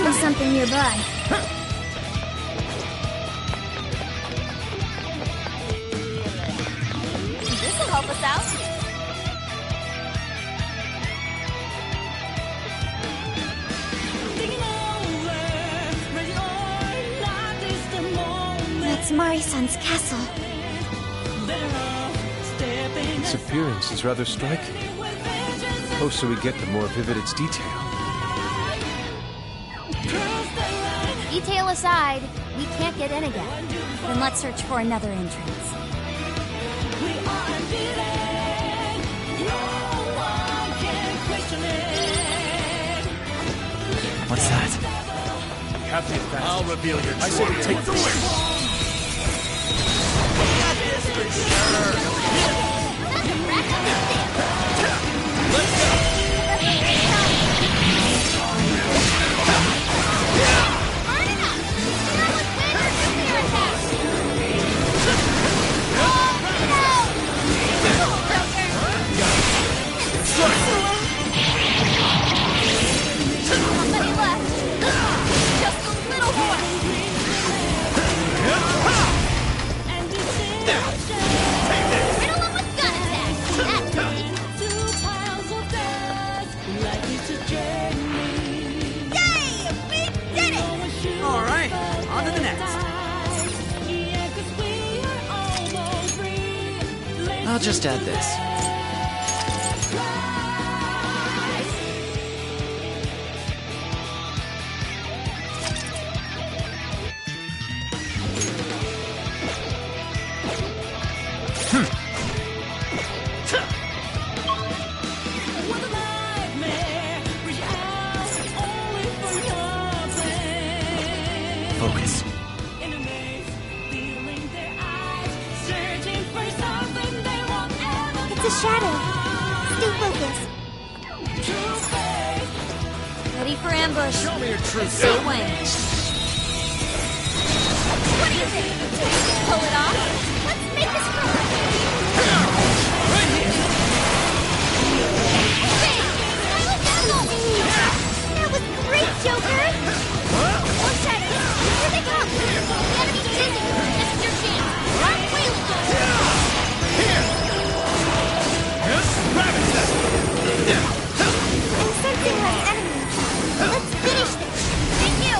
be something nearby. This'll help us out. That's Mari-san's castle. Its appearance is rather striking. The closer we get, the more vivid its detail. Detail aside, we can't get in again. Then let's search for another entrance. What's that? Have the advantage. I'll reveal your I say we take this. I'll just add this. Focus. It's a shadow. Stay focused. Ready for ambush. Show me your true Say self. when. What do you think? Pull it off? Let's make this quick. Right here. That was great, Joker! More shadows! Here they come! The enemy's busy! This is your chance! Run wheeling! I'm sensing less enemies. Let's finish this! Thank you!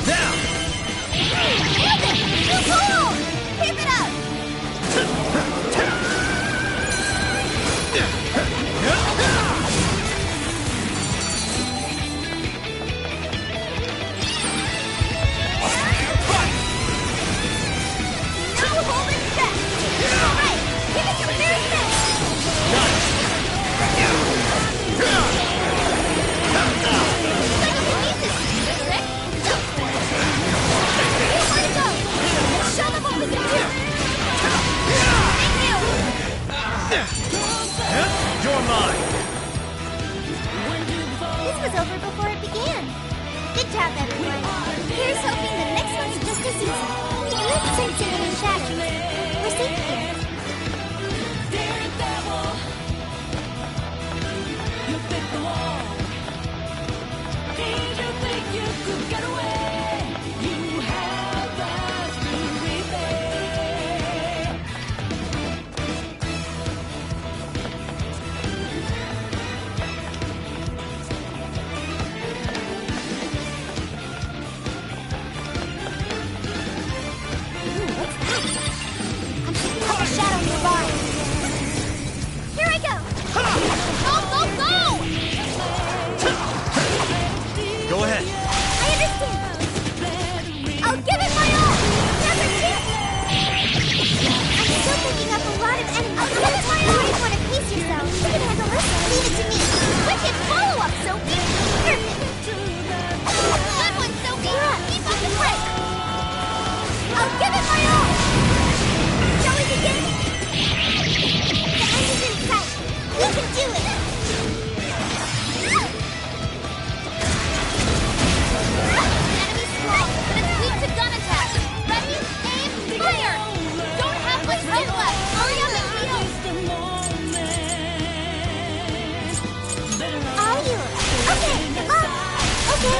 Now. Nailed it! Too cool! Keep it up! No holding back! All right! Give it your very best! Like you need this, Rick! Where to go? Show them what we can do! Thank you! You're mine. This was over before it began. Good job, everyone. Here's hoping the next one's just as easy. Let's sensing any shadows. We're safe here. I'm picking up a shadow nearby. Here I go! Go, go, go! Go ahead. I understand. I'll give it my all. Never cheat. I'm still picking up a lot of enemies. I'll give it my all. You want to pace yourself? You can handle this. Leave it to me. Wicked follow-up, Sophie. Perfect. Good one, Sophie. Keep up the break. I'll give it my all. Shall we begin? The end is in sight. We can do it. Enemy strong, but it's weak to gun attack. Ready? Aim, fire! Don't have much time left. Hurry up and heal. Are you? Okay. Okay.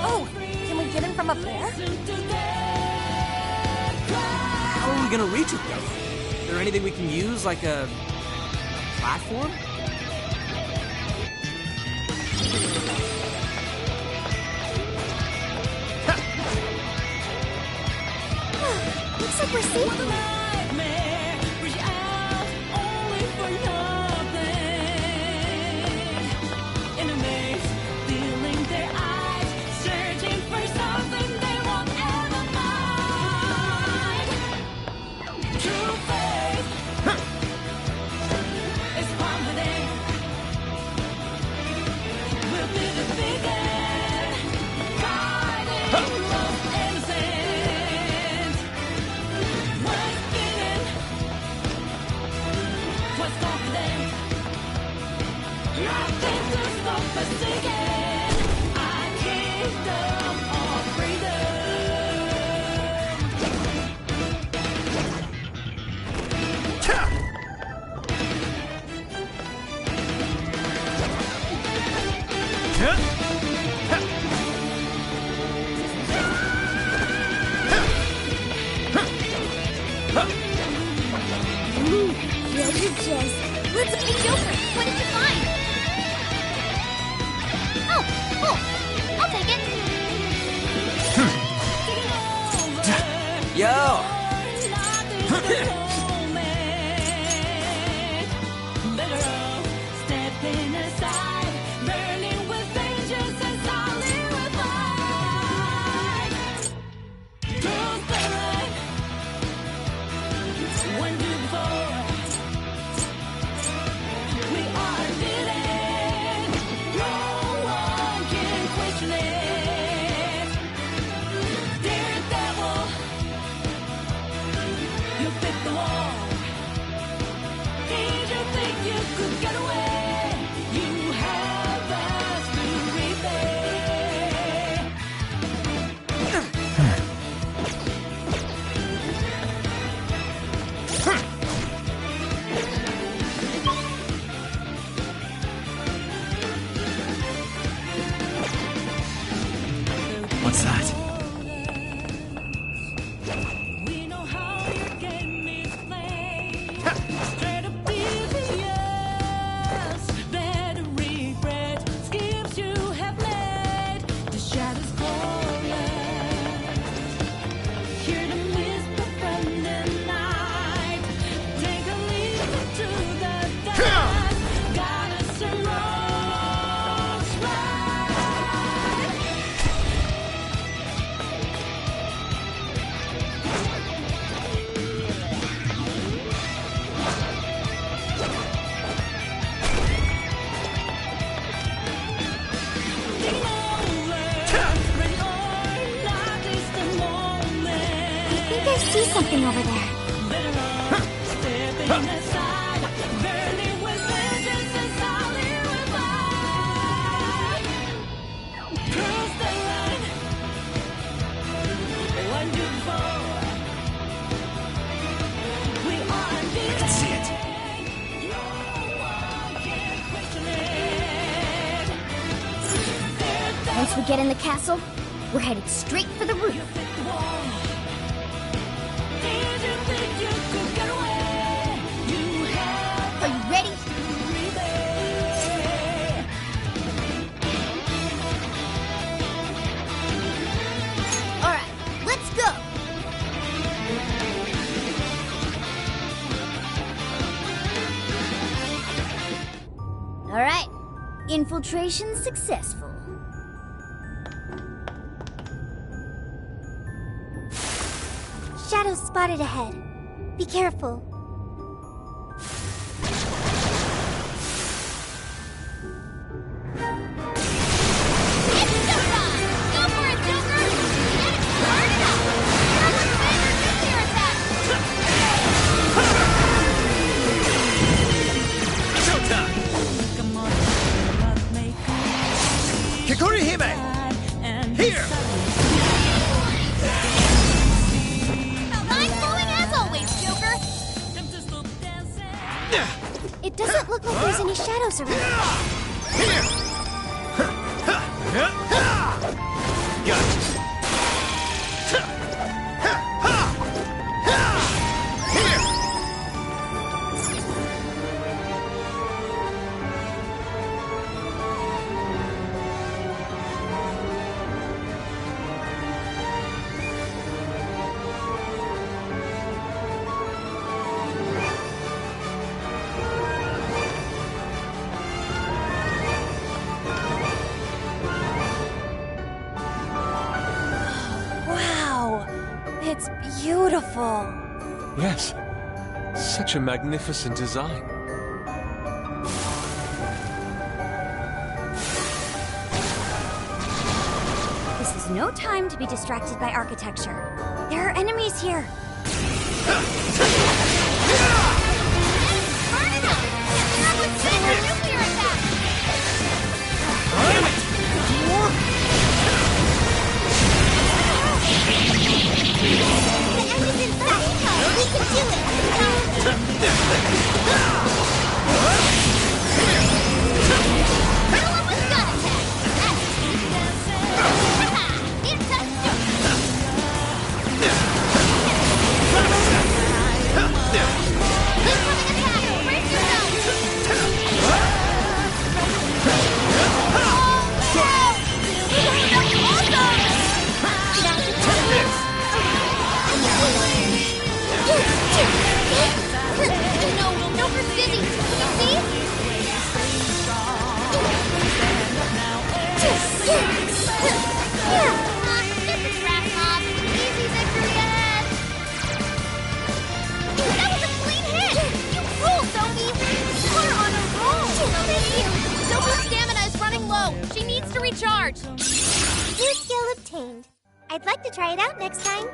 Oh, can we get him from up there? How are we gonna reach it, though? Is there anything we can use, like a platform? Looks like we're safe. Let's be Joker. What did you find? Oh, cool. I'll take it. Yo! What's that? I see something over there. I can see it. Once we get in the castle, we're headed straight for the roof. Are you ready? All right, let's go. All right, infiltration successful. Shadows spotted ahead. Be careful. Kikori Hime! closer range. Gotcha. Wow, it's beautiful. Yes. Such a magnificent design. This is no time to be distracted by architecture. There are enemies here. Burn it up! That was set for nuclear attack! The end is in sight. We can do it. Riddle 'em with gun attack! That's easy. Haha! It's a joke! Incoming attack! Brace yourself! No, we're busy. You see? This is Rat Mob. Easy victory ahead. That was a clean hit. You ruled, Sophie. Put her on a roll. Thank you. Sophie's stamina is running low. She needs to recharge. New skill obtained. I'd like to try it out next time.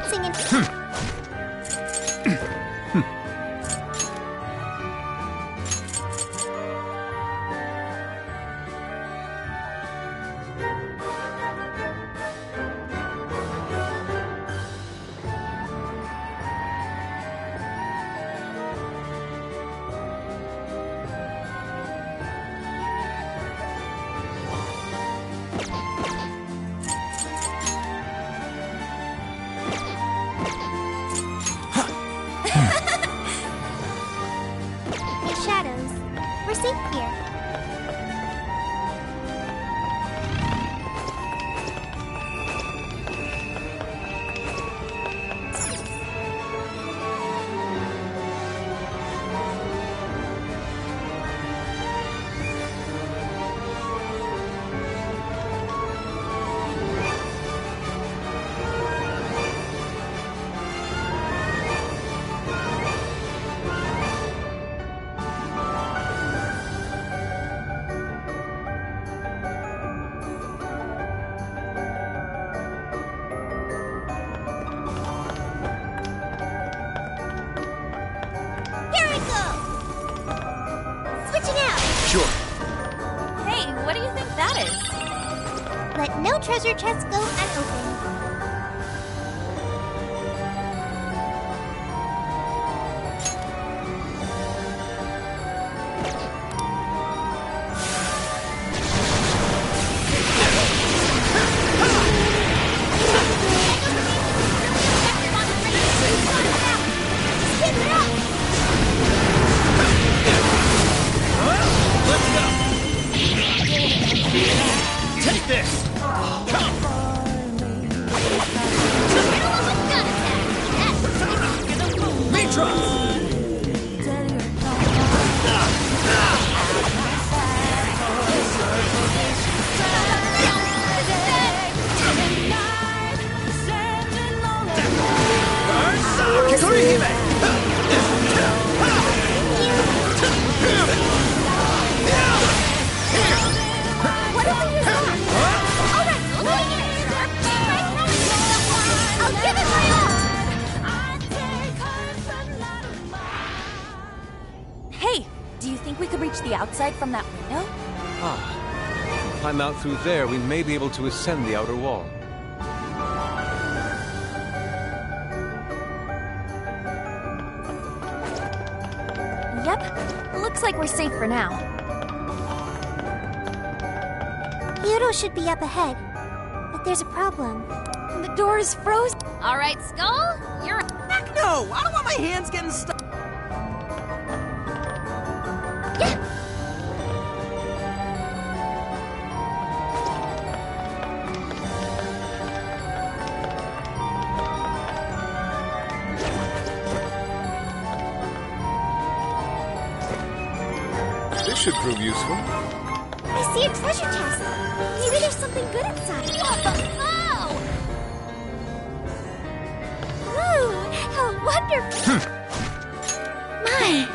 Singing. No treasure chests go unopened. Take this! Mitra! What if we use that? All right, I'll give it my all. Hey, do you think we could reach the outside from that window? Climb out through there, we may be able to ascend the outer wall. Yep, looks like we're safe for now. Hiro should be up ahead, but there's a problem. The door is frozen. All right, Skull, you're... Heck no! I don't want my hands getting stuck. This should prove useful. I see a treasure chest. Maybe there's something good inside. Oh! Ooh, how wonderful! My.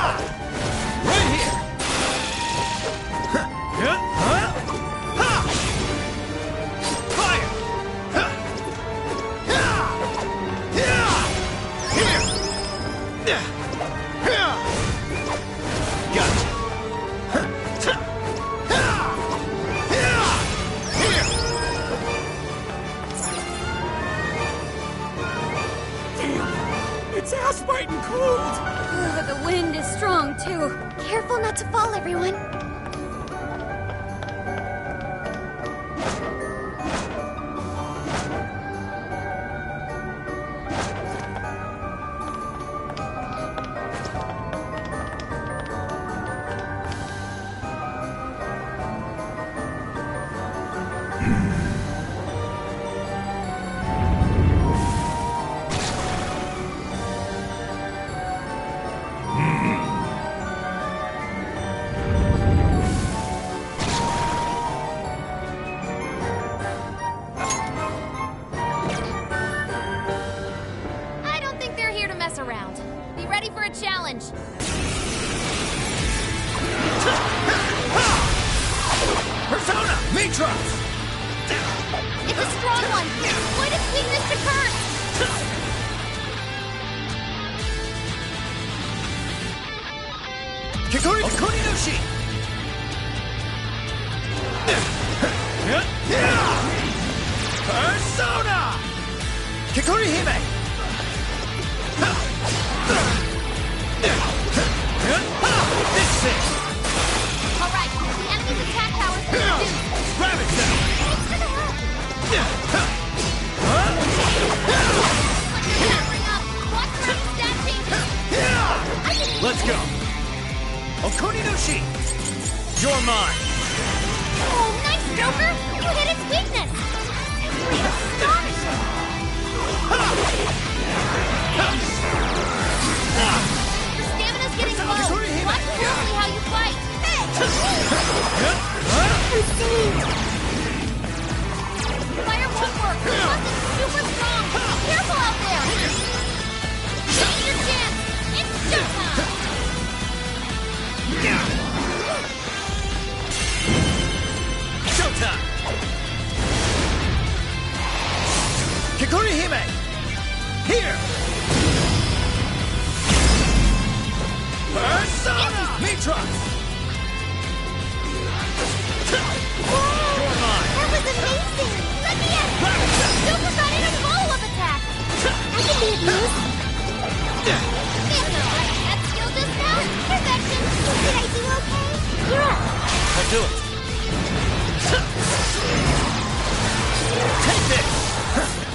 Right here! Fire! Gotcha! It's ass-biting cold! Ugh, the wind is strong, too. Careful not to fall, everyone. I don't think they're here to mess around. Be ready for a challenge. Persona! Mitros! It's a strong one. Exploit its weakness to curse. Kikori Okuni no Shi! Persona! Kikori Hime! This is All right, the enemy's attack power is reduced. Rabbit Cell! Powering up. Watch for any stat changes. Let's go! Okuni no Shi! You're mine! Oh, nice, Joker! You hit its weakness! Simply astonishing! Your stamina's getting low. Watch closely how you fight. Fire won't work. The muscle's super strong. Careful out there! Take your chance! It's showtime! Showtime! Kikori Hime! Here! Persona! Mitros! You're mine! That was amazing! Let me in! Rabbit Cell! Joker got in a follow-up attack! I can be of use. That's alright. That skill just now? Perfection! Did I do okay? You're up. I'll do it! Take this!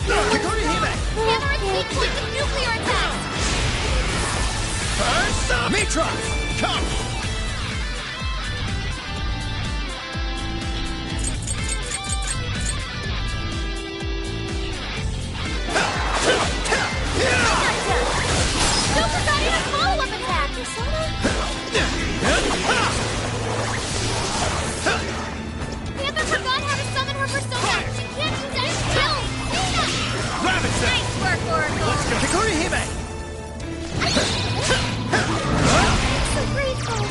Kikori Hime! Hammer its weak point with nuclear attacks! Persona! Mitros! Come! Joker got in a follow-up attack! Persona? Panther forgot how to summon her persona! She can't use any skills! Rabbit Cell! Nice work, Oracle! Kikori Hime! So grateful.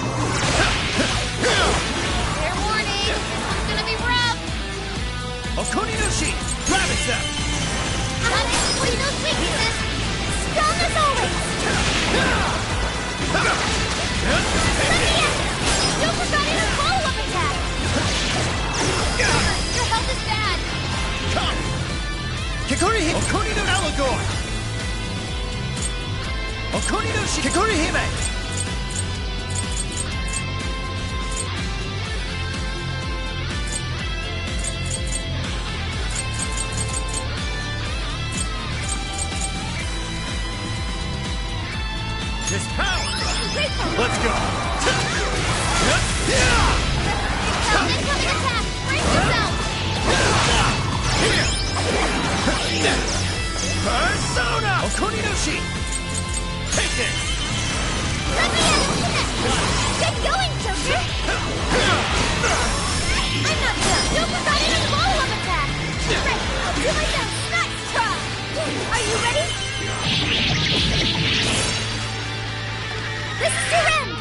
Fair warning, this one's gonna be rough! Okuni no Shi! Rabbit Cell! Not exploiting those weaknesses! Strong as always. Let me in! Joker got in a follow-up attack! Joker, your health is bad! Come! Kikori Hime! Okuni no Allegor! Okuni no Shi! Kikori Hime! This power! Let's go! Incoming attack! Brace yourself! Persona! Okuni no Shi! Take it! Let me in! Get going, Joker. I'm not done! Joker got in a follow-up attack! Right, I'll do my best. Nice try. Are you ready? This is your end.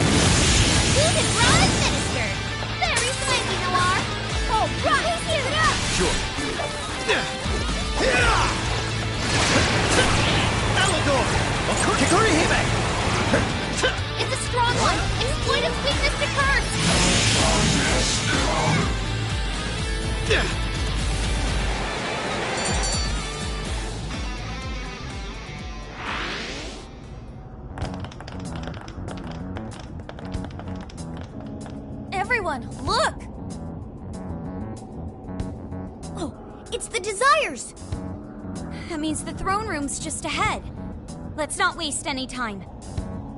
Everyone, look! Oh, it's the Desires! That means the throne room's just ahead. Let's not waste any time.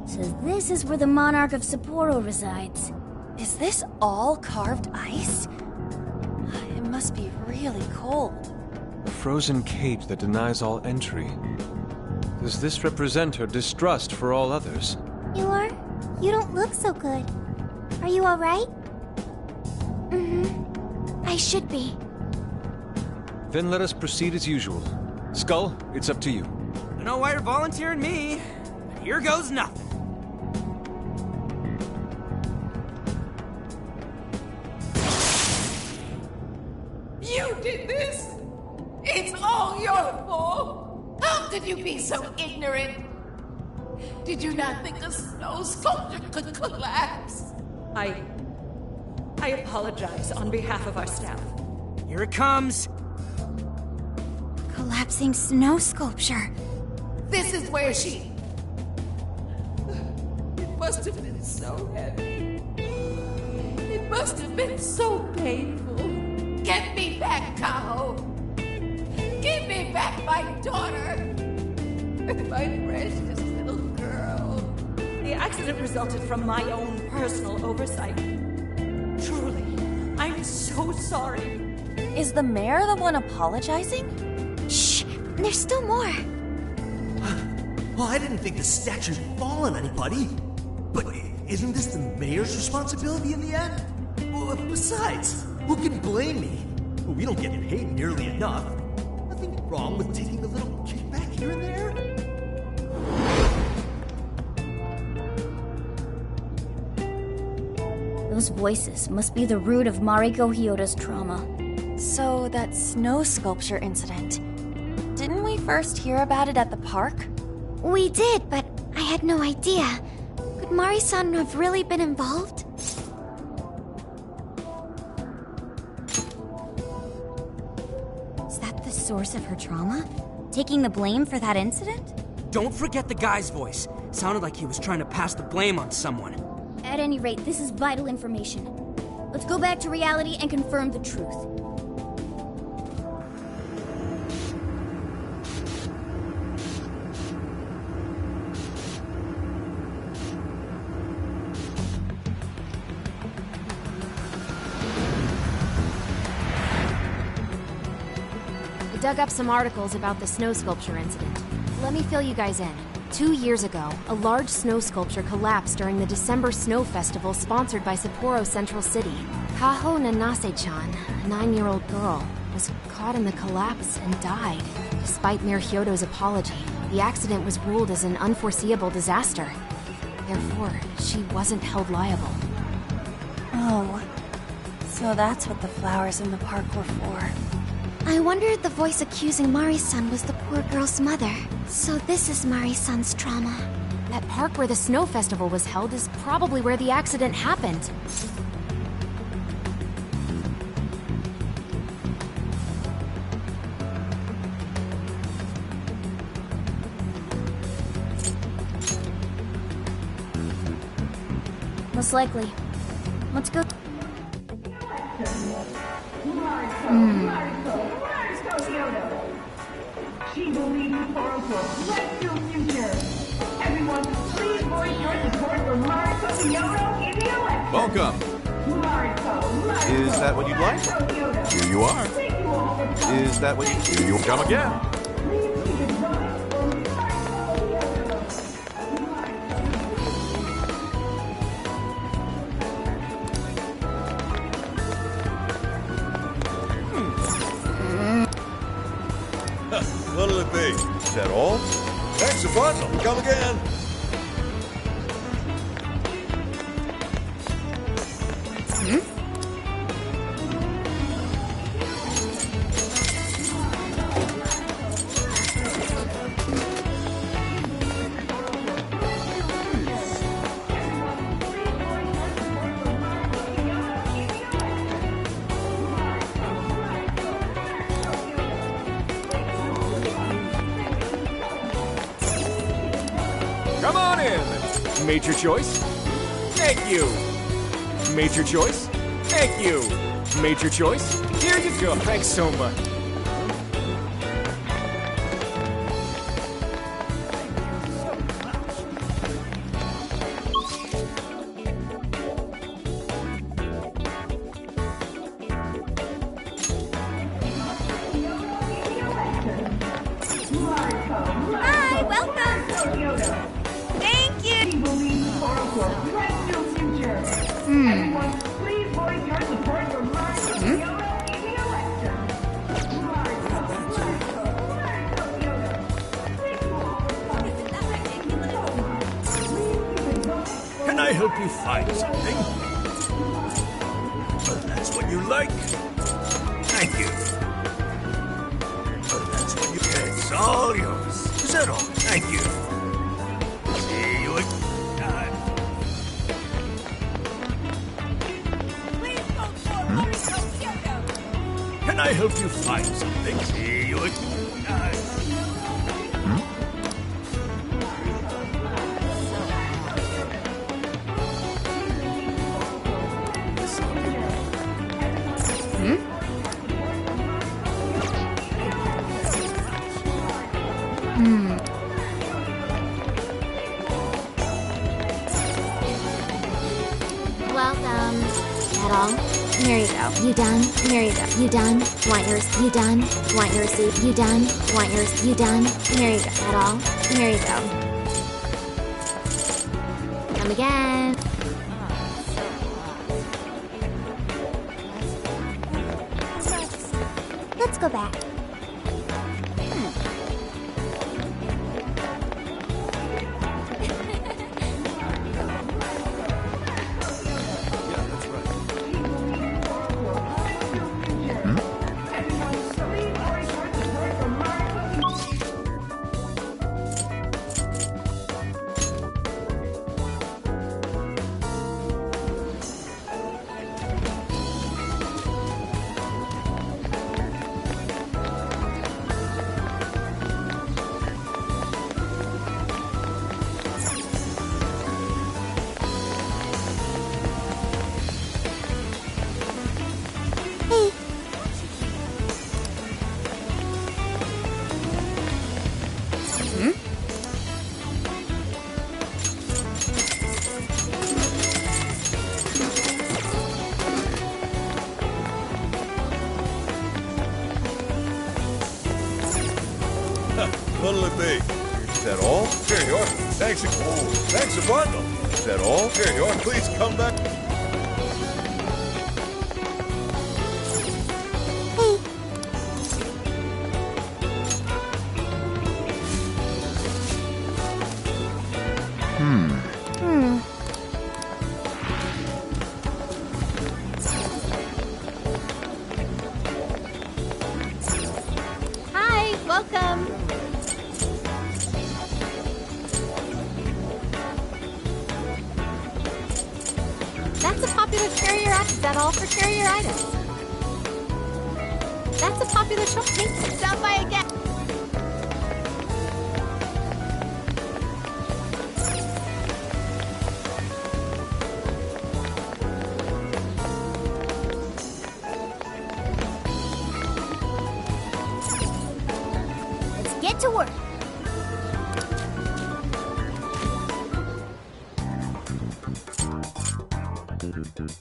So this is where the Monarch of Sapporo resides. Is this all carved ice? It must be really cold. A frozen cage that denies all entry. Does this represent her distrust for all others? You are? You don't look so good. Are you alright? I should be. Then let us proceed as usual. Skull, it's up to you. I don't know why you're volunteering me, but here goes nothing. You did this! It's all your fault! How could you be so ignorant? Did you not think a snow sculpture could collapse? I apologize on behalf of our staff. Here it comes. Collapsing snow sculpture. This is where she... It must have been so heavy. It must have been so painful. Get me back, Tahoe! Give me back my daughter! My precious little girl. The accident resulted from my own personal oversight. Truly, I'm so sorry. Is the mayor the one apologizing? Shh! There's still more. Well, I didn't think the statue'd fall on anybody. But isn't this the mayor's responsibility in the end? Well, besides, who can blame me? We don't get paid nearly enough. Nothing wrong with taking a little kickback here and there. Those voices must be the root of Mariko Hyoda's trauma. So, that snow sculpture incident. Didn't we first hear about it at the park? We did, but I had no idea. Could Mari-san have really been involved? Is that the source of her trauma? Taking the blame for that incident? Don't forget the guy's voice. Sounded like he was trying to pass the blame on someone. At any rate, this is vital information. Let's go back to reality and confirm the truth. We dug up some articles about the snow sculpture incident. Let me fill you guys in. 2 years ago, a large snow sculpture collapsed during the December Snow Festival sponsored by Sapporo Central City. Kaho Nanase-chan, a 9-year-old girl, was caught in the collapse and died. Despite Mayor Hyodo's apology, the accident was ruled as an unforeseeable disaster. Therefore, she wasn't held liable. Oh. So that's what the flowers in the park were for. I wondered the voice accusing Mari-san was the poor girl's mother. So this is Mari-san's trauma. That park where the snow festival was held is probably where the accident happened. Most likely. Let's go. She will lead Sapporo to a bright new future. Everyone, please voice your support for Mariko Hyodo in the election. Welcome. Mariko. Is that what you'd like? Here you are. Is that what you... Here you come again. What'll it be? Is that all? Thanks a bunch. Come again. Come on in. Made your choice? Thank you. Major Choice? Thank you. Major Choice, here you go. Thanks so much. Hi, welcome. Thank you. Everyone, please voice your support for Mariko Kyoto in the election. Can I help you find something? Well, that's what you like. Thank you. Well, that's what you get. It's all yours. Is that all? Thank you. See you again. Can I help you find something? See you again. Welcome. That all? Here you go. You done? Here you go. You done? Want yours? You done? Want your receipt? You done? Want yours? You done? Here you go. That all? Here you go. Come again. Let's go back. What'll it be? Is that all? Here you are. Thanks a bundle. Is that all? Here you are. Please come back. Hi, welcome. That's a popular carrier item. Is that all for carrier items? That's a popular shop. Stop by again. Let's get to work.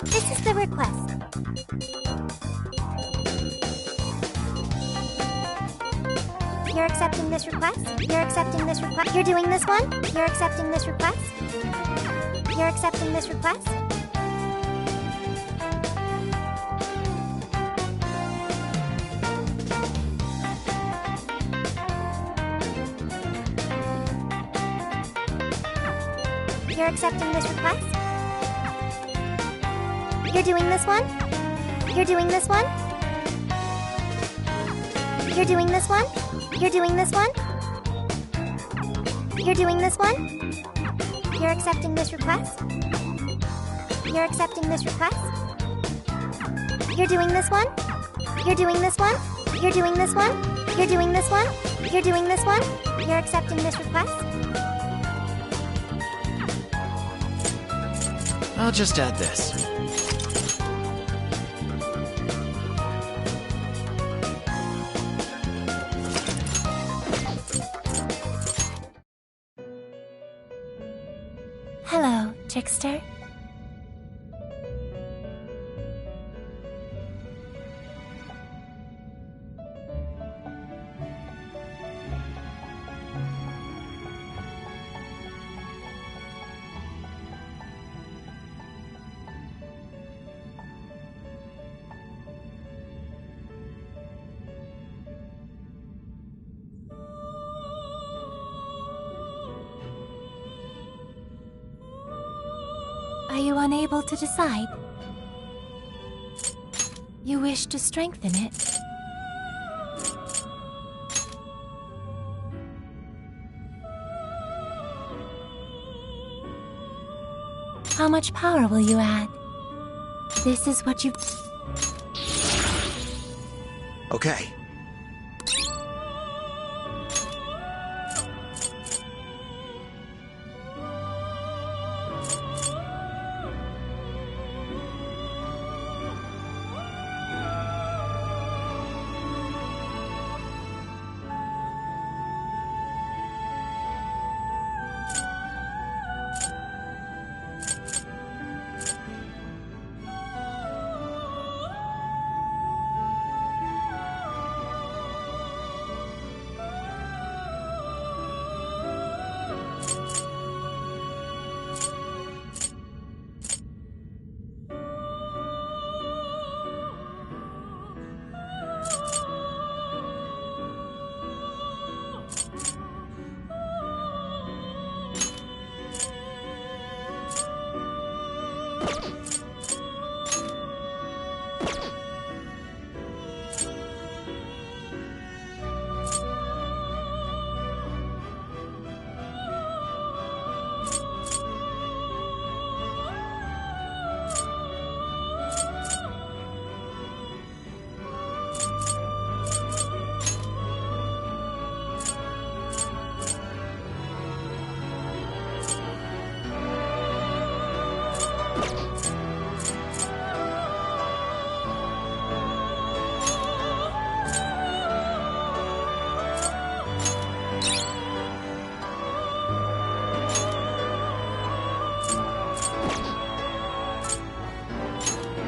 This is the request. You're accepting this request? You're accepting this request? You're doing this one? You're accepting this request? You're accepting this request? You're accepting this request? You're doing this one? You're doing this one? You're doing this one? You're doing this one? You're doing this one? You're accepting this request? You're accepting this request? You're doing this one? You're doing this one? You're doing this one? You're doing this one? You're doing this one? You're accepting this request? I'll just add this. trickster. Are you unable to decide? You wish to strengthen it? How much power will you add? This is what you... Okay.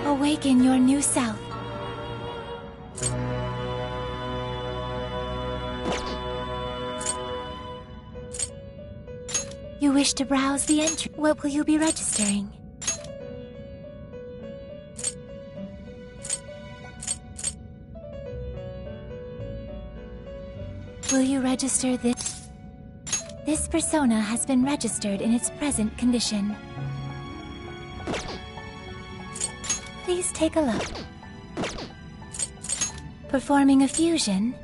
Awaken your new self. You wish to browse the entry. What will you be registering? Will you register this? This persona has been registered in its present condition. Please take a look. Performing a fusion.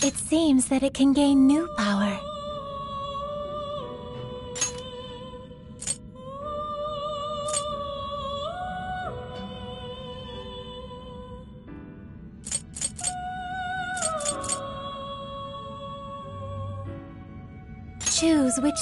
It seems that it can gain new power. Choose which...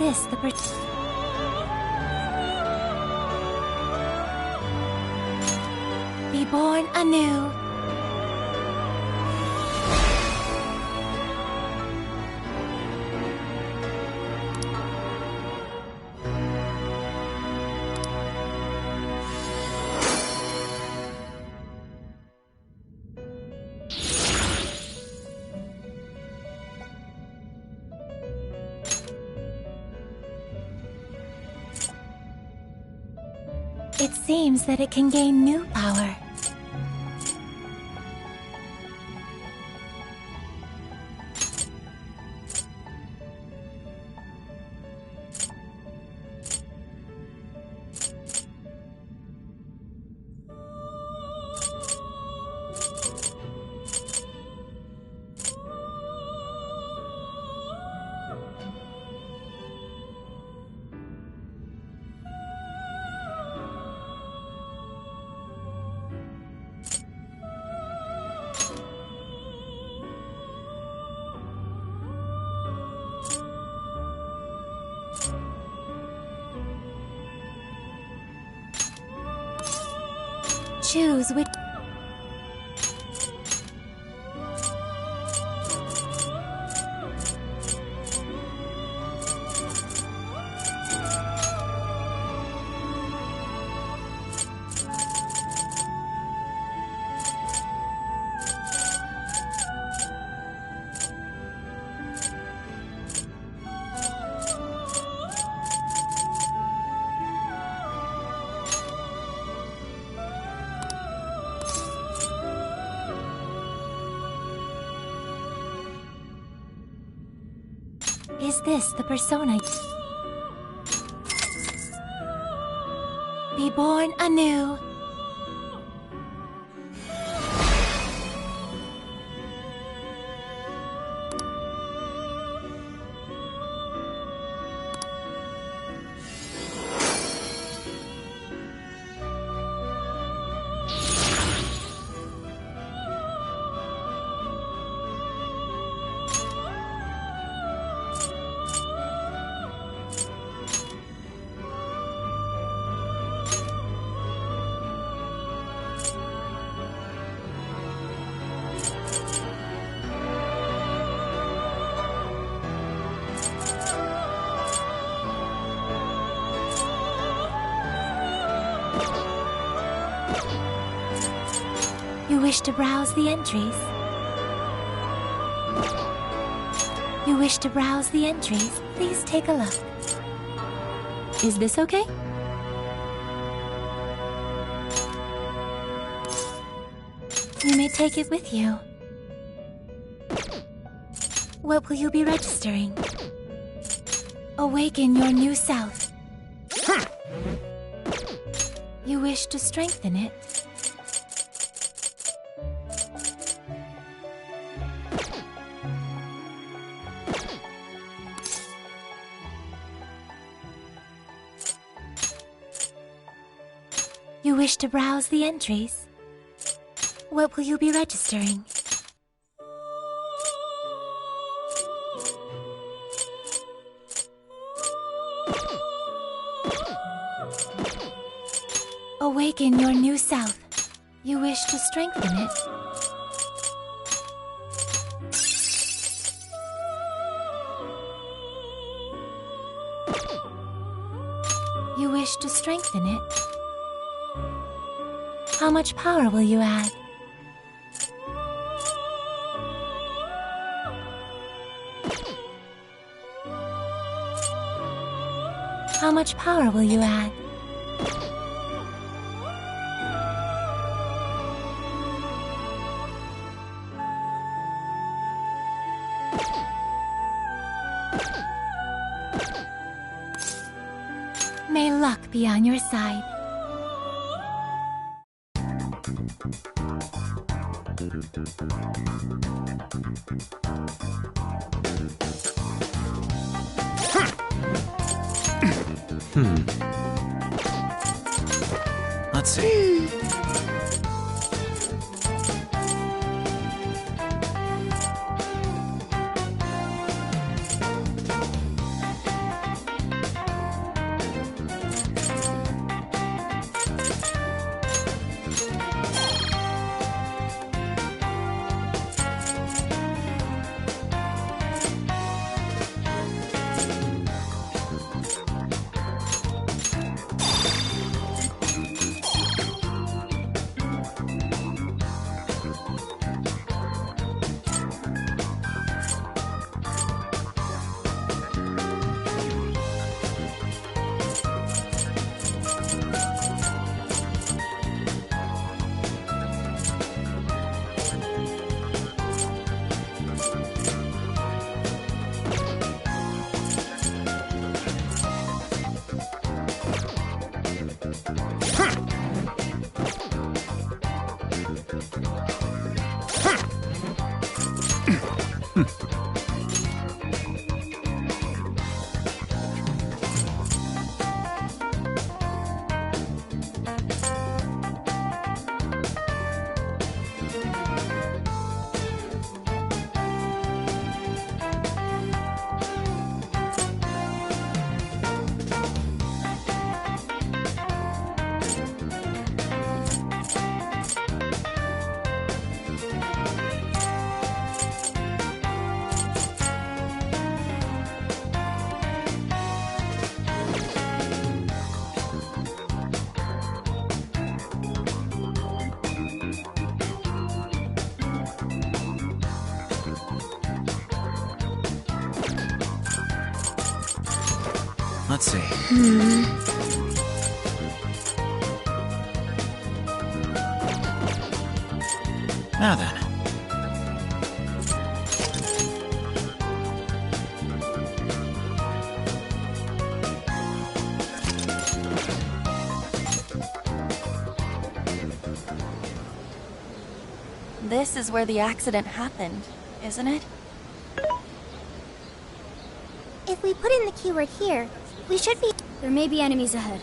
this the Be born anew. It seems that it can gain new power. Choose which... Is this the persona? Be born anew. You wish to browse the entries? You wish to browse the entries? Please take a look. Is this okay? You may take it with you. What will you be registering? Awaken your new self. You wish to strengthen it? You wish to browse the entries? What will you be registering? Awaken your new self. You wish to strengthen it? You wish to strengthen it? How much power will you add? How much power will you add? May luck be on your side. Let's see. Let's see. Now then. This is where the accident happened, isn't it? If we put in the keyword here, we should be... There may be enemies ahead.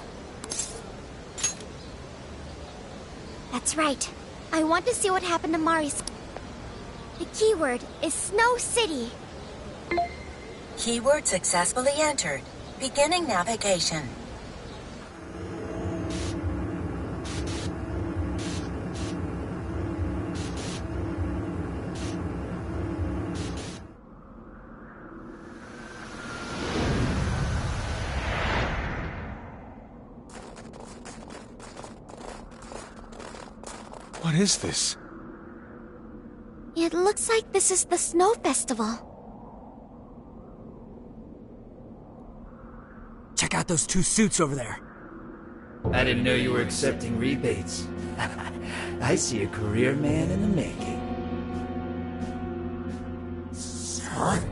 That's right. I want to see what happened to Mari's... The keyword is Snow City. Keyword successfully entered. Beginning navigation. What is this? It looks like this is the Snow Festival. Check out those two suits over there. I didn't know you were accepting rebates. I see a career man in the making. Sir,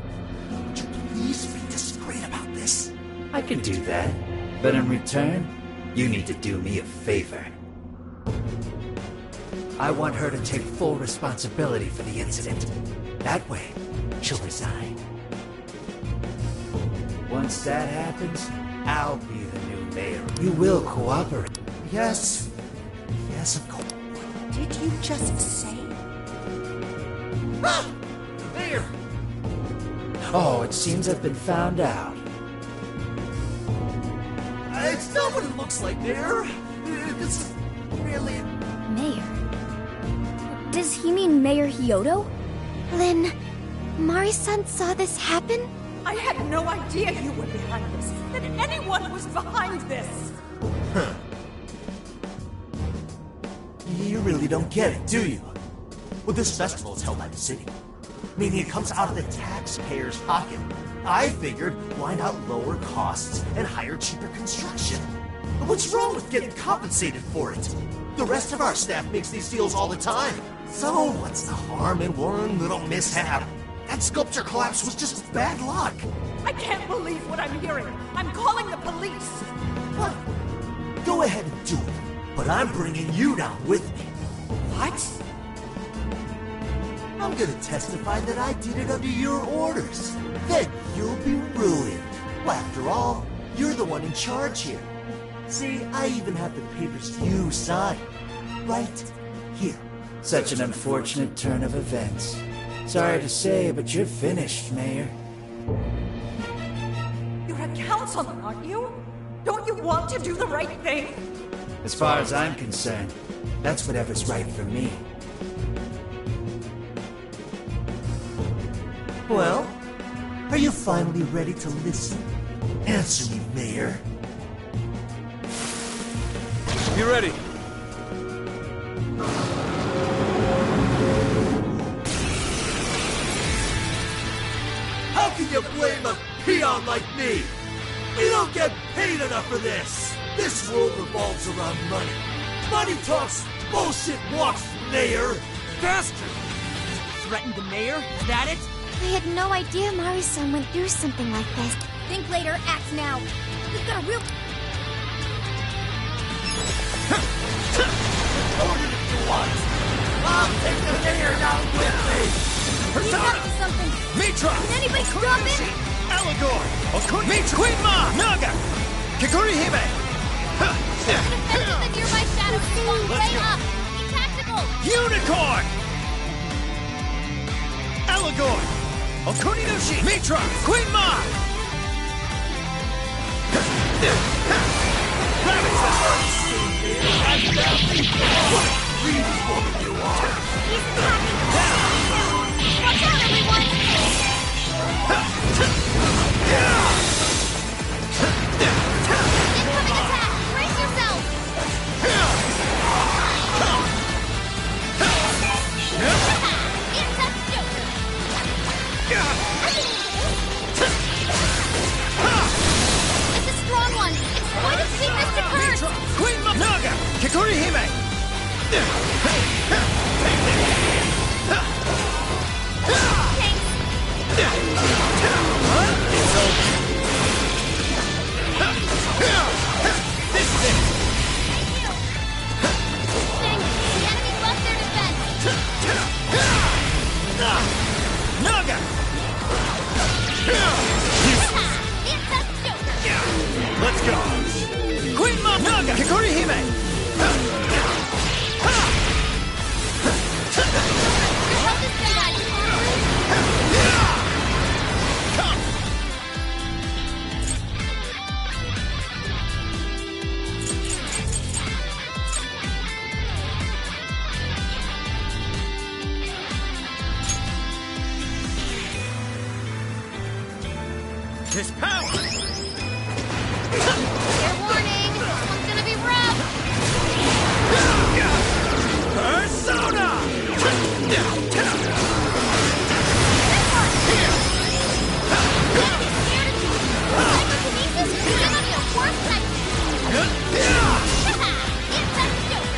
would you please be discreet about this? I could do that, but in return, you need to do me a favor. I want her to take full responsibility for the incident. That way, she'll resign. Once that happens, I'll be the new mayor. You will cooperate. Yes. Yes, of course. Did you just say? Ah! Mayor! Oh, it seems I've been found out. It's not what it looks like, Mayor. This is really... Mayor? Does he mean Mayor Hyodo? Lynn, Mari-san saw this happen? I had no idea you were behind this, that anyone was behind this. Huh. You really don't get it, do you? Well, this festival is held by the city, meaning it comes out of the taxpayer's pocket. I figured, why not lower costs and hire cheaper construction? What's wrong with getting compensated for it? The rest of our staff makes these deals all the time. So what's the harm in one little mishap? That sculpture collapse was just bad luck. I can't believe what I'm hearing. I'm calling the police. What? Go ahead and do it, but I'm bringing you down with me. What? I'm gonna testify that I did it under your orders. Then you'll be ruined. Well, after all, you're the one in charge here. See, I even have the papers you signed. Right here. Such an unfortunate turn of events. Sorry to say, but you're finished, Mayor. You're a councilman, aren't you? Don't you want to do the right thing? As far as I'm concerned, that's whatever's right for me. Well, are you finally ready to listen? Answer me, Mayor. Be ready. How can you blame a peon like me? We don't get paid enough for this. This world revolves around money. Money talks, bullshit walks, Mayor. Bastard! Threatened the mayor? Is that it? I had no idea Mari-san went through something like this. Think later, act now. We've got a real... Order if you want. I Take the mayor down with me! He's up to something. Mitra! Can anybody stop him? Allegor! Mitra! Queen Ma! Naga! Kikuri Hime! Defend the nearby shadow swung way up. Be tactical. Unicorn! Allegor! Okuni no Shi! Mitra! Queen Ma! Watch out, everyone! Incoming attack! Brace yourself! It's a joker! It's a strong one! Exploit its weakness to curse! Queen Ma! Naga! Kikuri Hime! Naga! Let's go! Queen Ma! Naga! Kikuri Hime! Your health is bad! His power! Fair warning! This one's gonna be rough! Persona! Psychokinesis? Give up your worst nightmare! It's a joker!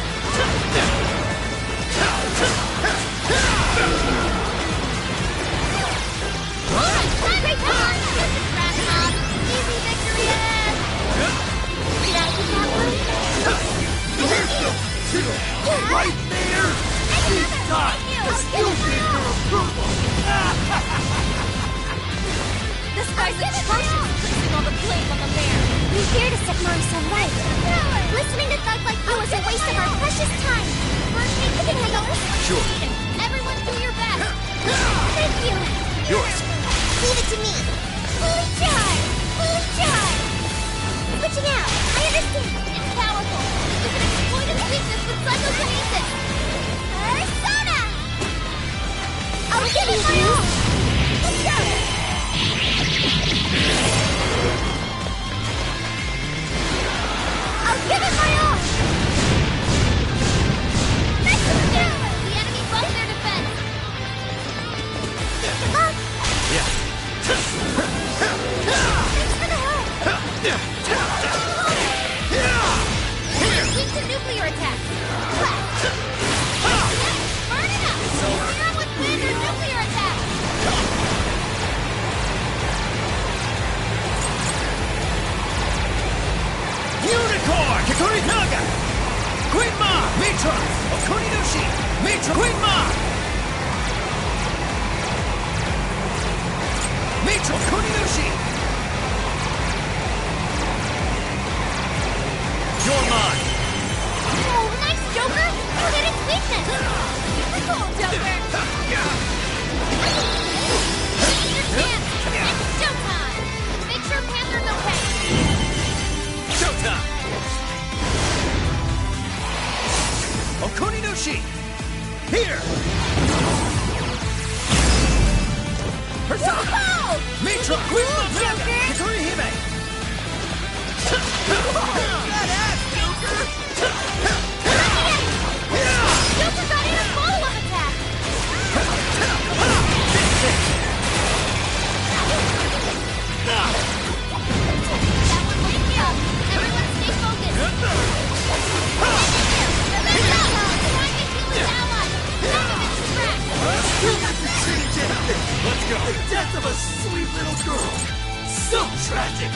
Great power! This is Ragnarok! Easy victory ahead! Get out of that room! Right there! He's got the skill need your approval! This guy's atrocious! Placing all the blame on the mayor! We here to set Marisa right. Listening to thugs like you is a waste of our precious time. First, we can handle this one. Sure. Everyone do your best! Thank you. Yours! Leave it to me. Fully charged. Fully charged. Switching out. I understand. It's powerful! You can exploit its weakness with psychokinesis! Persona! I'll give it my all. Let's go. I'll give it my all. Let's go. The enemy buffed their defense! Yeah. Thanks for the help. Weak to nuclear attack! Burn it up! Clear up with wind or nuclear attack! Unicorn! Kikuri Naga! Queen Ma! Mitra! Okuni no Shi! Mitra! Queen Ma! Mitra! Okuni no Shi! You're mine! Oh, nice, Joker! You hit its weakness! Cool, Joker! Your chance! It's showtime! Make sure Panther's okay! Showtime! Okuni no Shi! Here! Persona! Mitra! Queen Ma! Naga! Kikuri Hime! Badass, Joker! Joker got in a follow-up attack! That one wake me up! Everyone stay focused! Let's go! The death of a sweet little girl! So tragic!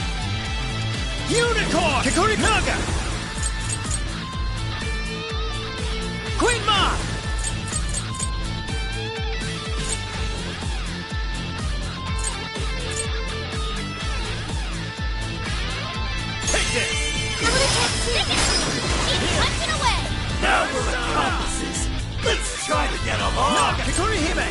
Unicorn! Kikuri Naga! Queen Ma! Kikori Hime!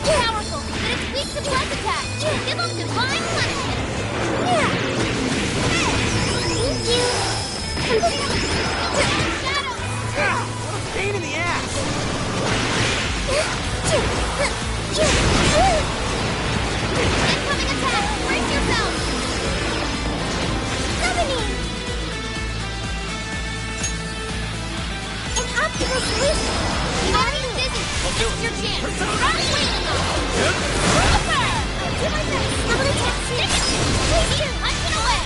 Powerful, but it's weak to blood attack. Give them divine punishment. Thank you. What a pain in the ass! Incoming attack! Brace yourself! Summoning! An optimal solution! Army is busy! This is your chance! Run away with them! I'll do my best! I'm gonna attack soon! Please do! Punch it away!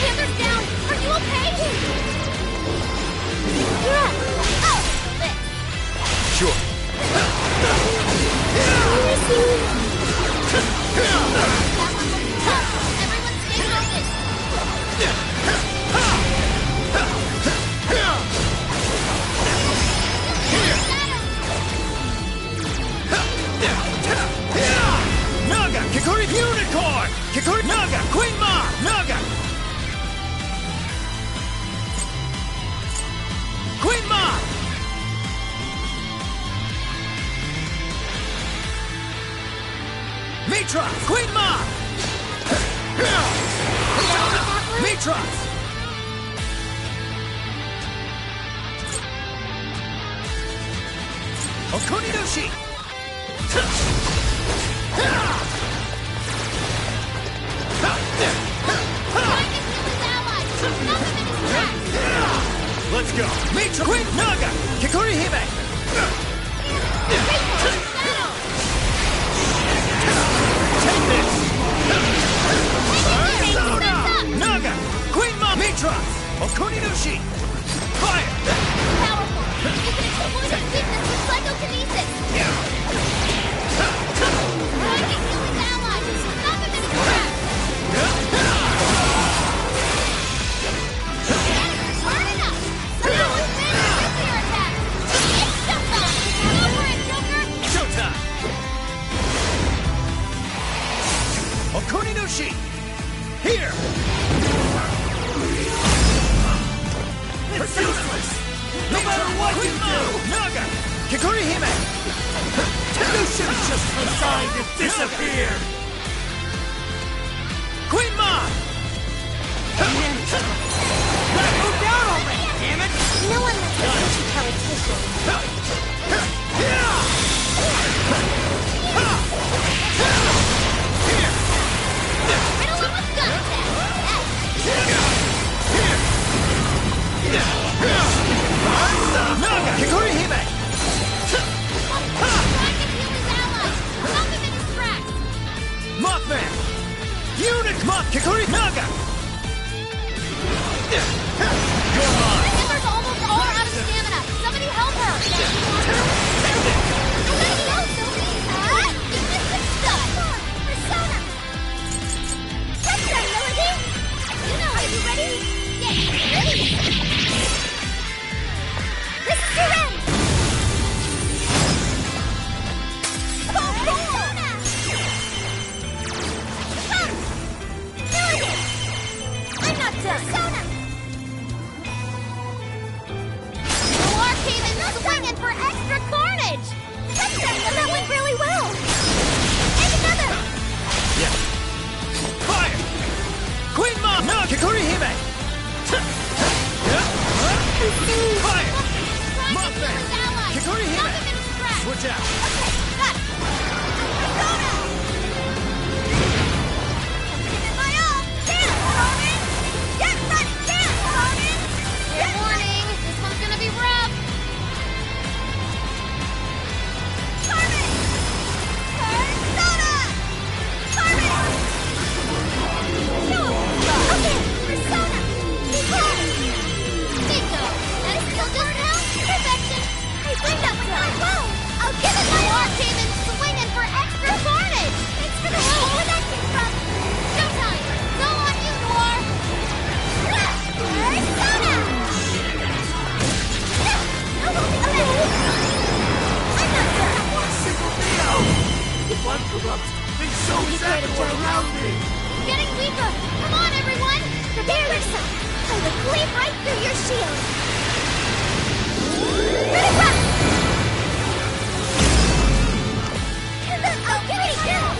Panthers down! Are you okay? You're up! Oh! This! Sure. Everyone stay focused! Naga! Kikori Unicorn! Kikori Naga! Queen Ma! Naga! Queen Ma! Mitra! Queen Ma! Mitra! Okuninushi! Let's go! Mitra! Queen Naga! Kikori Hime! Take this! Persona! Naga! Queen Ma! Mitra! Okuninushi! Fire! Powerful! You can exploit its weakness with psychokinesis! Finding healing allies! Stop him in his tracks! Hard enough! Someone win the nuclear attack! It's showtime! Go for it, Joker! Showtime! Okuninushi! Here! It's useless! No matter what you do! Naga! Kikori Hime! You should have just resigned and disappeared! Queen Ma! Gotta move down already, damn it! No one likes a pushy politician. Riddle him with gun attack! Naga! Kikori Hime! Trying to heal his allies! Stop him in his tracks! Mothman! Unit Moth Kikori Naga! You're on! Ember's almost all out of stamina! Somebody help her! Somebody else, Sylvie! You missed the stuff! Persona! That's right, Melody! You know, are you ready? Yes, ready! This is your end! Persona! Melody! I'm not done! Persona! Arcaven swinging for extra carnage! That went really well! And another! Yeah. Fire! Queen Ma! No! Kikori Hime! Fire! Mothman! Kikori Hime! Switch out! Okay, got it! Persona! Giving my all! Dance, Roman! Get ready! Dance, Roman! Fair warning, this one's gonna be rough! Carmen! Persona! Carmen! No! Okay, Persona! Behold! Bingo! That is still just now? Perfection! I think that went really well! I'll give it my all! Arcaven swinging They so exactly what around me! Getting weaker! Come on, everyone! Prepare yourself! I will cleave right through your shield! Critical! Oh, pretty good!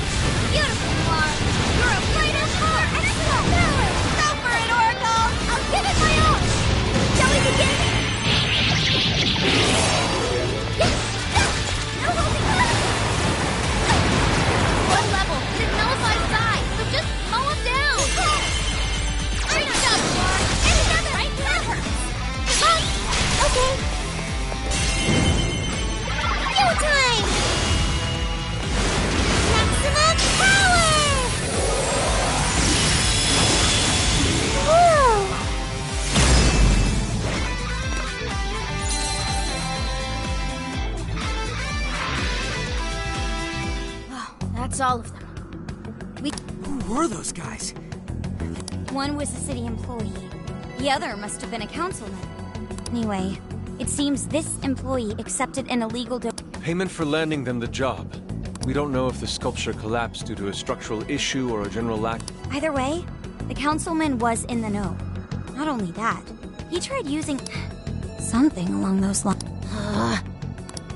Beautiful, Mark! You're a fighter for excellent! Go for it, Oracle! I'll give it my all! Shall we begin? One level, and it nullifies die, so just mow him down! Great job, Mark! And another! Right there hurts! Okay. Fuel time! Maximum power! Whoa! That's all of them. Who were those guys? One was a city employee. The other must have been a councilman. Anyway, it seems this employee accepted an illegal Payment for landing them the job. We don't know if the sculpture collapsed due to a structural issue or a general lack. Either way, the councilman was in the know. Not only that, he tried using something along those lines.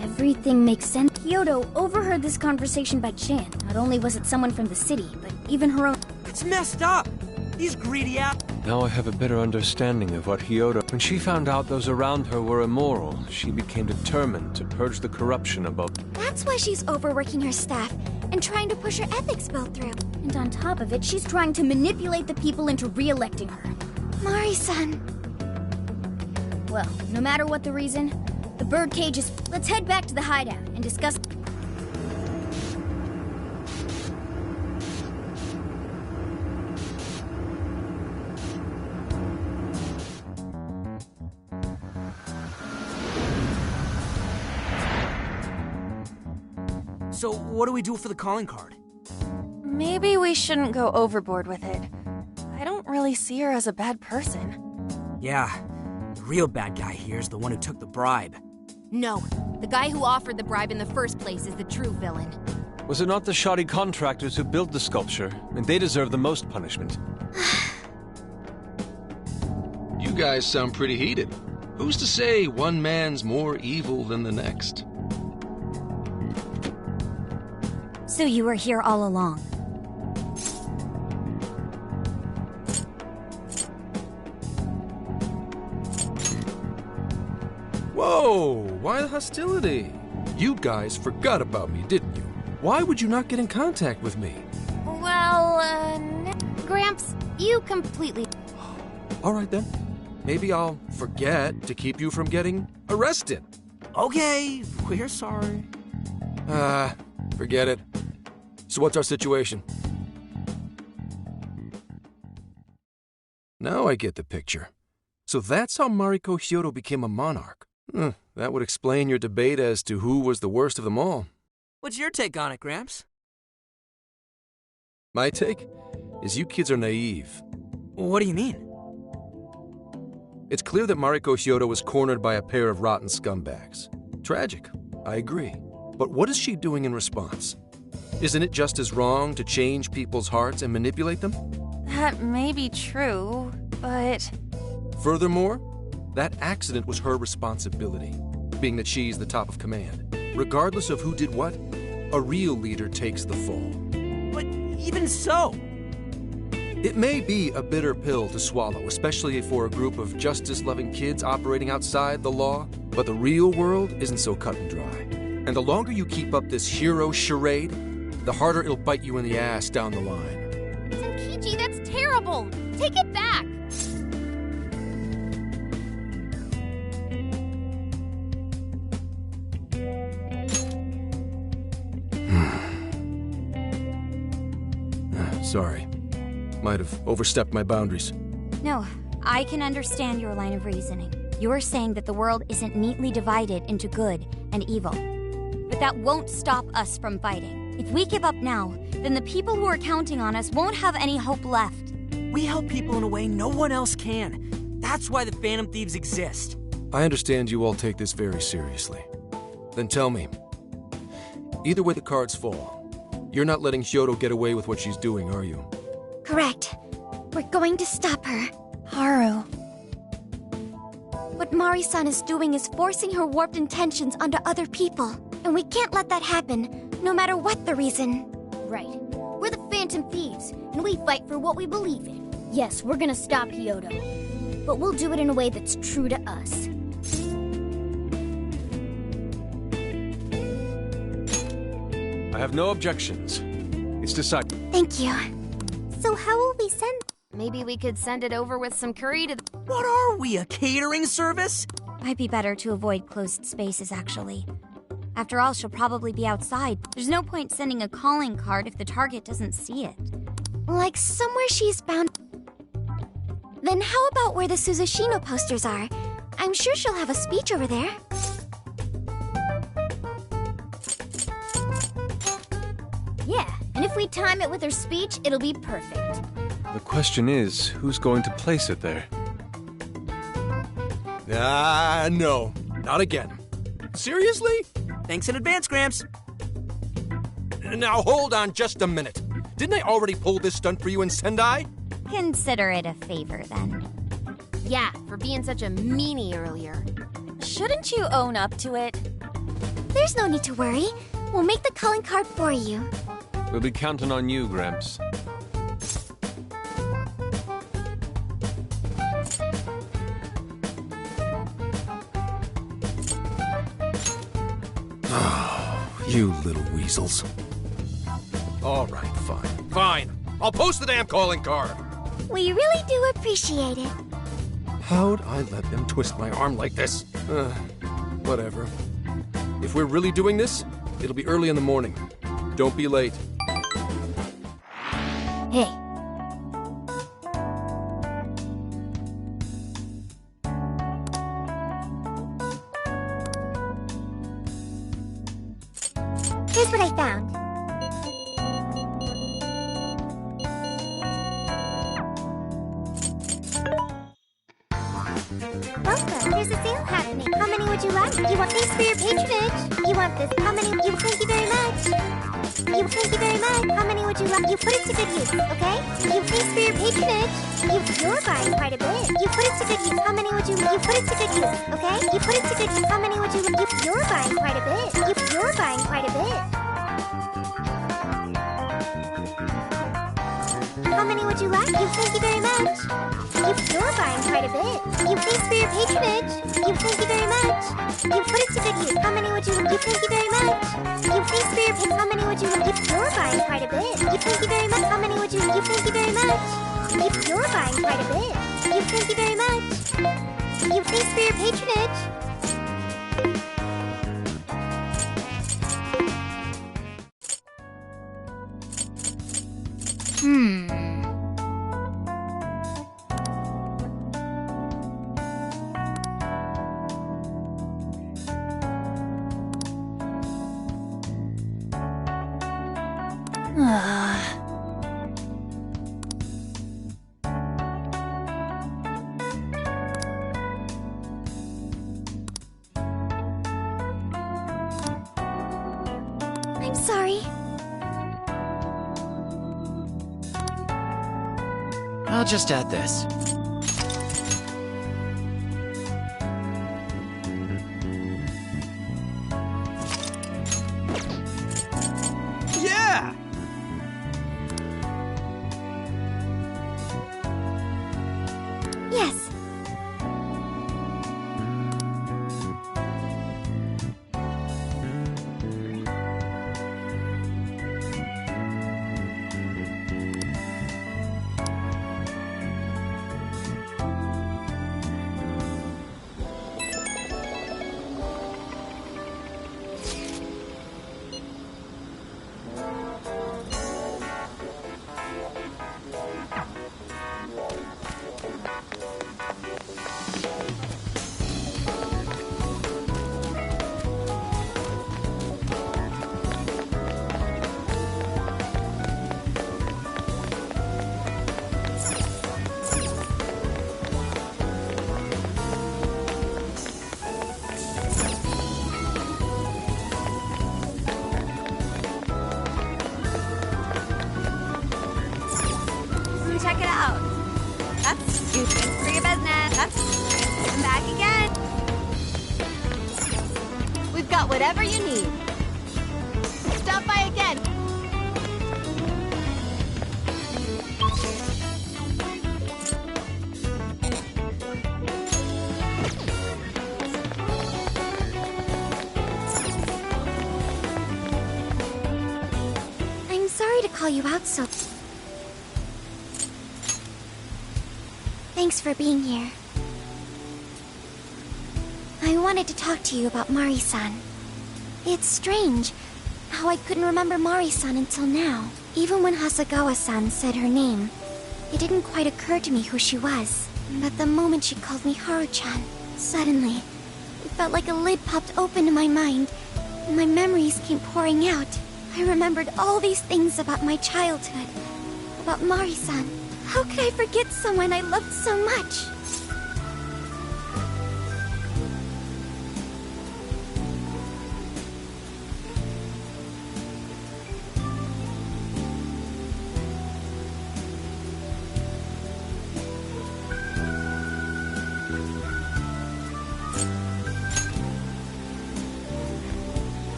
Everything makes sense. Kyoto overheard this conversation by Chan. Not only was it someone from the city, but even her own. It's messed up! These greedy ass. Now I have a better understanding of what Hyodo... When she found out those around her were immoral, she became determined to purge the corruption above. That's why she's overworking her staff and trying to push her ethics bill through. And on top of it, she's trying to manipulate the people into re-electing her. Mari-san. Well, no matter what the reason, the birdcage is... Let's head back to the hideout and discuss... So, what do we do for the calling card? Maybe we shouldn't go overboard with it. I don't really see her as a bad person. Yeah, the real bad guy here is the one who took the bribe. No, the guy who offered the bribe in the first place is the true villain. Was it not the shoddy contractors who built the sculpture? And they deserve the most punishment. You guys sound pretty heated. Who's to say one man's more evil than the next? So you were here all along. Whoa, why the hostility? You guys forgot about me, didn't you? Why would you not get in contact with me? Well, Gramps, you completely... All right then. Maybe I'll forget to keep you from getting arrested. Okay, we're sorry. Forget it. So what's our situation? Now I get the picture. So that's how Mariko Hyodo became a monarch. That would explain your debate as to who was the worst of them all. What's your take on it, Gramps? My take is you kids are naive. What do you mean? It's clear that Mariko Hyodo was cornered by a pair of rotten scumbags. Tragic, I agree. But what is she doing in response? Isn't it just as wrong to change people's hearts and manipulate them? That may be true, but... Furthermore, that accident was her responsibility, being that she's the top of command. Regardless of who did what, a real leader takes the fall. But even so... It may be a bitter pill to swallow, especially for a group of justice-loving kids operating outside the law, but the real world isn't so cut and dry. And the longer you keep up this hero charade, the harder it'll bite you in the ass down the line. Senkichi, that's terrible! Take it back! Sorry. Might have overstepped my boundaries. No, I can understand your line of reasoning. You're saying that the world isn't neatly divided into good and evil. But that won't stop us from fighting. If we give up now, then the people who are counting on us won't have any hope left. We help people in a way no one else can. That's why the Phantom Thieves exist. I understand you all take this very seriously. Then tell me, either way the cards fall, You're not letting Hyodo get away with what she's doing, are you? Correct. We're going to stop her. Haru. What Mari-san is doing is forcing her warped intentions onto other people. And we can't let that happen, no matter what the reason. Right. We're the Phantom Thieves, and we fight for what we believe in. Yes, we're gonna stop Hyodo. But we'll do it in a way that's true to us. I have no objections. It's decided. Thank you. So how will we send... Maybe we could send it over with some curry to... What are we, a catering service? Might be better to avoid closed spaces, actually. After all, she'll probably be outside. There's no point sending a calling card if the target doesn't see it. Like somewhere she's bound... Then how about where the Suzushino posters are? I'm sure she'll have a speech over there. Yeah, and if we time it with her speech, it'll be perfect. The question is, who's going to place it there? No. Not again. Seriously? Thanks in advance, Gramps. Now hold on just a minute. Didn't I already pull this stunt for you in Sendai? Consider it a favor, then. Yeah, for being such a meanie earlier. Shouldn't you own up to it? There's no need to worry. We'll make the calling card for you. We'll be counting on you, Gramps. You little weasels. All right, fine. Fine. I'll post the damn calling card. We really do appreciate it. How'd I let them twist my arm like this? Whatever. If we're really doing this, it'll be early in the morning. Don't be late. Hey. Here's what I found. Welcome. There's a sale happening. How many would you like? You want thanks for your patronage. You want this? How many? You thank you very much. You thank you very much. How many would you like? You put it to good use, okay? You thanks for your patronage. You're buying quite a bit. You put it to good use. How many would you? You put it to good use, okay? You put it to good use. How many would you? You're buying quite a bit. You're buying quite a bit. How many would you like? Thank you very much. You're buying quite a bit. Thanks for your patronage. Thank you very much. You put it to good use. How many would you? Thank you very much. Thanks for your how many would you? You're buying quite a bit. Thank you very much. How many would you? Thank you very much. You're buying quite a bit. Thank you very much. Thanks for your patronage. I'm sorry. I'll just add this. Yeah! Yes. whatever you need. Stop by again. I'm sorry to call you out so... Thanks for being here. I wanted to talk to you about Mari-san. It's strange how I couldn't remember Mari-san until now. Even when Hasagawa-san said her name, it didn't quite occur to me who she was. But the moment she called me Haru-chan, suddenly, it felt like a lid popped open in my mind, and my memories came pouring out. I remembered all these things about my childhood, about Mari-san. How could I forget someone I loved so much?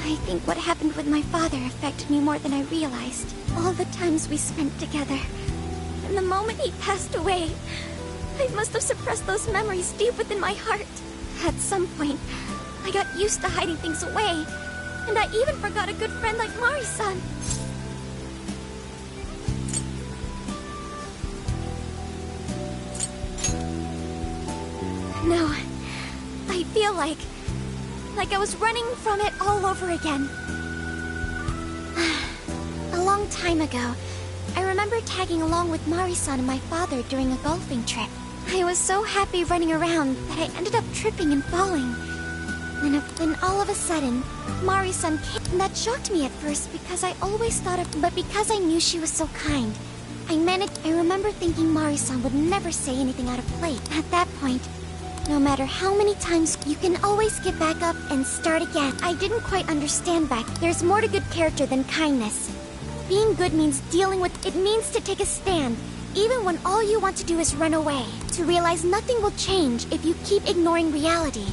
I think what happened with my father affected me more than I realized. All the times we spent together. And the moment he passed away, I must have suppressed those memories deep within my heart. At some point, I got used to hiding things away. And I even forgot a good friend like Mari-san. No, I feel like I was running from it all over again. A long time ago, I remember tagging along with Mari-san and my father during a golfing trip. I was so happy running around that I ended up tripping and falling. Then all of a sudden, Mari-san came. And that shocked me at first because I always thought of... But because I knew she was so kind, I remember thinking Mari-san would never say anything out of place. At that point, no matter how many times, you can always get back up and start again. I didn't quite understand back. There's more to good character than kindness. Being good means it means to take a stand, even when all you want to do is run away. To realize nothing will change if you keep ignoring reality.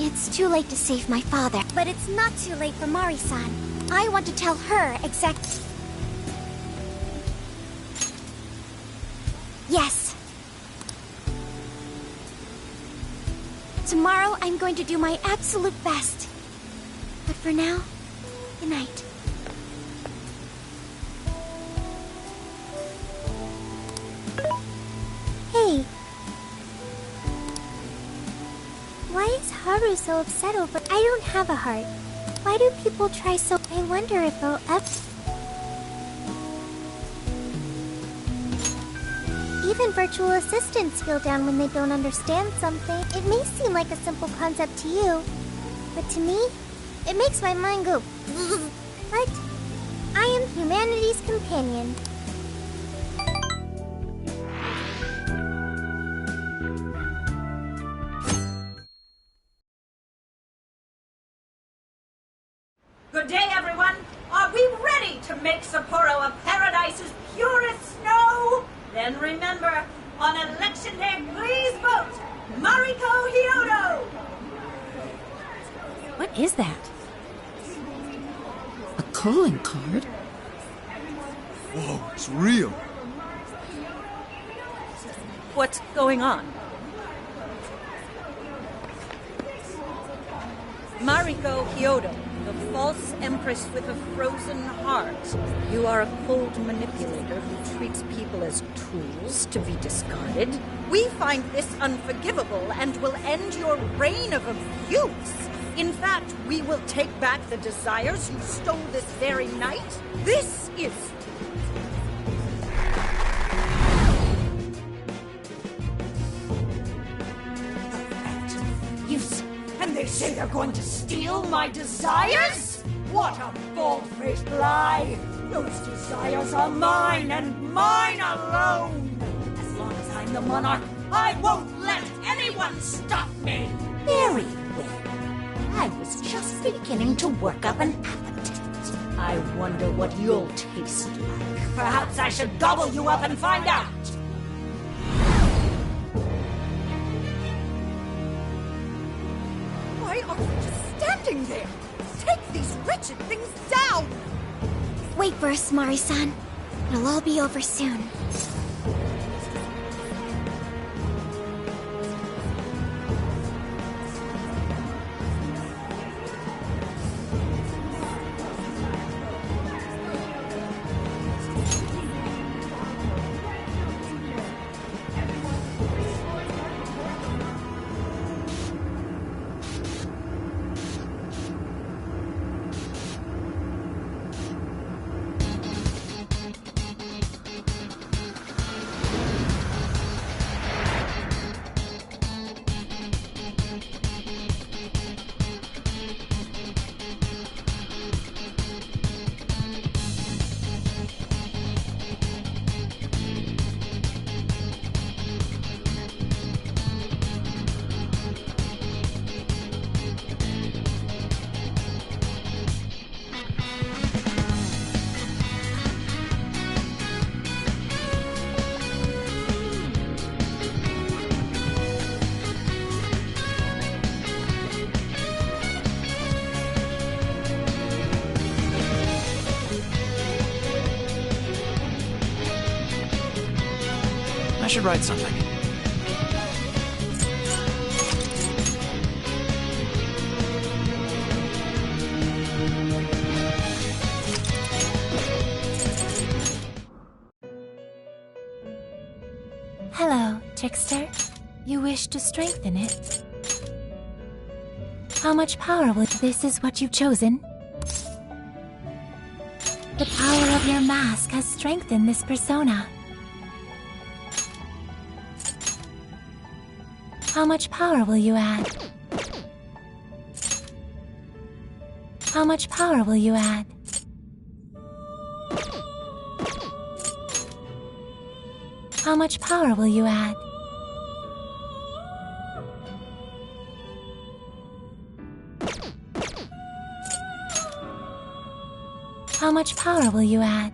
It's too late to save my father, but it's not too late for Mari-san. I want to tell her exactly. Yes. Tomorrow I'm going to do my absolute best. But for now, good night. Hey. Why is Haru so upset over... I don't have a heart. Why do people try so... I wonder if I'll ever... Even virtual assistants feel down when they don't understand something. It may seem like a simple concept to you, but to me, it makes my mind go... What? I am humanity's companion. And remember, on election day, please vote Mariko Hyodo! What is that? A calling card? Whoa, it's real. What's going on? Mariko Hyodo, the false empress with a frozen heart. You are a cold manipulator who treats people as tools to be discarded. We find this unforgivable and will end your reign of abuse. In fact, we will take back the desires you stole this very night. This is... And they say they're going to steal my desires? What a bald-faced lie! Those desires are mine and mine alone! As long as I'm the monarch, I won't let anyone stop me! Very well. I was just beginning to work up an appetite. I wonder what you'll taste like. Perhaps I should gobble you up and find out! Why are you just standing there? Take these wretched things down! Wait for us, Mari-san. It'll all be over soon. I should write something. Hello, trickster. You wish to strengthen it? How much power will... This is what you've chosen? The power of your mask has strengthened this persona. How much power will you add? How much power will you add? How much power will you add? How much power will you add?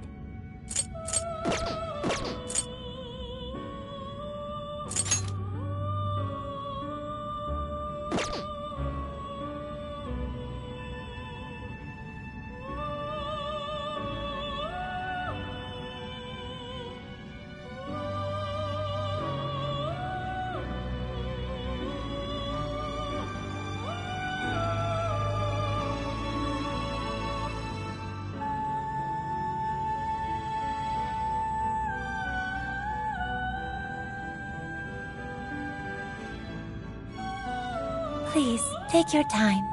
Please, take your time.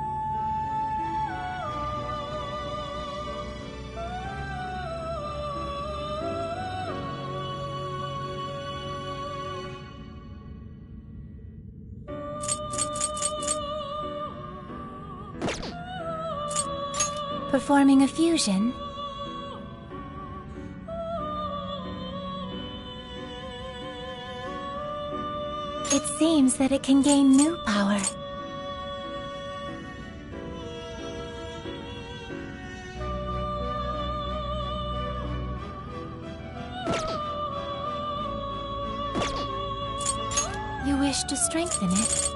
Performing a fusion? It seems that it can gain new power. You wish to strengthen it?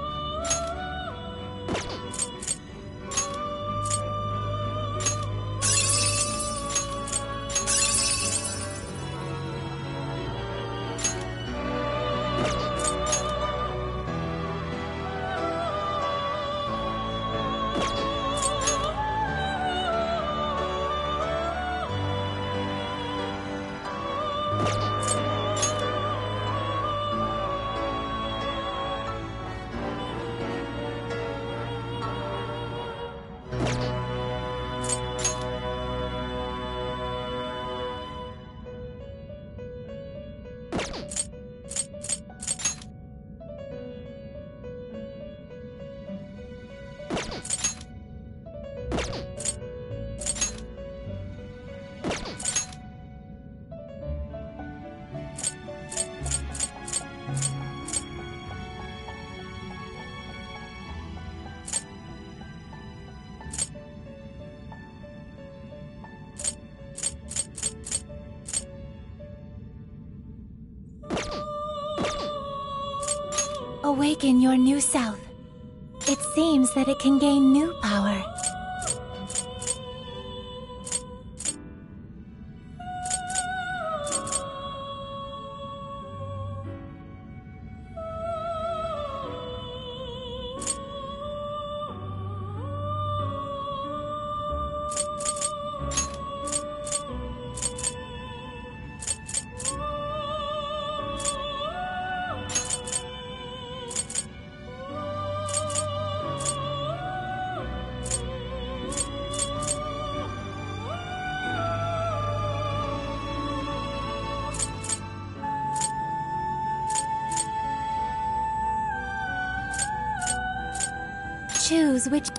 Awaken your new self. It seems that it can gain new power. Choose which...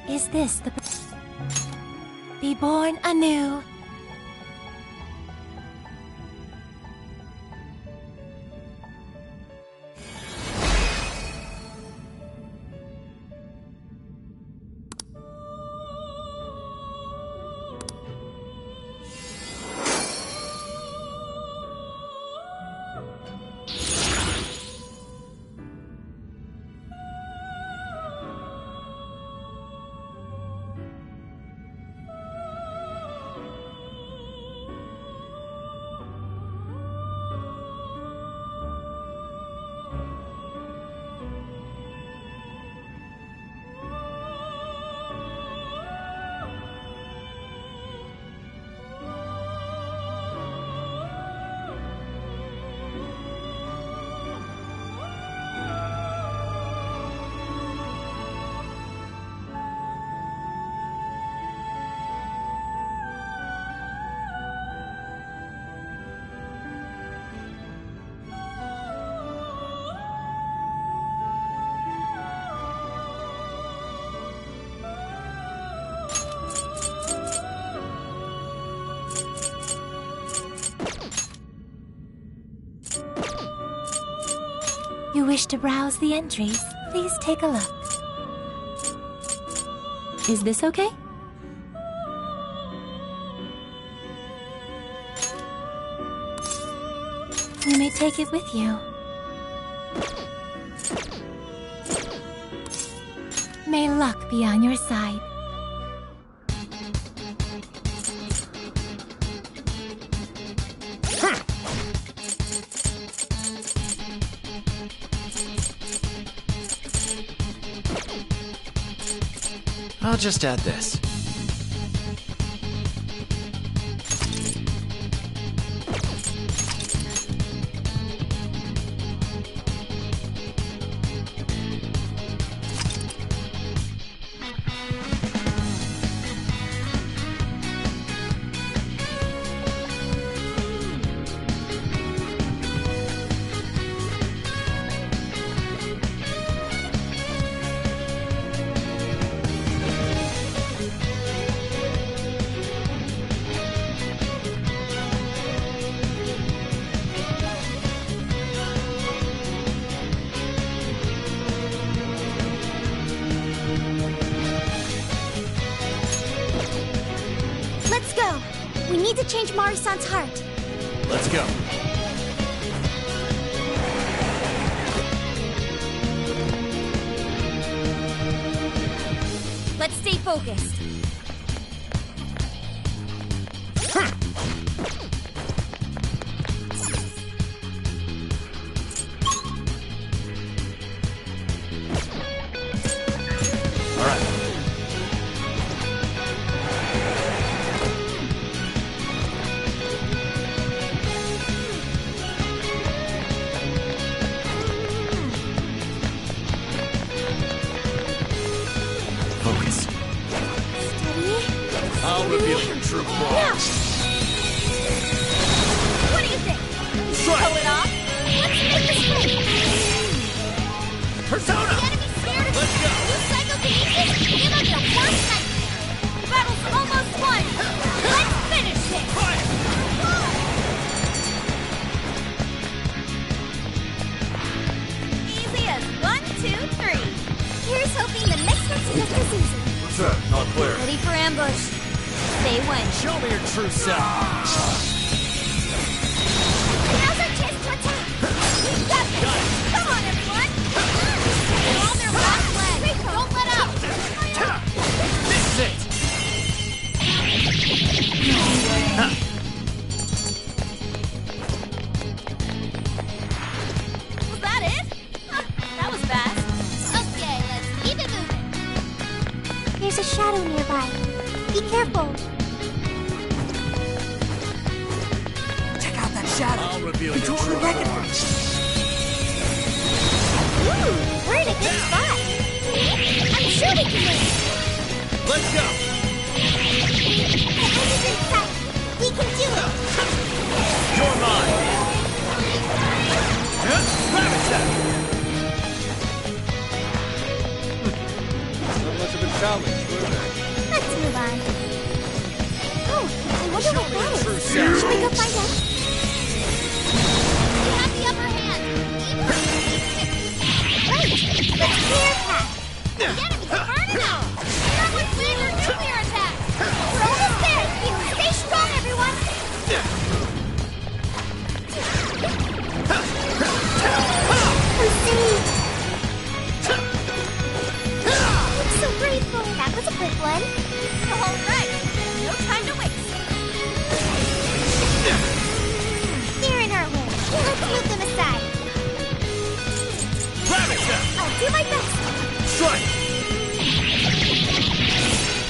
Is this the... Be born anew. You wish to browse the entries? Please take a look. Is this okay? You may take it with you. May luck be on your side. I'll just add this. Let's go. We need to change Mari-san's heart. Let's go. Let's stay focused. All right. Focus. Steady. I'll reveal your true form. Now. What do you think? Strike. Pull it off? Let's make this quick. Persona! The enemy's scared of Let's go. You psychokinesis? Give us your worst nightmare. The battle's almost won. Let's finish this. Easy as 1, 2, 3. Here's hoping the next one's just as easy. What's that? Not clear. Ready for ambush. Say when. Show me your true self. Now's our chance to attack. We've got this. Come on, everyone. They're on their last leg. Rico, don't let up. This is it. Was that it? That was fast. Okay, let's keep it moving. There's a shadow nearby. Be careful. Check out that shadow. I'll reveal We your totally true recognize it. Ooh, we're in a good spot. I'm sure we can win. Let's go. The end is in sight. We can do it. You're mine. Gravitas. Not much of a challenge, were they? Let's move on. Oh, I wonder Show what me that your true is. self. Should we go find out? We have the upper hand. Right. Let's clear a path. The enemy's burning out. Someone's leading their nuclear attack. We're almost there. Stay strong, everyone. I'm so grateful. That was a quick one. All right. No time to waste. They're in our way. Let's move them aside. Gravitas. I'll do my best. Strike.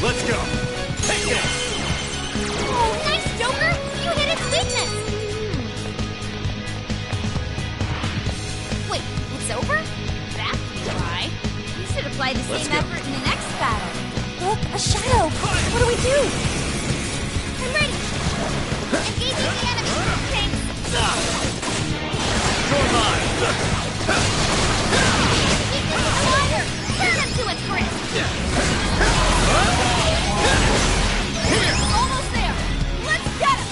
Let's go. Take this. Oh, nice, Joker. You hit its weakness. Wait, it's over? That's why. You should apply the Let's same go. effort in the next battle. Look, a shadow. What do we do? I'm ready. Engaging the enemy. Thanks. You're mine. Keep this water. Turn him to a crisp. Almost there. Let's get him.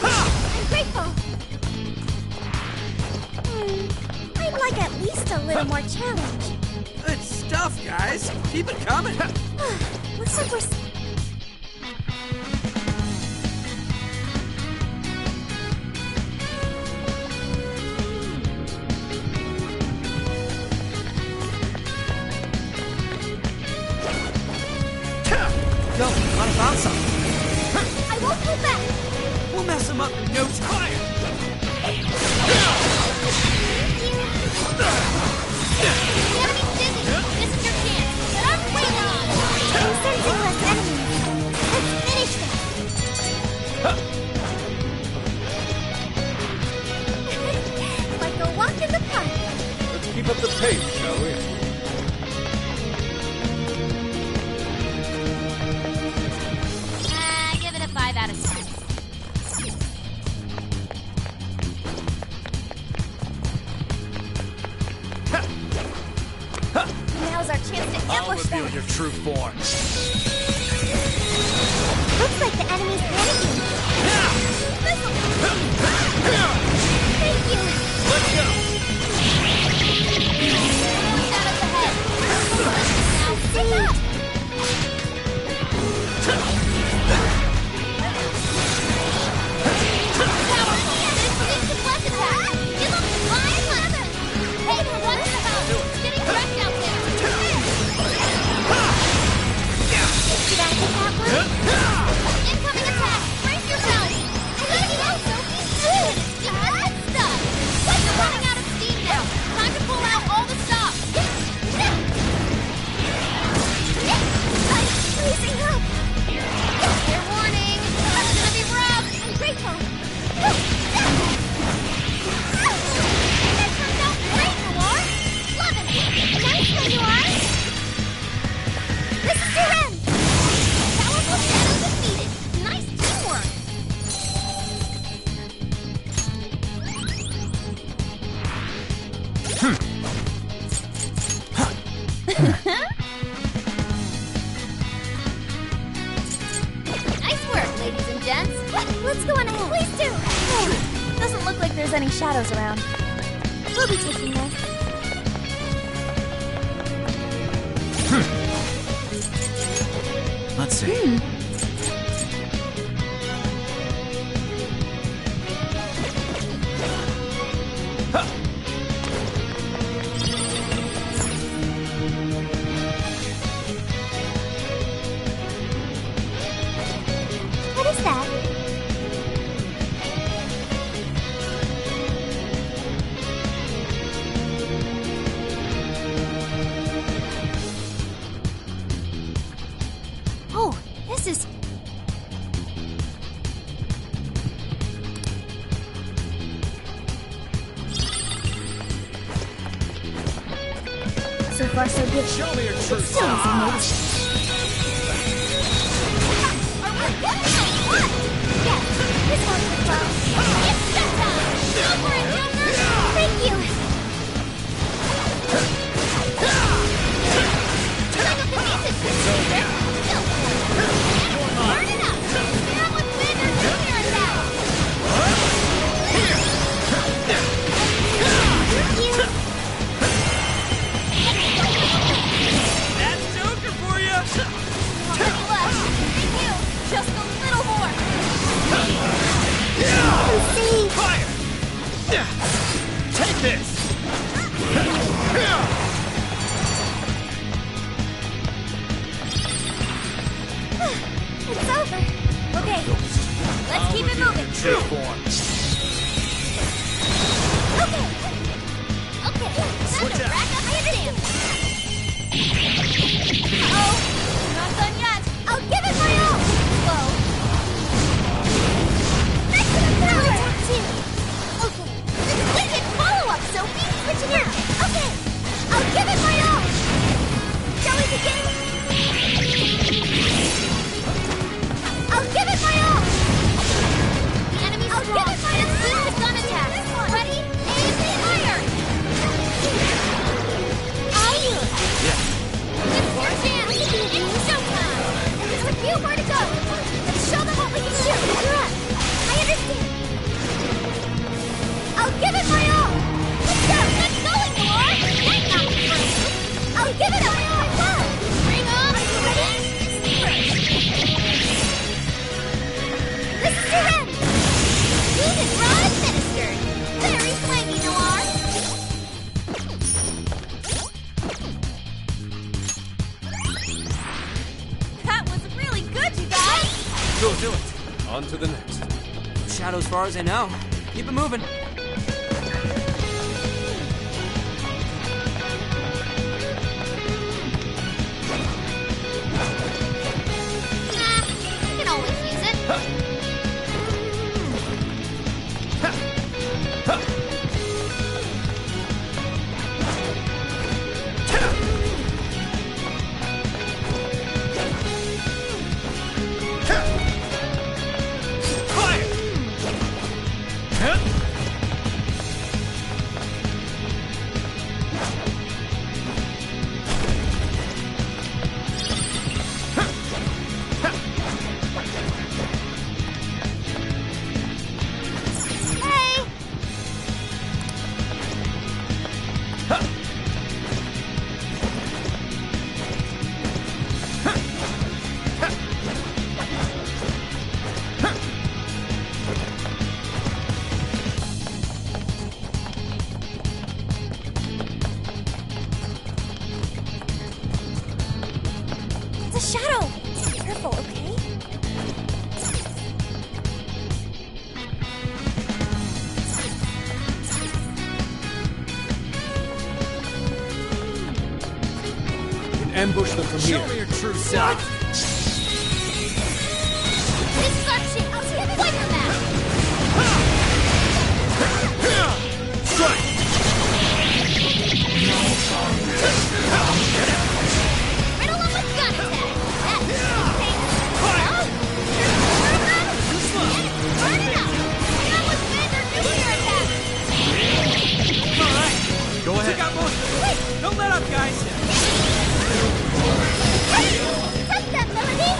I'm Just a little more challenge. Good stuff, guys. Keep it coming. Looks like we're... Go, want to bounce something? I won't pull back. We'll mess him up in no time. The enemy's busy. This is your chance. But I'm waiting on. I'm sensing less enemies. Let's finish them. Like a walk in the park. Let's keep up the pace, shall we? Give it a 5 out of 10. Now's our chance to I'll ambush reveal them. your true form. Looks like the enemy's panicking. Thank you. Let's go. Shadows ahead. Now stick up. Incoming attack! Brace yourself! I gotta get out, Sophie! Good stuff! You're running out of steam now! Time to pull out all the stops! I'm freezing up! Fair warning! It's gonna be rough! I'm grateful! That turned out great, Noir! Love it! Nice, Noir! This is your end! Powerful shadow defeated! Nice teamwork! Nice work, ladies and gents! Let's go on ahead! Please do! Doesn't look like there's any shadows around. We'll be taking this. Let's see. What is that? Oh, this is... So far, so good. Show me your true Still form. doesn't notice. What? Yes, this one's the close. It's showtime! Go for it, Joker! Thank you! Bring up the pieces! Burn it up! Now with Bender Jr. attack! Thank you! That's Joker for you. Already left. Thank you! Just a little more! Let's see! Fire! Take this! It's over. Okay, let's keep it moving. True form. Okay. Okay, time to rack up my damage. Uh-oh, not done yet. I'll give it my all. Whoa. That's what I'm doing. Okay. Wicked follow-up, Sophie. Switching out. Okay. I'll give it my all. Shall we begin? I'll give it my all. The enemy's strong. shadow as far as I know. Keep it moving. You can always use it. It's a shadow! Be careful, okay? We can ambush them from here. Show me your true self. This is our chance! Wipe them out! Riddle them with gun attack! That's burn it up! Get on with Vander nuclear attack! Alright. Go ahead. Took out most of them. Don't let up, guys. Take that, Melody!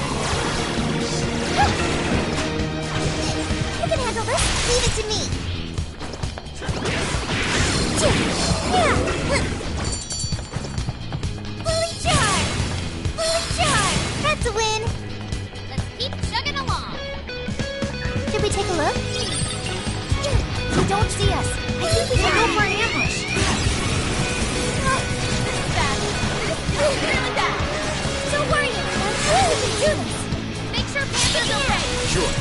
You can handle this. Leave it to me. Fully charged! Fully charged! That's a win! Let's keep chugging along. Should we take a look? They don't see us. I think we should go for an ambush. This is bad. This is really bad. Don't worry, everyone. We can do this. Make sure Panda's okay. Sure.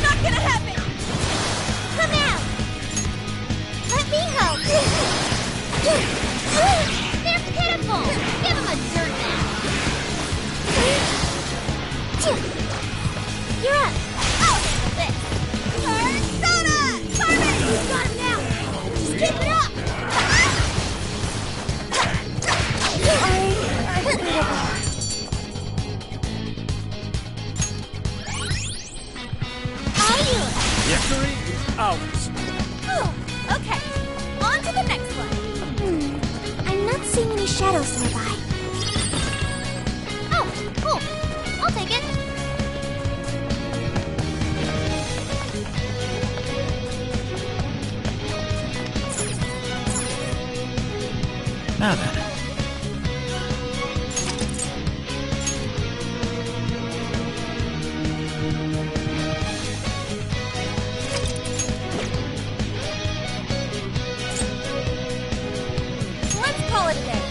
Not gonna happen! Come out! Let me help! They're pitiful! Give them a dirt nap! You're up! I'll handle this! Persona! Carmen! You got him now! Just keep it up! Victory is ours. Oh, okay. On to the next one. I'm not seeing any shadows nearby. Oh, cool. I'll take it. Now then. Let's call it a day.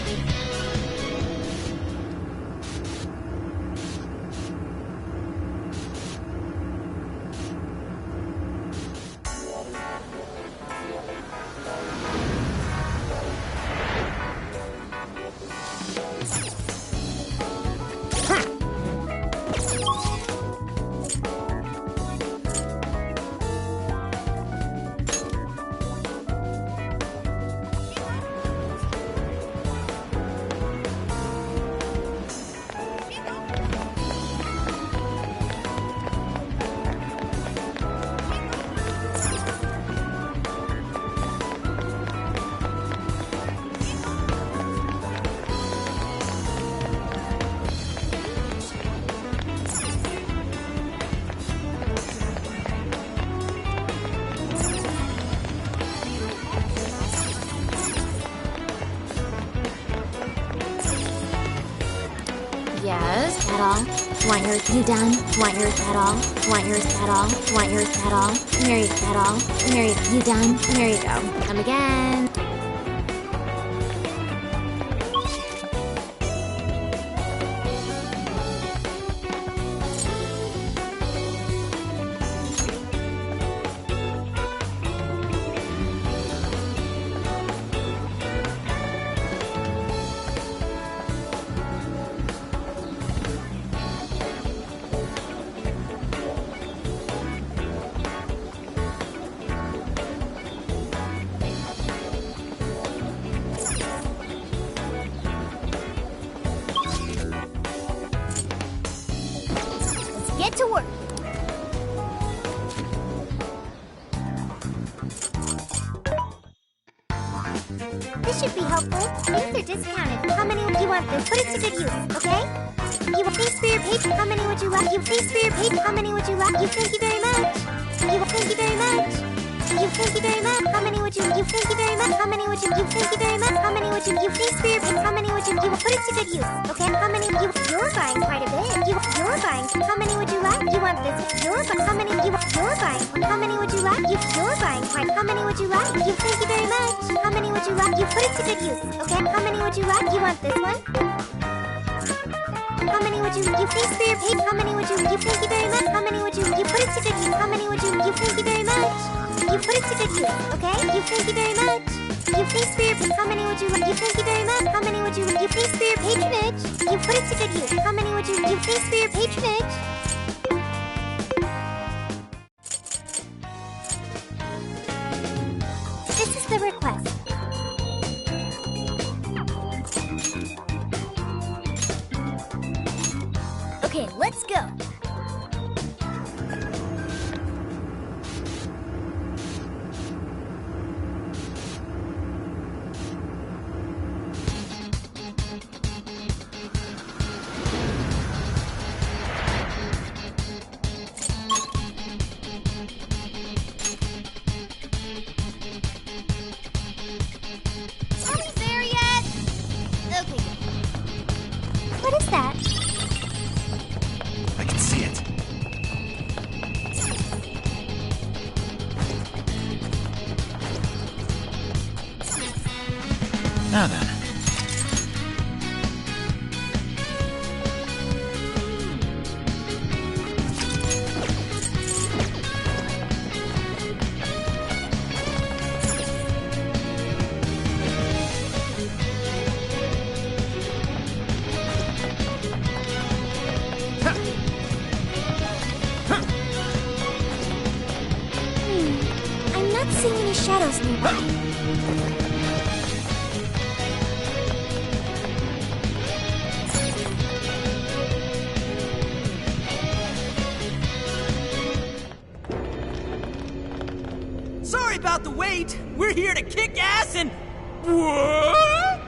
Want yours? You done? Want yours at all? Want yours at all? Want yours at all? Here you at all? Here you done? Here you go. Come again. Get to work. This should be helpful. Things are discounted. How many would you want this? Put it to good use, okay? You want things for your page? How many would you like? You things for your page? How many would you like? You thank you very much. You thank you very much. You thank you very much. How many would you? You thank you very much. How many would you? You thank you very much. How many would you? You things for your page? How many would you? You put it to good use, okay? How many? You're buying quite a bit. You're buying. How many would you like? You want this? You're buying. How many? You're buying. How many would you like? You're buying quite. How many would you like? You thank you very much. How many would you like? You put it to good use, okay? How many would you like? You want this one? How many would you? You things for your page? How many would you? You thank you very much. How many would you? You put it to good use. How many would you? You thank you very much. You put it to good use, okay? You thank you very much. You things for your page. How many would you? You thank you very much. How many would you? You things for your patronage. You put it to good use. How many would you? You things for your patronage. This is the request. Okay, let's go. Are we there yet? Okay. What is that? I can see it. Now then. I'm not seeing any shadows nearby. Sorry about the wait. We're here to kick ass and... What?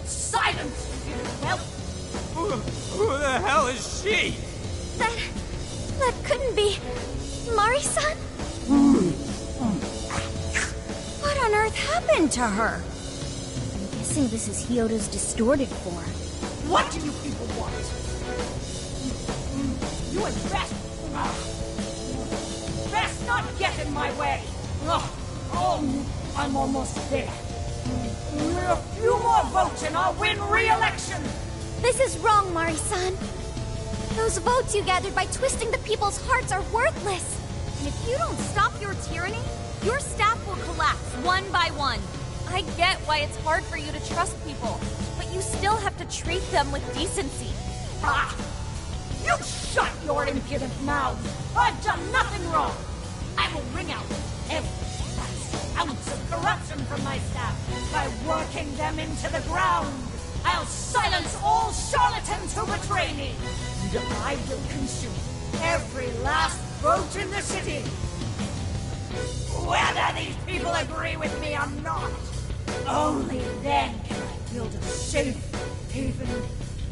Silence! Well, Who the hell is she? That couldn't be... Mari-san? What on earth happened to her? I'm guessing this is Hyodo's distorted form. what do you people want? You had best not get in my way. Oh, I'm almost there. A few more votes and I'll win re-election. This is wrong, Mari-san. Those votes you gathered by twisting the people's hearts are worthless. And if you don't stop your tyranny, your staff will collapse one by one. I get why it's hard for you to trust people, but you still have to treat them with decency. Ah! You shut your impudent mouth! I've done nothing wrong! I will wring out every last ounce of corruption from my staff by working them into the ground! I'll silence all charlatans who betray me! And I will consume every last vote in the city! Whether these people agree with me or not! Only then can I build a safe haven,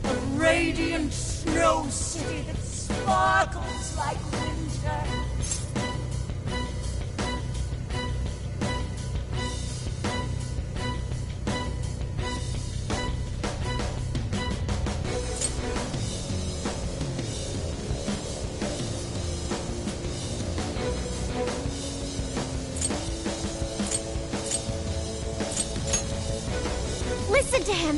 a radiant snow city that sparkles like winter. listen to him.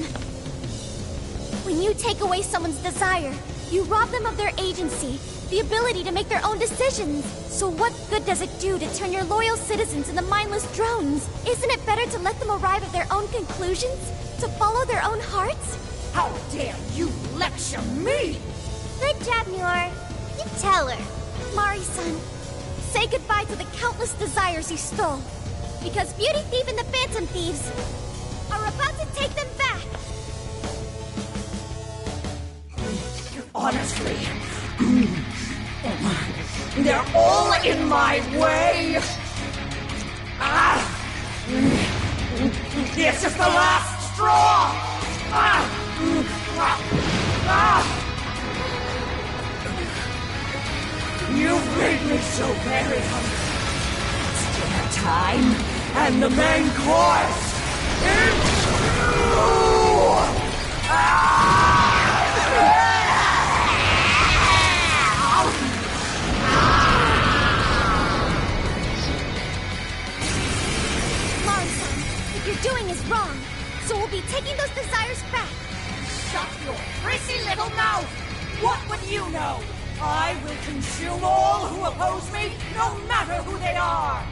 When you take away someone's desire, you rob them of their agency, the ability to make their own decisions. So what good does it do to turn your loyal citizens into mindless drones? Isn't it better to let them arrive at their own conclusions? To follow their own hearts? How dare you lecture me! Good job, Muir. You tell her. Mari-san, say goodbye to the countless desires you stole. Because Beauty Thief and the Phantom Thieves are about to take them back. Honestly, they're all in my way. This is the last straw. You've made me so very hungry. It's dinner time, and the main course is Mari-san, what you're doing is wrong. So we'll be taking those desires back. Shut your prissy little mouth! What would you know? I will consume all who oppose me, no matter who they are!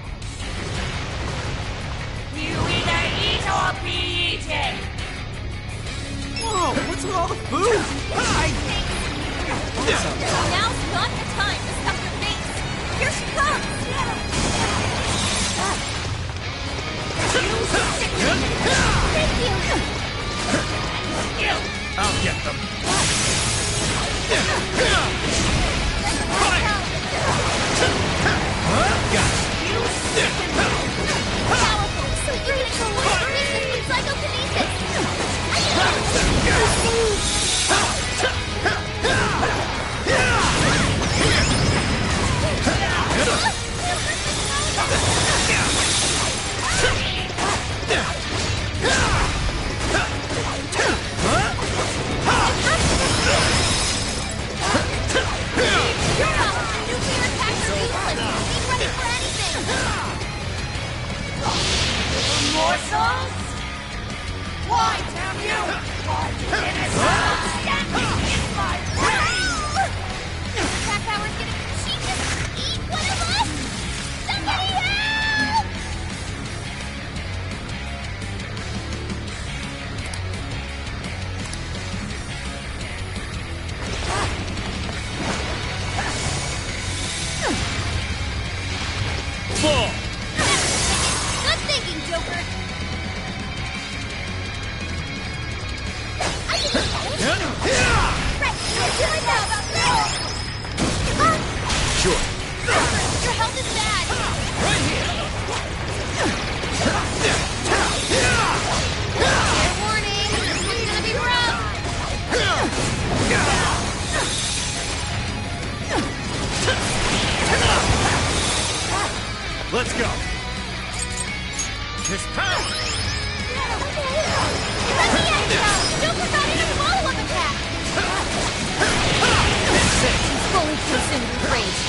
You either eat or be eaten! Whoa, what's with all the food? Now's not the time to stuff your face. Here she comes! Thank you! I'll get them. Powerful, so you're gonna go away with psychokinesis! Morsels? Why, damn you? Why did it standing in my way? That power's gonna cheat us! Eat one of us! Somebody help! Fall! Good thinking, Joker! Sure. Your health is bad! Right here! Fair warning, this one's gonna be rough! Let's go! His power! Let me at you! Joker got in a follow-up attack! He's fully consumed with rage.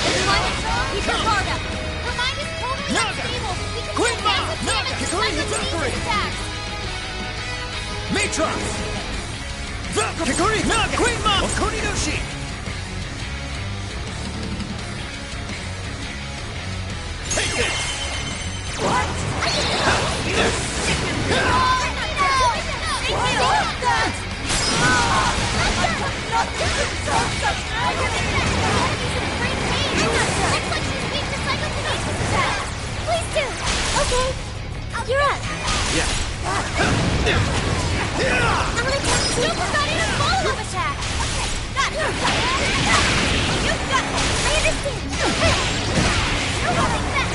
Anyone? Keep your guard up! Her mind is totally unstable! We can do massive damage to psychokinesis attacks! Matrox! Kikuri! Naga! Queen Mom! Okuni no Shi! Take this! What? Please do! Okay. You're up. Yeah. I'm gonna catch you. Joker got in a follow-up attack. Okay, got it. You've got it. I understand. You're holding back.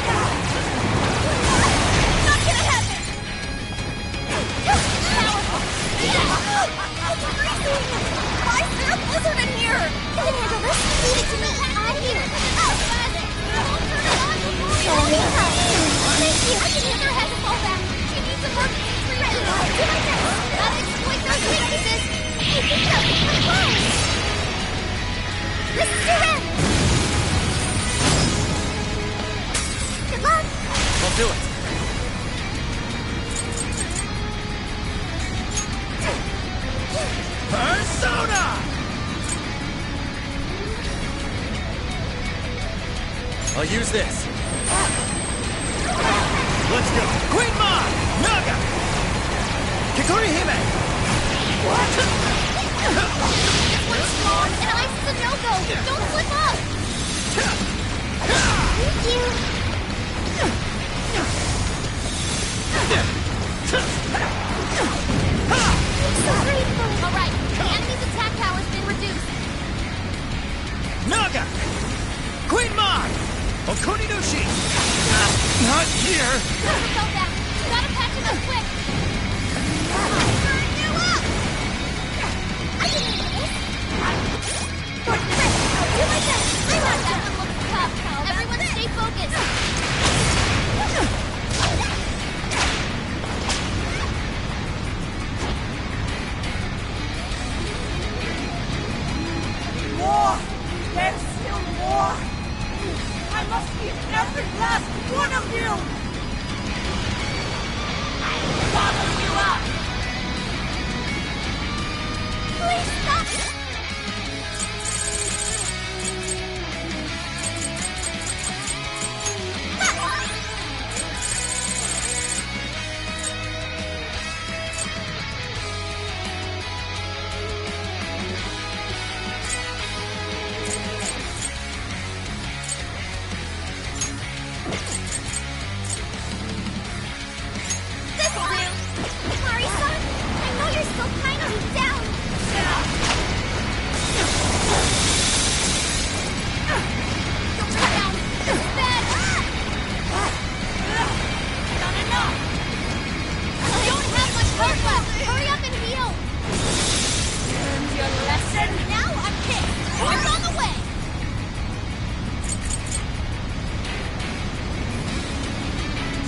Not gonna happen. Powerful. Why is there a blizzard in here? You can handle this. Leave it to me. I'm here. Thank you. I can hear her head to fall back. She needs emergency treatment. Do my best. Gotta exploit those weaknesses. You think that was my line. Listen to him. Good luck. I'll do it. I'll use this. Let's go. Queen Ma! Naga! Kikori Hime! What? This one's strong, and ice is a no-go. Don't slip up. Thank you. I'm so grateful. All right, the enemy's attack power's been reduced. Naga! Queen Ma! Okuninushi! Not here! Never felt that. You gotta patch him up quick. Burn you up! I can handle this. Good trick. I'll do my best. I like that one looks tough. Everyone stay focused. More! There's still more! I must beat every last one of you! I'll gobble you up! Please stop! This'll do! Mari-san, I know you're still kind of down. Don't go down. This is bad. Not enough. I don't have much health left. Hurry up and heal. Learned your lesson? Now I'm pissed. What's on the way?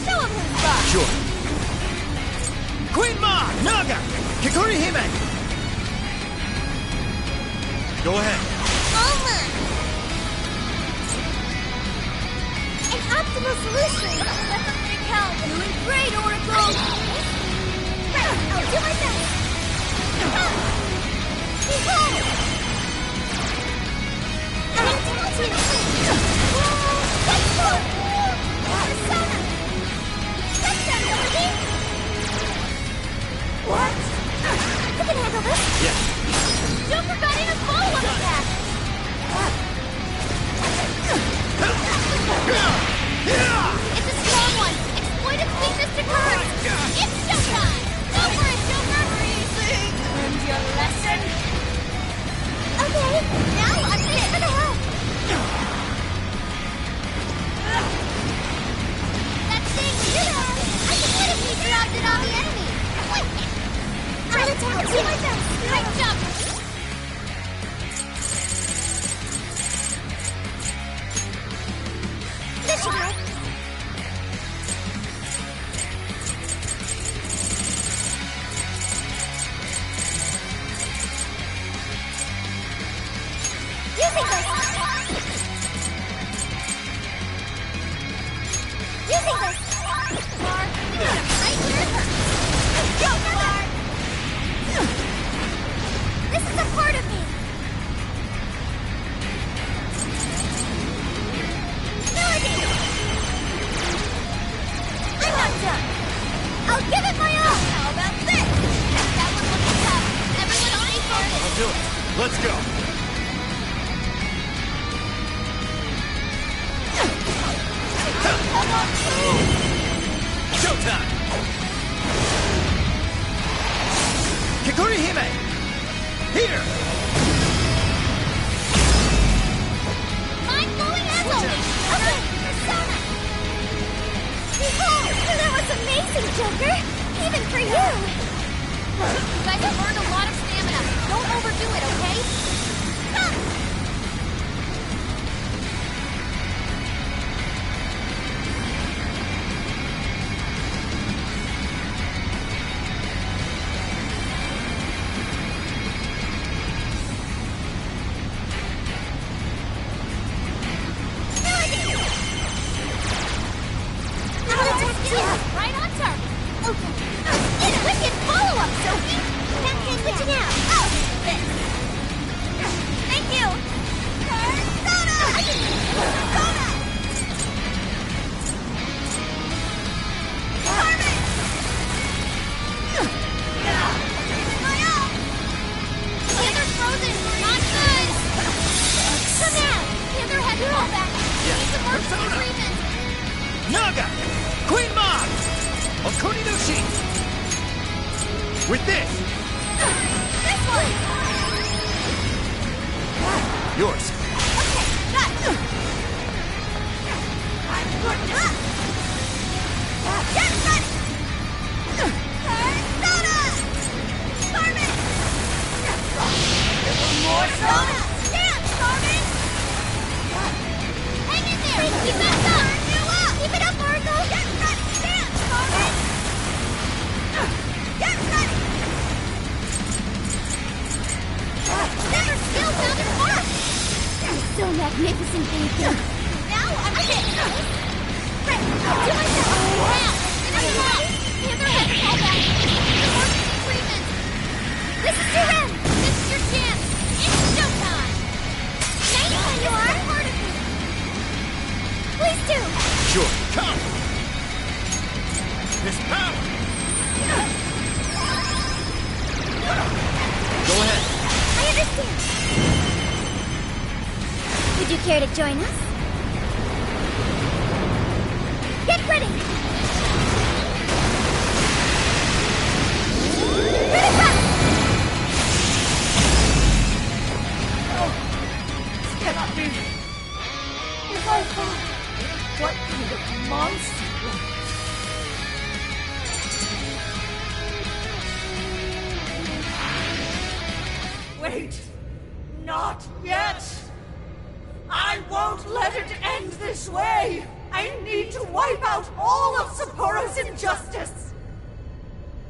Show him who's boss. Sure. Queen Ma! Naga! Kikori Hime! Go ahead. Alma! An optimal solution! Let them think help! Doing great, Oracle! Right, I'll do my best! Behold! An intelligent Let's go! Persona! That's them, Dorothy! What? You can handle this! Yeah. Joker got in a follow-up attack! It's a strong one! Exploit its weakness to curse! It's showtime! Go for it, Joker! Learned your lesson? Okay, now I'm in it for the help! That thing, I can win if we dropped it on the enemy! I'll attack you my best! Great job! This should help. Using this! Using this! Mark, right here! Go, Mark! This is a part of me! Melody! I'm not done! I'll give it my all! How about this? That one looks tough. Everyone stay focused! I'll do it. Let's go. Come on, Showtime! Kikori Hime! Here! mind-blowing as always! Okay, Persona! Behold! That was amazing, Joker! Even for you! You guys have burned a lot of stamina. Don't overdo it, okay? Come! Right on target. Okay. It's a wicked follow-up, Sophie. Can't take switching out. Oh, this. Thank you. Persona! I can use Persona! Kuninoshi! With this! This one! Yours. Okay, that! I'm good now! Get ready! Persona! Carmen! More Persona! Dance, Carmen! Hang in there! Keep that up! Keep it up, Oracle! Get ready! Dance, Carmen! Get ready! Never still found it hard! So magnificent, baby. Now I'm it! Right, I'll do myself! Now! Finish it off! Give her head, fall back! You're working in treatment! This is your end! This is your chance! It's showtime! Nice when you are part of me! Please do! Sure, come! This power! Go ahead. I understand. Would you care to join us? Get ready! Ready, back! Oh, this cannot be. If I fall, what kind of monster? Wait! Not yet! I won't let it end this way! I need to wipe out all of Sapporo's injustice!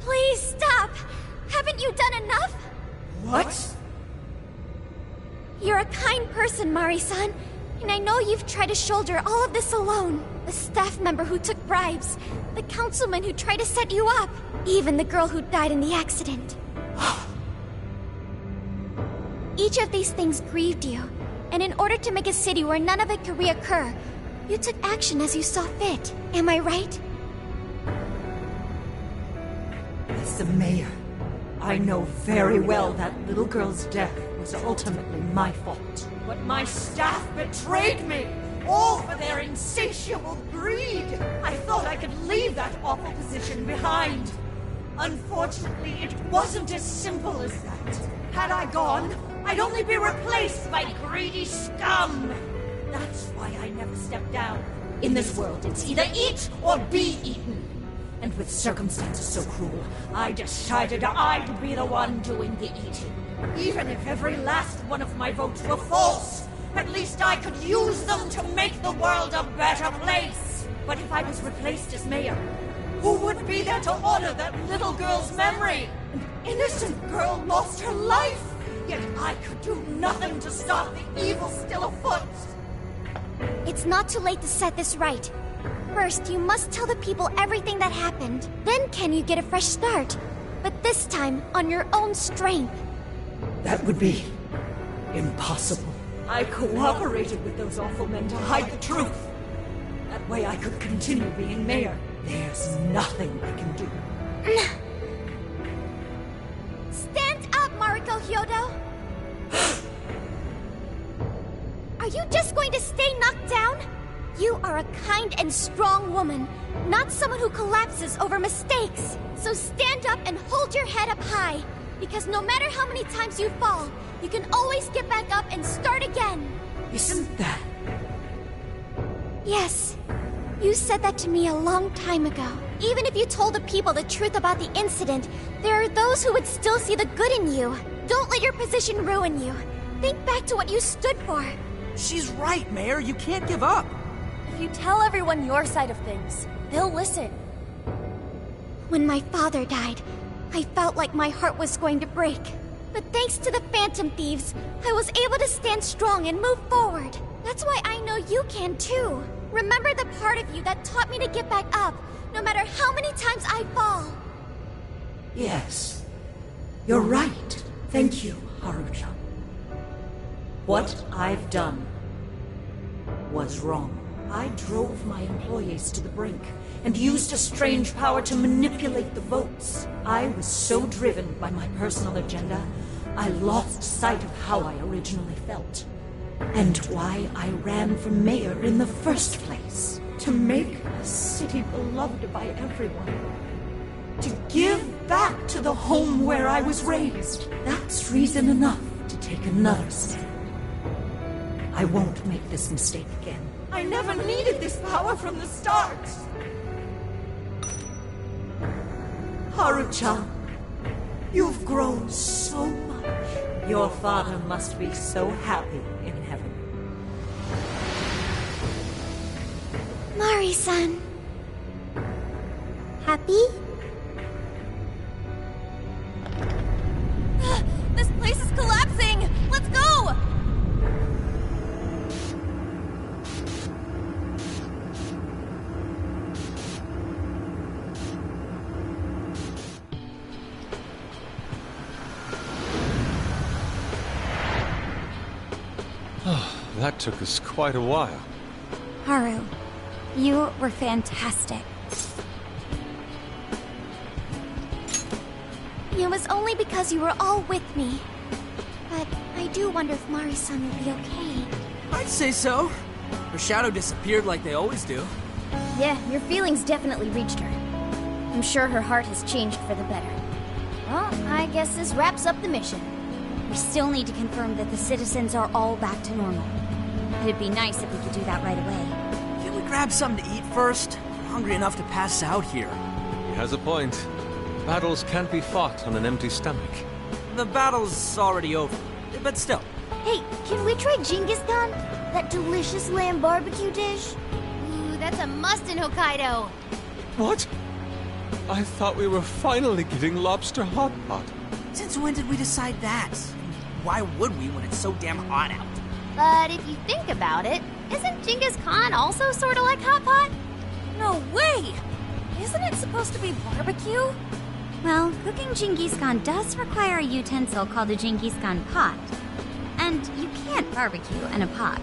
Please stop! Haven't you done enough? What? You're a kind person, Mari-san, and I know you've tried to shoulder all of this alone. The staff member who took bribes, the councilman who tried to set you up, even the girl who died in the accident. Each of these things grieved you, and in order to make a city where none of it could reoccur, you took action as you saw fit. Am I right? As the mayor, I know very well that little girl's death was ultimately my fault. But my staff betrayed me, all for their insatiable greed. I thought I could leave that awful position behind. Unfortunately, it wasn't as simple as that. Had I gone, I'd only be replaced by greedy scum. That's why I never stepped down. In this world, it's either eat or be eaten. And with circumstances so cruel, I decided I'd be the one doing the eating. Even if every last one of my votes were false, at least I could use them to make the world a better place. But if I was replaced as mayor, who would be there to honor that little girl's memory? An innocent girl lost her life, yet I could do nothing to stop the evil still afoot. It's not too late to set this right. First, you must tell the people everything that happened. Then can you get a fresh start? But this time, on your own strength. That would be impossible. I cooperated with those awful men to hide the truth. That way I could continue being mayor. There's nothing I can do. Stand up, Mariko Hyodo! Are you just going to stay knocked down? You are a kind and strong woman, not someone who collapses over mistakes. So stand up and hold your head up high, because no matter how many times you fall, you can always get back up and start again. Isn't that? Yes. You said that to me a long time ago. Even if you told the people the truth about the incident, there are those who would still see the good in you. Don't let your position ruin you. Think back to what you stood for. She's right, Mayor. You can't give up. If you tell everyone your side of things, they'll listen. When my father died, I felt like my heart was going to break. But thanks to the Phantom Thieves, I was able to stand strong and move forward. That's why I know you can too. Remember the part of you that taught me to get back up, no matter how many times I fall. Yes. You're right. Thank you, Haruchan. What I've done was wrong. I drove my employees to the brink and used a strange power to manipulate the votes. I was so driven by my personal agenda, I lost sight of how I originally felt. And why I ran for mayor in the first place. To make a city beloved by everyone. To give back to the home where I was raised. That's reason enough to take another step. I won't make this mistake again. I never needed this power from the start. Haru-chan, you've grown so much. Your father must be so happy in heaven. Mari-san. Happy? This place is collapsing! Let's go! That took us quite a while. Haru, you were fantastic. It was only because you were all with me. But I do wonder if Mari-san will be okay. I'd say so. Her shadow disappeared like they always do. Yeah, your feelings definitely reached her. I'm sure her heart has changed for the better. Well, I guess this wraps up the mission. We still need to confirm that the citizens are all back to normal. It'd be nice if we could do that right away. Can we grab something to eat first? I'm hungry enough to pass out here. He has a point. Battles can't be fought on an empty stomach. The battle's already over, but still. Hey, can we try Genghis Khan? That delicious lamb barbecue dish? Ooh, that's a must in Hokkaido. What? I thought we were finally getting lobster hot pot. Since when did we decide that? Why would we when it's so damn hot out? But if you think about it, isn't Genghis Khan also sort of like hot pot? No way! Isn't it supposed to be barbecue? Well, cooking Genghis Khan does require a utensil called a Genghis Khan pot. And you can't barbecue in a pot.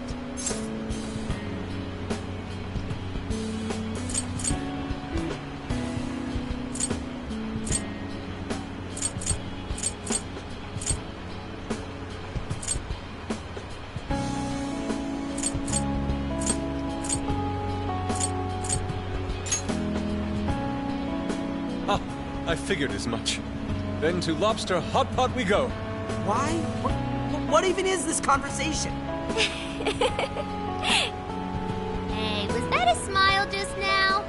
I figured as much. Then to lobster hot pot we go. Why? What even is this conversation? Hey, was that a smile just now?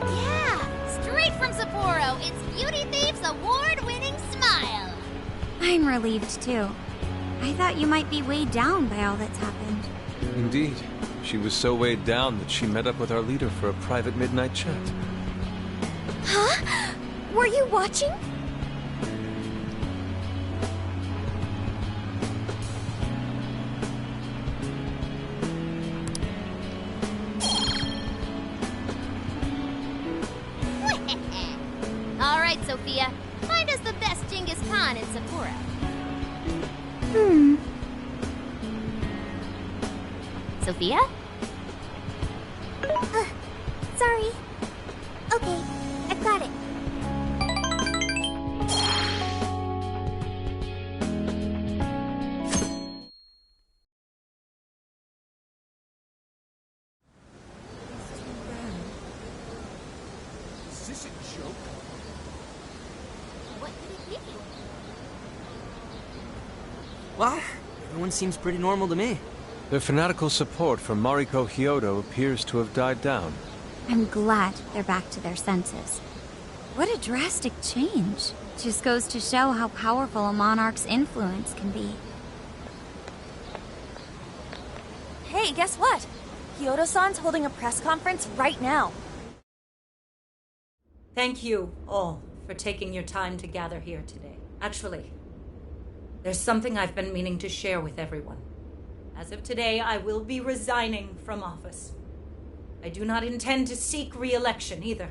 Yeah, straight from Sapporo, it's Beauty Thief's award-winning smile. I'm relieved too. I thought you might be weighed down by all that's happened. Indeed. She was so weighed down that she met up with our leader for a private midnight chat. Huh? Were you watching? All right, Sophia. Find us the best Genghis Khan in Sapporo. Sophia? Sorry. Okay, I've got it. Is this a joke? What could it be? Well, everyone seems pretty normal to me. Their fanatical support for Mariko Hyodo appears to have died down. I'm glad they're back to their senses. What a drastic change. Just goes to show how powerful a monarch's influence can be. Hey, guess what? Kyoto-san's holding a press conference right now. Thank you all for taking your time to gather here today. Actually, there's something I've been meaning to share with everyone. As of today, I will be resigning from office. I do not intend to seek re-election either.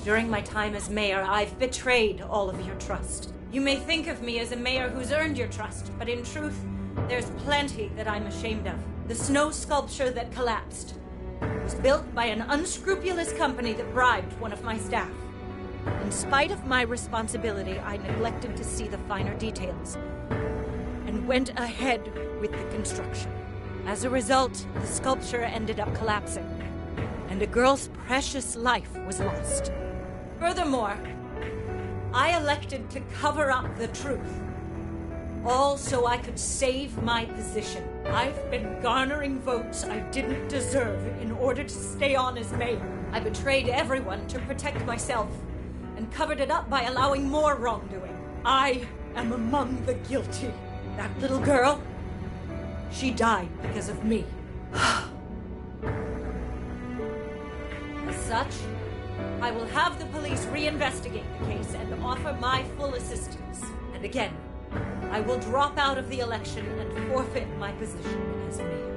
During my time as mayor, I've betrayed all of your trust. You may think of me as a mayor who's earned your trust, but in truth, there's plenty that I'm ashamed of. The snow sculpture that collapsed was built by an unscrupulous company that bribed one of my staff. In spite of my responsibility, I neglected to see the finer details and went ahead with the construction. As a result, the sculpture ended up collapsing, and a girl's precious life was lost. Furthermore, I elected to cover up the truth, all so I could save my position. I've been garnering votes I didn't deserve in order to stay on as mayor. I betrayed everyone to protect myself and covered it up by allowing more wrongdoing. I am among the guilty. That little girl, she died because of me. As such, I will have the police reinvestigate the case and offer my full assistance. And again, I will drop out of the election and forfeit my position as mayor.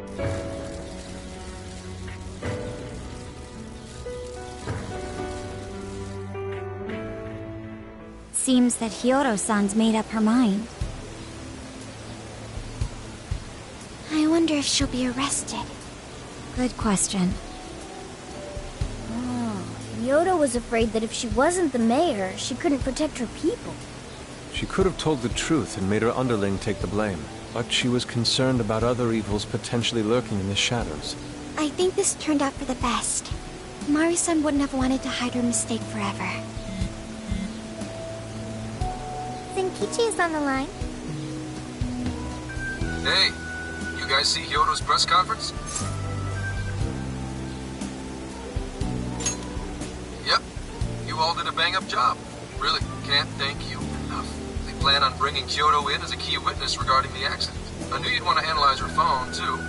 Seems that Hiyoro-san's made up her mind. I wonder if she'll be arrested. Good question. Yoda was afraid that if she wasn't the mayor, she couldn't protect her people. She could have told the truth and made her underling take the blame, but she was concerned about other evils potentially lurking in the shadows. I think this turned out for the best. Mari-san wouldn't have wanted to hide her mistake forever. Zenkichi is on the line. Hey, you guys see Hyodo's press conference? Yep, you all did a bang-up job. Really, can't thank you enough. They plan on bringing Hyodo in as a key witness regarding the accident. I knew you'd want to analyze her phone, too,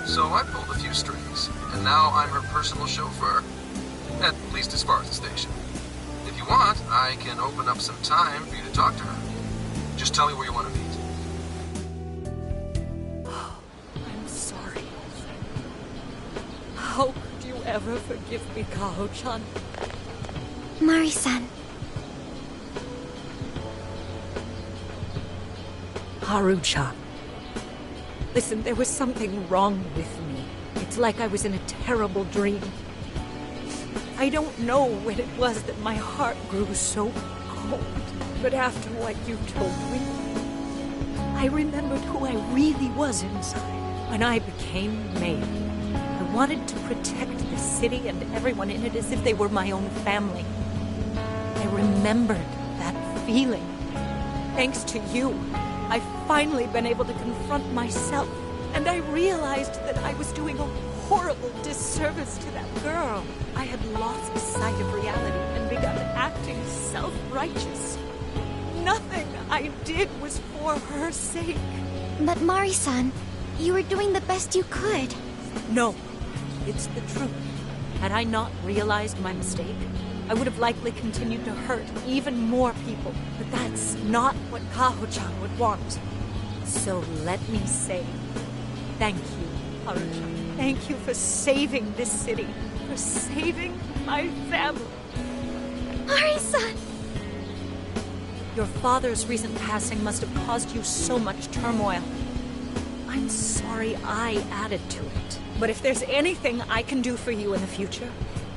so I pulled a few strings. And now I'm her personal chauffeur, at least as far as the station. If you want, I can open up some time for you to talk to her. Just tell me where you want to meet. I'm sorry. How could you ever forgive me, Kaho-chan? Mari-san. Haru-chan. Listen, there was something wrong with me. It's like I was in a terrible dream. I don't know when it was that my heart grew so cold. But after what you told me, I remembered who I really was inside. When I became mayor, I wanted to protect the city and everyone in it as if they were my own family. I remembered that feeling. Thanks to you, I've finally been able to confront myself. And I realized that I was doing a horrible disservice to that girl. I had lost sight of reality and begun acting self-righteous. Nothing I did was for her sake. But Mari-san, you were doing the best you could. No, it's the truth. Had I not realized my mistake, I would have likely continued to hurt even more people. But that's not what Kaho-chan would want. So let me say, thank you, Haru-chan. Thank you for saving this city, for saving my family. Mari-san! Your father's recent passing must have caused you so much turmoil. I'm sorry I added to it. But if there's anything I can do for you in the future,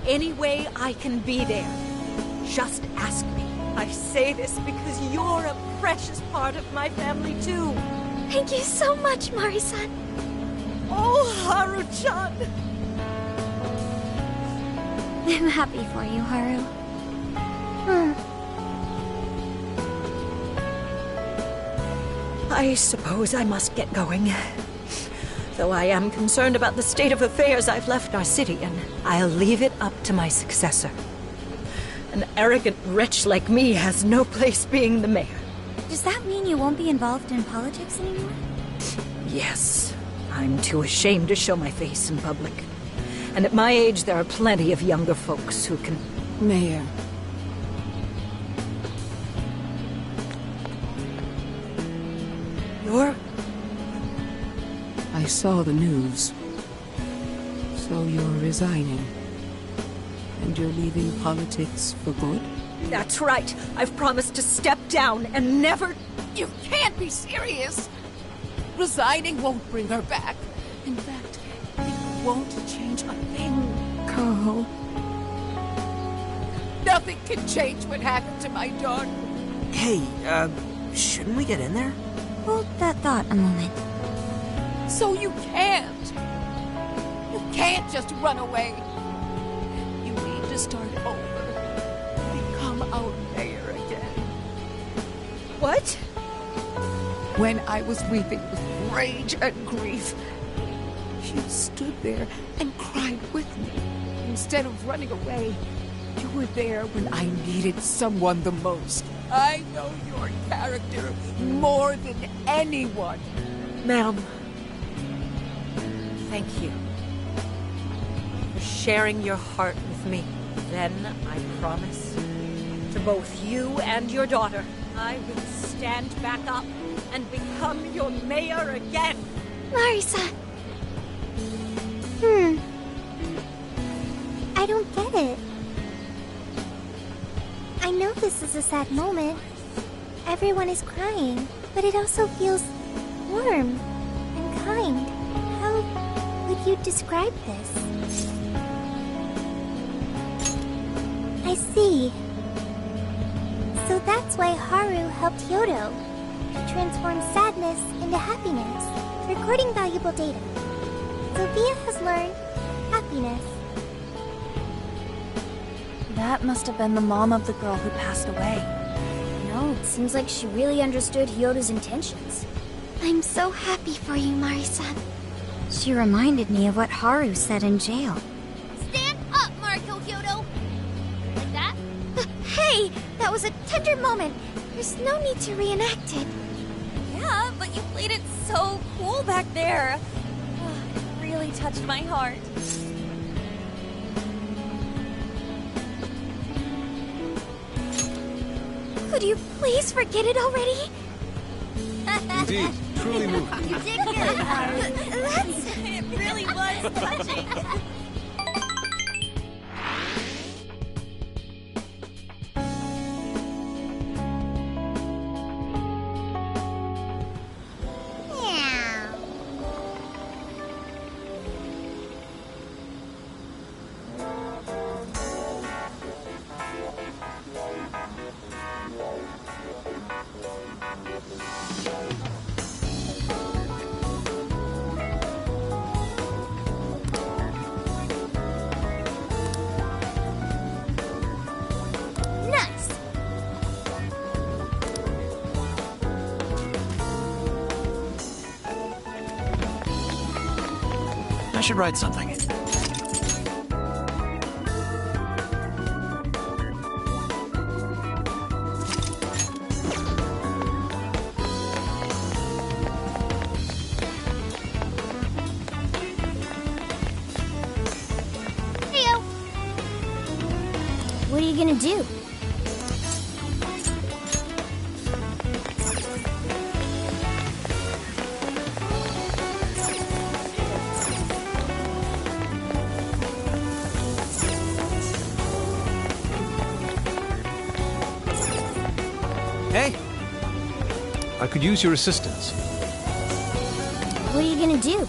any way I can be there, just ask me. I say this because you're a precious part of my family, too. Thank you so much, Mari-san. Oh, Haru-chan! I'm happy for you, Haru. I suppose I must get going. Though I am concerned about the state of affairs I've left our city in, I'll leave it up to my successor. An arrogant wretch like me has no place being the mayor. Does that mean you won't be involved in politics anymore? Yes. I'm too ashamed to show my face in public. And at my age, there are plenty of younger folks who can... Mayor. You're... I saw the news. So you're resigning. And you're leaving politics for good? That's right. I've promised to step down and never... You can't be serious! Resigning won't bring her back. In fact, it won't change a thing. Kaho. Nothing can change what happened to my daughter. Hey, shouldn't we get in there? Hold that thought a moment. So you can't. You can't just run away. You need to start over. Become our mayor again. What? When I was weeping with rage and grief, you stood there and cried with me. Instead of running away, you were there when I needed someone the most. I know your character more than anyone. Ma'am, thank you for sharing your heart with me. Then I promise to both you and your daughter, I will stand back up and become your mayor again. Marisa. I don't get it. I know this is a sad moment. Everyone is crying, but it also feels warm and kind. How would you describe this? I see. So that's why Haru helped Hyodo to transform sadness into happiness, recording valuable data. Sophia has learned happiness. That must have been the mom of the girl who passed away. No, it seems like she really understood Hyodo's intentions. I'm so happy for you, Marisa. She reminded me of what Haru said in jail. Stand up, Mariko Hyodo! Like that? Hey! That was a tender moment. There's no need to reenact it. Yeah, but you played it so cool back there. It really touched my heart. Could you please forget it already? Indeed, truly moving. You did good, Haru. It really was touching. I should write something. Heyo! What are you gonna do? Hey! I could use your assistance. What are you gonna do?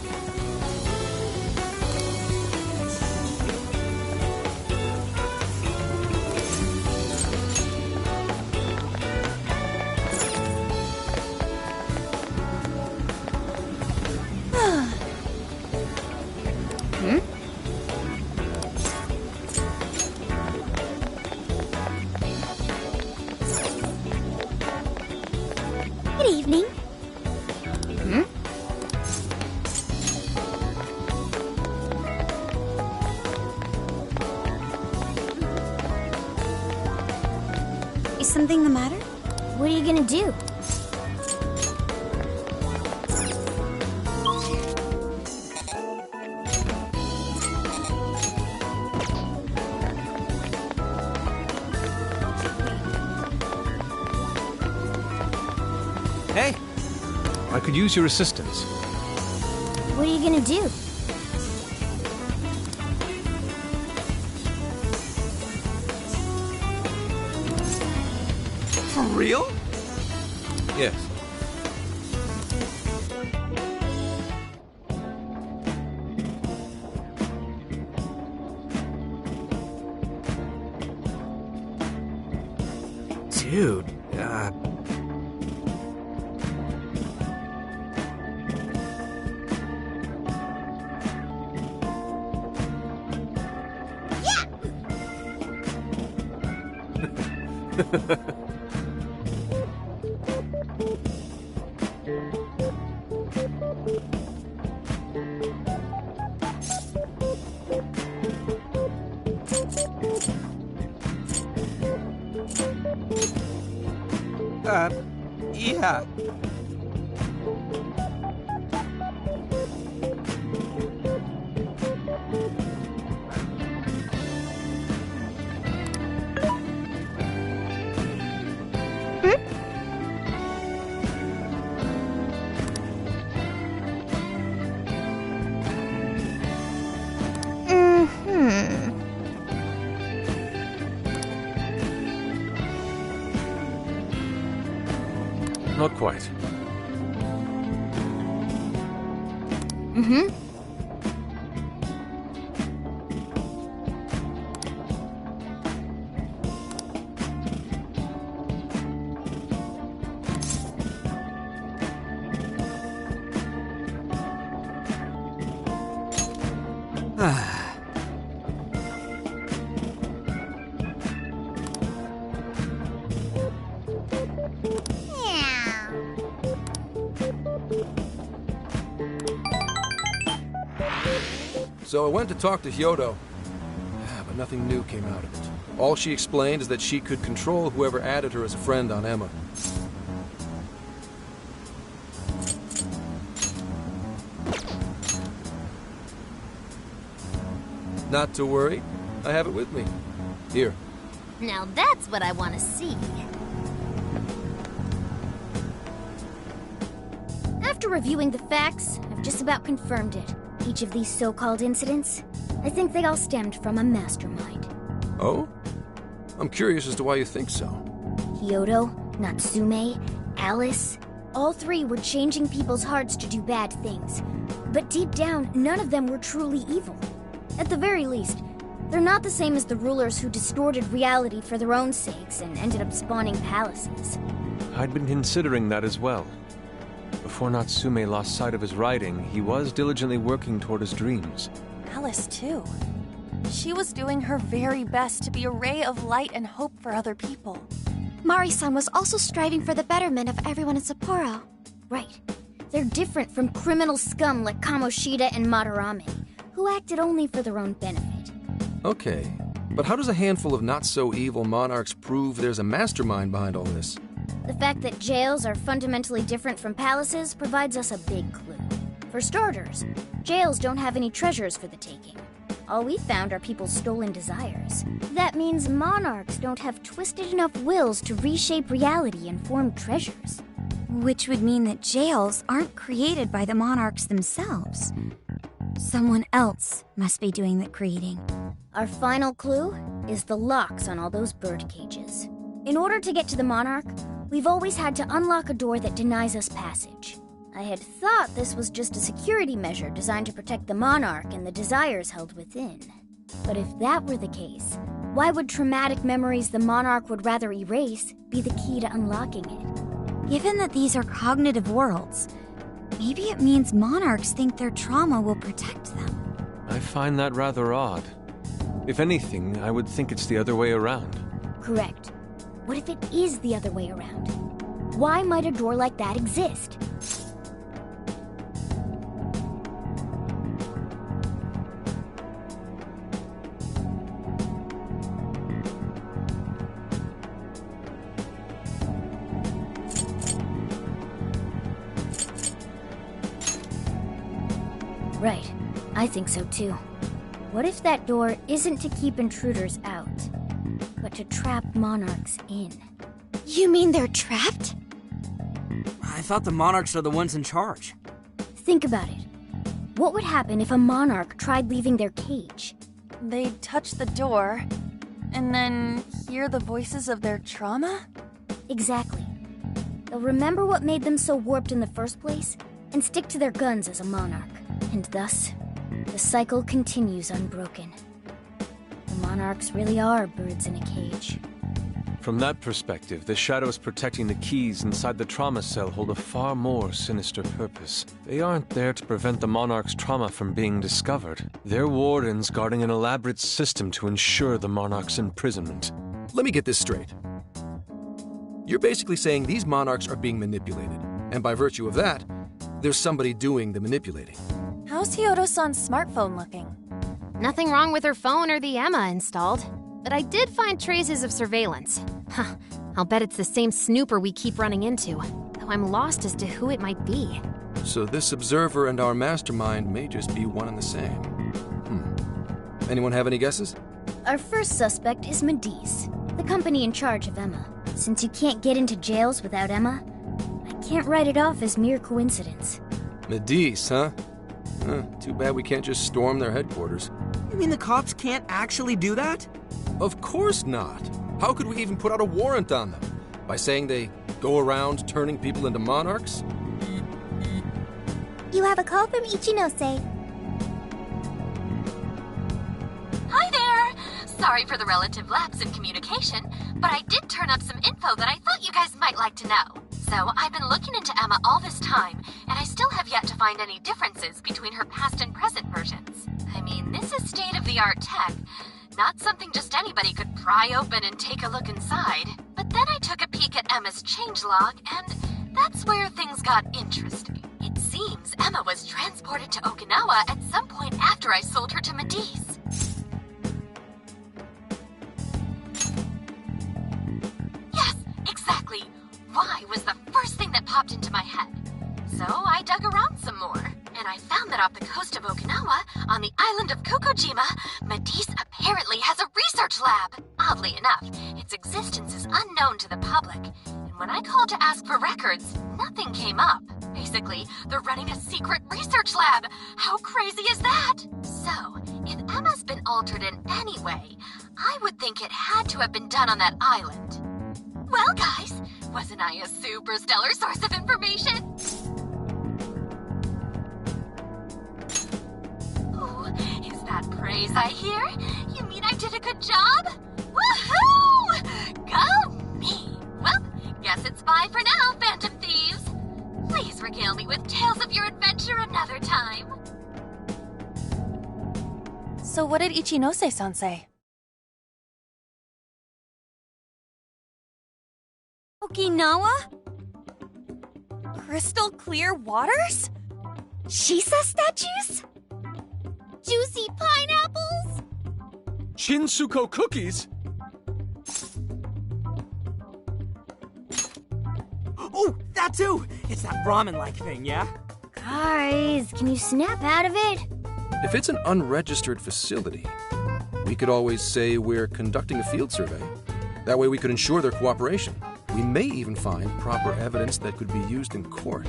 Good evening. Is something the matter? What are you gonna do? Hey! I could use your assistance. What are you gonna do? For real? Yes. Dude, yeah. Not quite. Mm-hmm. So I went to talk to Hyodo, but nothing new came out of it. All she explained is that she could control whoever added her as a friend on Emma. Not to worry, I have it with me. Here. Now that's what I want to see. After reviewing the facts, I've just about confirmed it. Each of these so-called incidents, I think they all stemmed from a mastermind. Oh? I'm curious as to why you think so. Hyodo, Natsume, Alice, all three were changing people's hearts to do bad things. But deep down, none of them were truly evil. At the very least, they're not the same as the rulers who distorted reality for their own sakes and ended up spawning palaces. I'd been considering that as well. Before Natsume lost sight of his writing, he was diligently working toward his dreams. Alice, too. She was doing her very best to be a ray of light and hope for other people. Mari-san was also striving for the betterment of everyone in Sapporo. Right. They're different from criminal scum like Kamoshida and Madarame, who acted only for their own benefit. Okay, but how does a handful of not-so-evil monarchs prove there's a mastermind behind all this? The fact that jails are fundamentally different from palaces provides us a big clue. For starters, jails don't have any treasures for the taking. All we found are people's stolen desires. That means monarchs don't have twisted enough wills to reshape reality and form treasures. Which would mean that jails aren't created by the monarchs themselves. Someone else must be doing the creating. Our final clue is the locks on all those bird cages. In order to get to the monarch, we've always had to unlock a door that denies us passage. I had thought this was just a security measure designed to protect the monarch and the desires held within. But if that were the case, why would traumatic memories the monarch would rather erase be the key to unlocking it? Given that these are cognitive worlds, maybe it means monarchs think their trauma will protect them. I find that rather odd. If anything, I would think it's the other way around. Correct. What if it is the other way around? Why might a door like that exist? Right. I think so too. What if that door isn't to keep intruders out, but to trap monarchs in? You mean they're trapped? I thought the monarchs are the ones in charge. Think about it. What would happen if a monarch tried leaving their cage? They'd touch the door, and then hear the voices of their trauma? Exactly. They'll remember what made them so warped in the first place, and stick to their guns as a monarch. And thus, the cycle continues unbroken. The monarchs really are birds in a cage. From that perspective, the shadows protecting the keys inside the trauma cell hold a far more sinister purpose. They aren't there to prevent the Monarch's trauma from being discovered. They're wardens guarding an elaborate system to ensure the Monarch's imprisonment. Let me get this straight. You're basically saying these Monarchs are being manipulated, and by virtue of that, there's somebody doing the manipulating. How's Hyodo-san's smartphone looking? Nothing wrong with her phone or the Emma installed. But I did find traces of surveillance. Huh, I'll bet it's the same snooper we keep running into, though I'm lost as to who it might be. So this observer and our mastermind may just be one and the same. Anyone have any guesses? Our first suspect is Medice, the company in charge of Emma. Since you can't get into jails without Emma, I can't write it off as mere coincidence. Medice, huh? Too bad we can't just storm their headquarters. You mean the cops can't actually do that? Of course not. How could we even put out a warrant on them? By saying they go around turning people into monarchs? You have a call from Ichinose. Hi there! Sorry for the relative lapse in communication, but I did turn up some info that I thought you guys might like to know. So I've been looking into Emma all this time, and I still have yet to find any differences between her past and present versions. I mean, this is state-of-the-art tech. Not something just anybody could pry open and take a look inside. But then I took a peek at Emma's changelog, and that's where things got interesting. It seems Emma was transported to Okinawa at some point after I sold her to Medice. Yes, exactly. Why was the first thing that popped into my head. So I dug around some more, and I found that off the coast of Okinawa, on the island of Kokojima, Medice apparently has a research lab. Oddly enough, its existence is unknown to the public, and when I called to ask for records, nothing came up. Basically, they're running a secret research lab. How crazy is that? So, if Emma's been altered in any way, I would think it had to have been done on that island. Well, guys, wasn't I a super stellar source of information? Is that praise I hear? You mean I did a good job? Woohoo! Go me! Well, guess it's bye for now, Phantom Thieves. Please regale me with tales of your adventure another time. So what did Ichinose-san say? Okinawa? Crystal clear waters? Shisa statues? Juicy pineapples? Shinsuko cookies? Oh, that too! It's that ramen-like thing, yeah? Guys, can you snap out of it? If it's an unregistered facility, we could always say we're conducting a field survey. That way we could ensure their cooperation. We may even find proper evidence that could be used in court.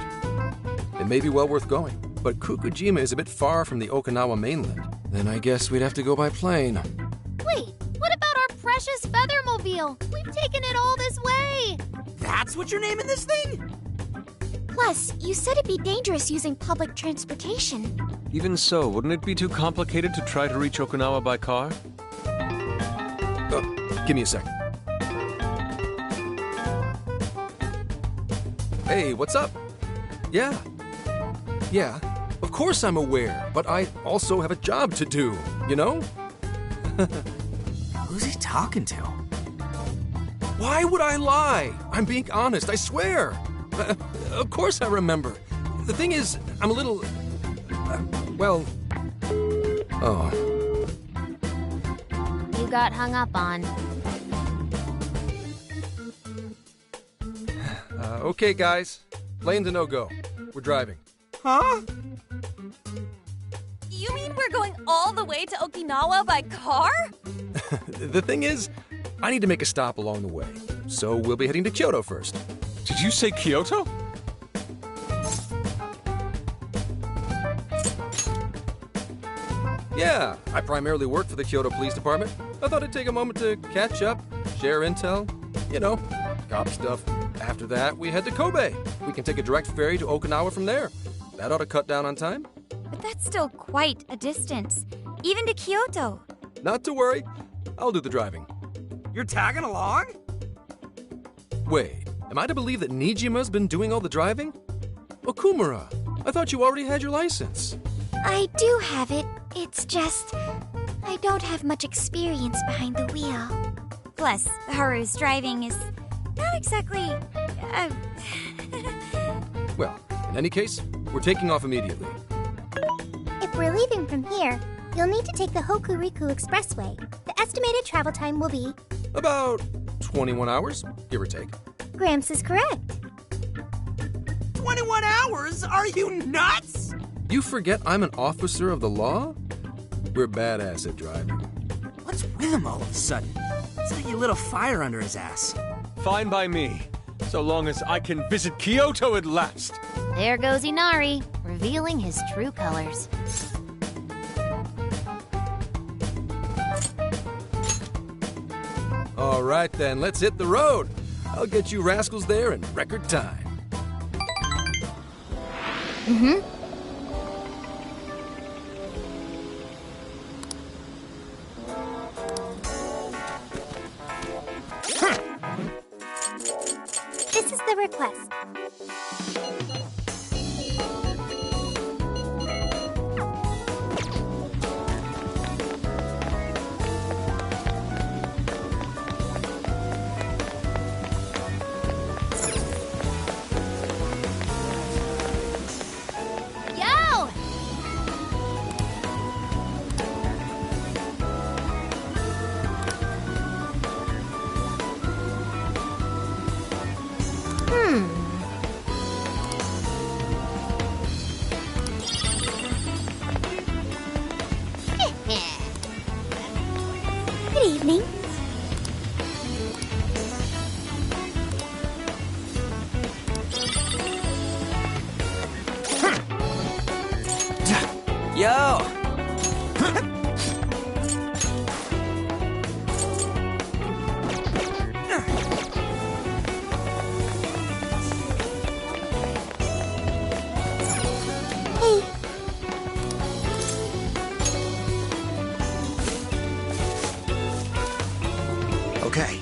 It may be well worth going, but Kokojima is a bit far from the Okinawa mainland. Then I guess we'd have to go by plane. Wait, what about our precious Feathermobile? We've taken it all this way! That's what you're naming this thing? Plus, you said it'd be dangerous using public transportation. Even so, wouldn't it be too complicated to try to reach Okinawa by car? Give me a second. Hey, what's up? Yeah, of course I'm aware, but I also have a job to do, you know? Who's he talking to? Why would I lie? I'm being honest, I swear. Of course I remember. The thing is, I'm a little... You got hung up on. Okay, guys. Lane's a no-go. We're driving. Huh? You mean we're going all the way to Okinawa by car? The thing is, I need to make a stop along the way. So we'll be heading to Kyoto first. Did you say Kyoto? Yeah, I primarily work for the Kyoto Police Department. I thought I'd take a moment to catch up, share intel, you know, cop stuff. After that, we head to Kobe. We can take a direct ferry to Okinawa from there. That ought to cut down on time. But that's still quite a distance, even to Kyoto. Not to worry. I'll do the driving. You're tagging along? Wait, am I to believe that Nijima's been doing all the driving? Okumura, I thought you already had your license. I do have it. It's just... I don't have much experience behind the wheel. Plus, Haru's driving is not exactly... Well, in any case, we're taking off immediately. If we're leaving from here, you'll need to take the Hokuriku Expressway. The estimated travel time will be... About 21 hours, give or take. Gramps is correct. 21 hours? Are you nuts? You forget I'm an officer of the law? We're badass at driving. What's with him all of a sudden? It's like you lit a fire under his ass. Fine by me, so long as I can visit Kyoto at last. There goes Inari, revealing his true colors. All right then, let's hit the road. I'll get you rascals there in record time. Mm-hmm. This is the request. Yo! Good evening. Yo! Hey. Okay.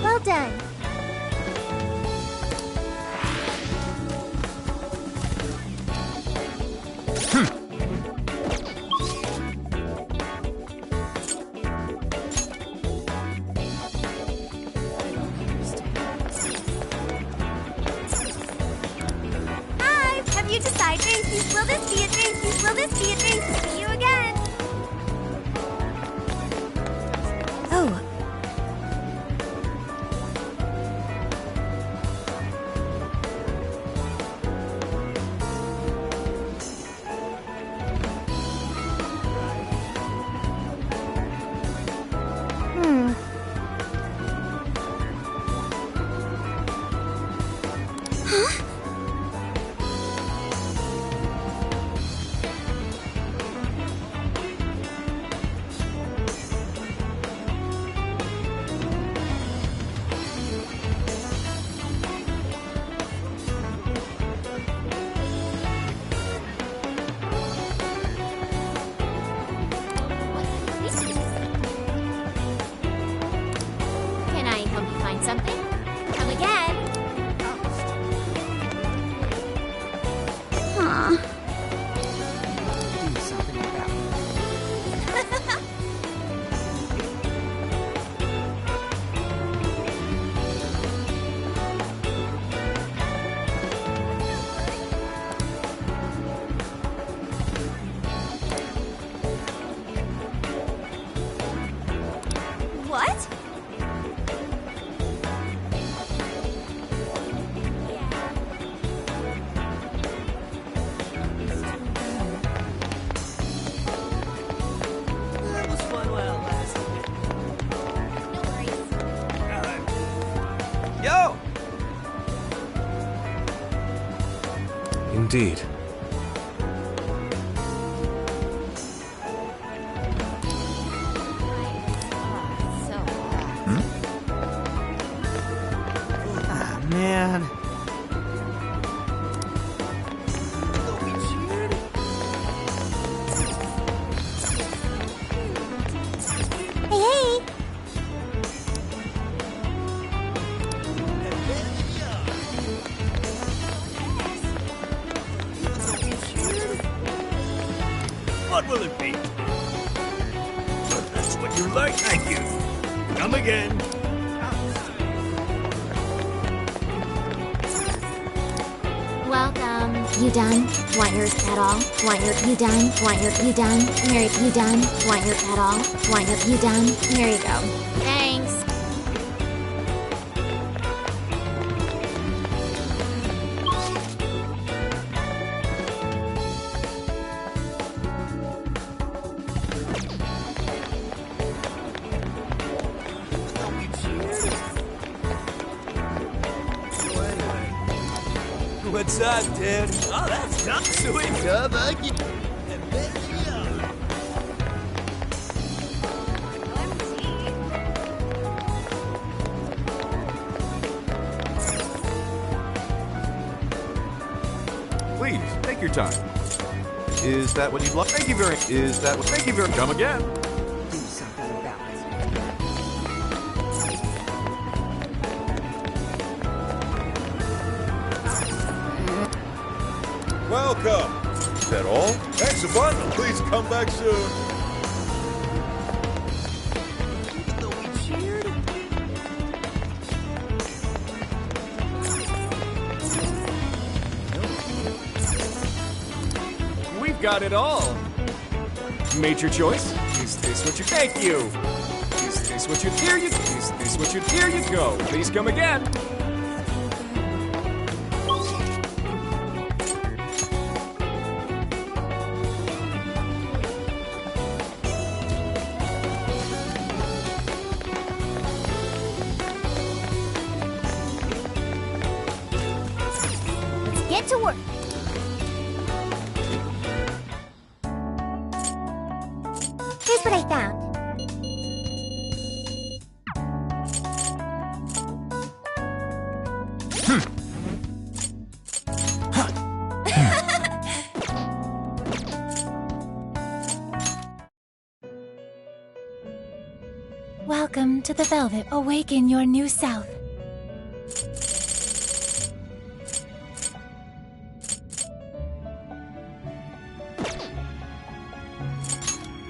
Well done. Hi! Have you decided? Drinkies, will this be a Drinkies? Will this be a Drinkies? See you again! Oh, Huh? Can I help you find something? Come again. Huh. Do something about it. what? That was fun while it lasted. No worries. Yo! Indeed. Ah, man. Hey, hey! What will it be? That's what you like, thank you. Come again. Welcome. You done? Want your at all? Want your you done? Want your you done? Here you done? Want your at all? Want your you done? Here you go. Thanks. What's up, dude? Oh, that's tough. Sweet. Come again. And then Please, take your time. Is that what you'd like? Thank you very much. Is that what? Thank you very much. Come again. Do something about it. Welcome. Is that all? Thanks a bundle. Please come back soon. We've got it all. Made your choice? Is this what you... Thank you! Is this what you... Here you... Is this what you... Here you go. Please come again. Get to work. Here's what I found. Welcome to the Velvet. Awaken your new self.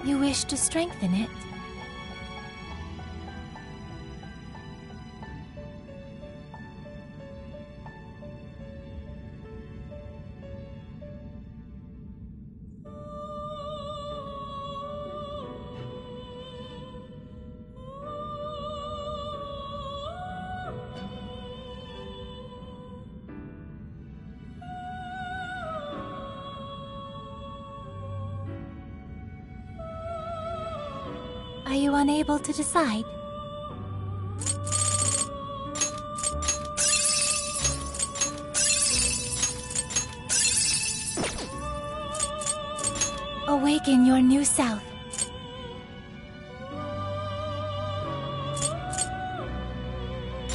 You wish to strengthen it? Are you unable to decide? Awaken your new self.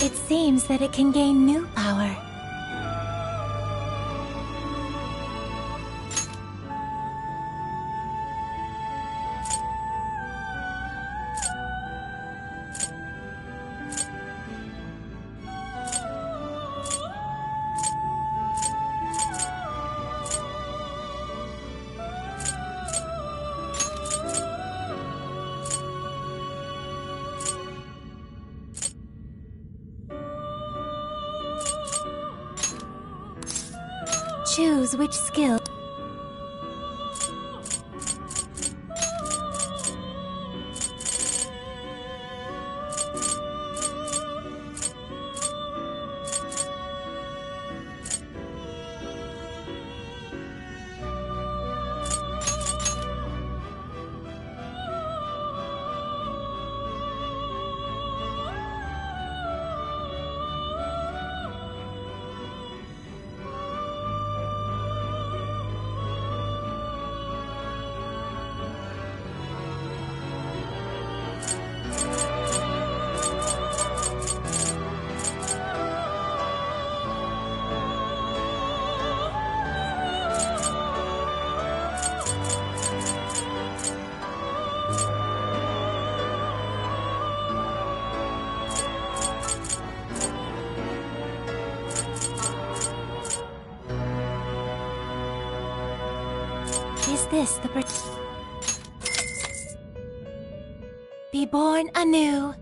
It seems that it can gain new power. Choose which skill. Is this the born anew.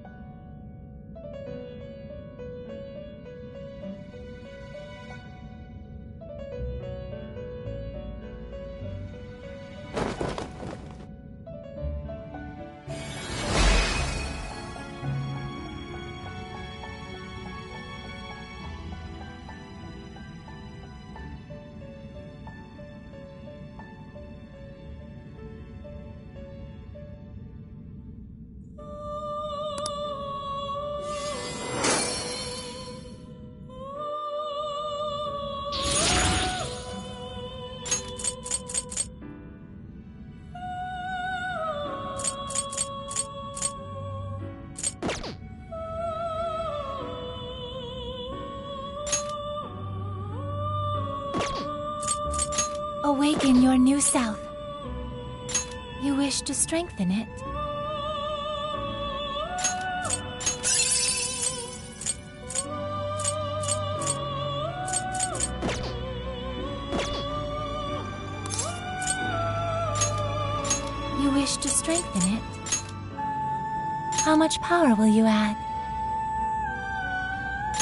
Awaken your new self. You wish to strengthen it. You wish to strengthen it. How much power will you add?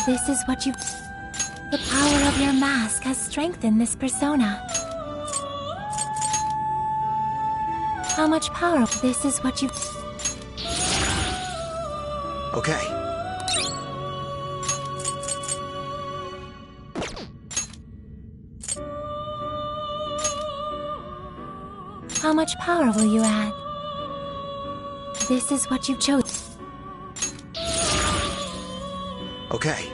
This is what you... The power of your mask has strengthened this persona. How much power? This is what you... Okay. How much power will you add? This is what you've chosen. Okay.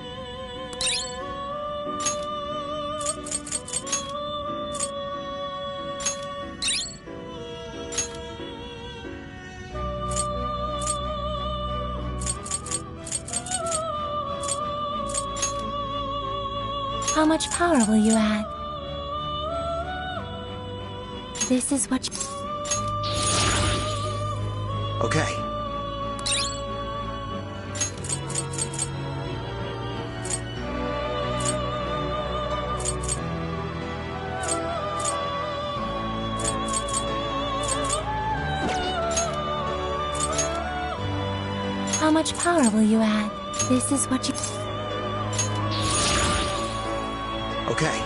How much power will you add? This is what you... Okay. How much power will you add? This is what you... Okay.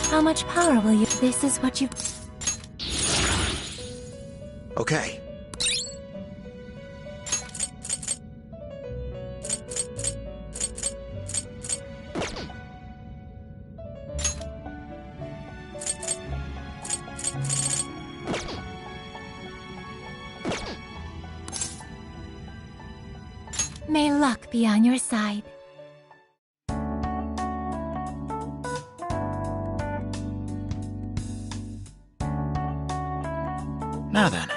How much power will you... This is what you... Okay. May luck be on your side. Now then.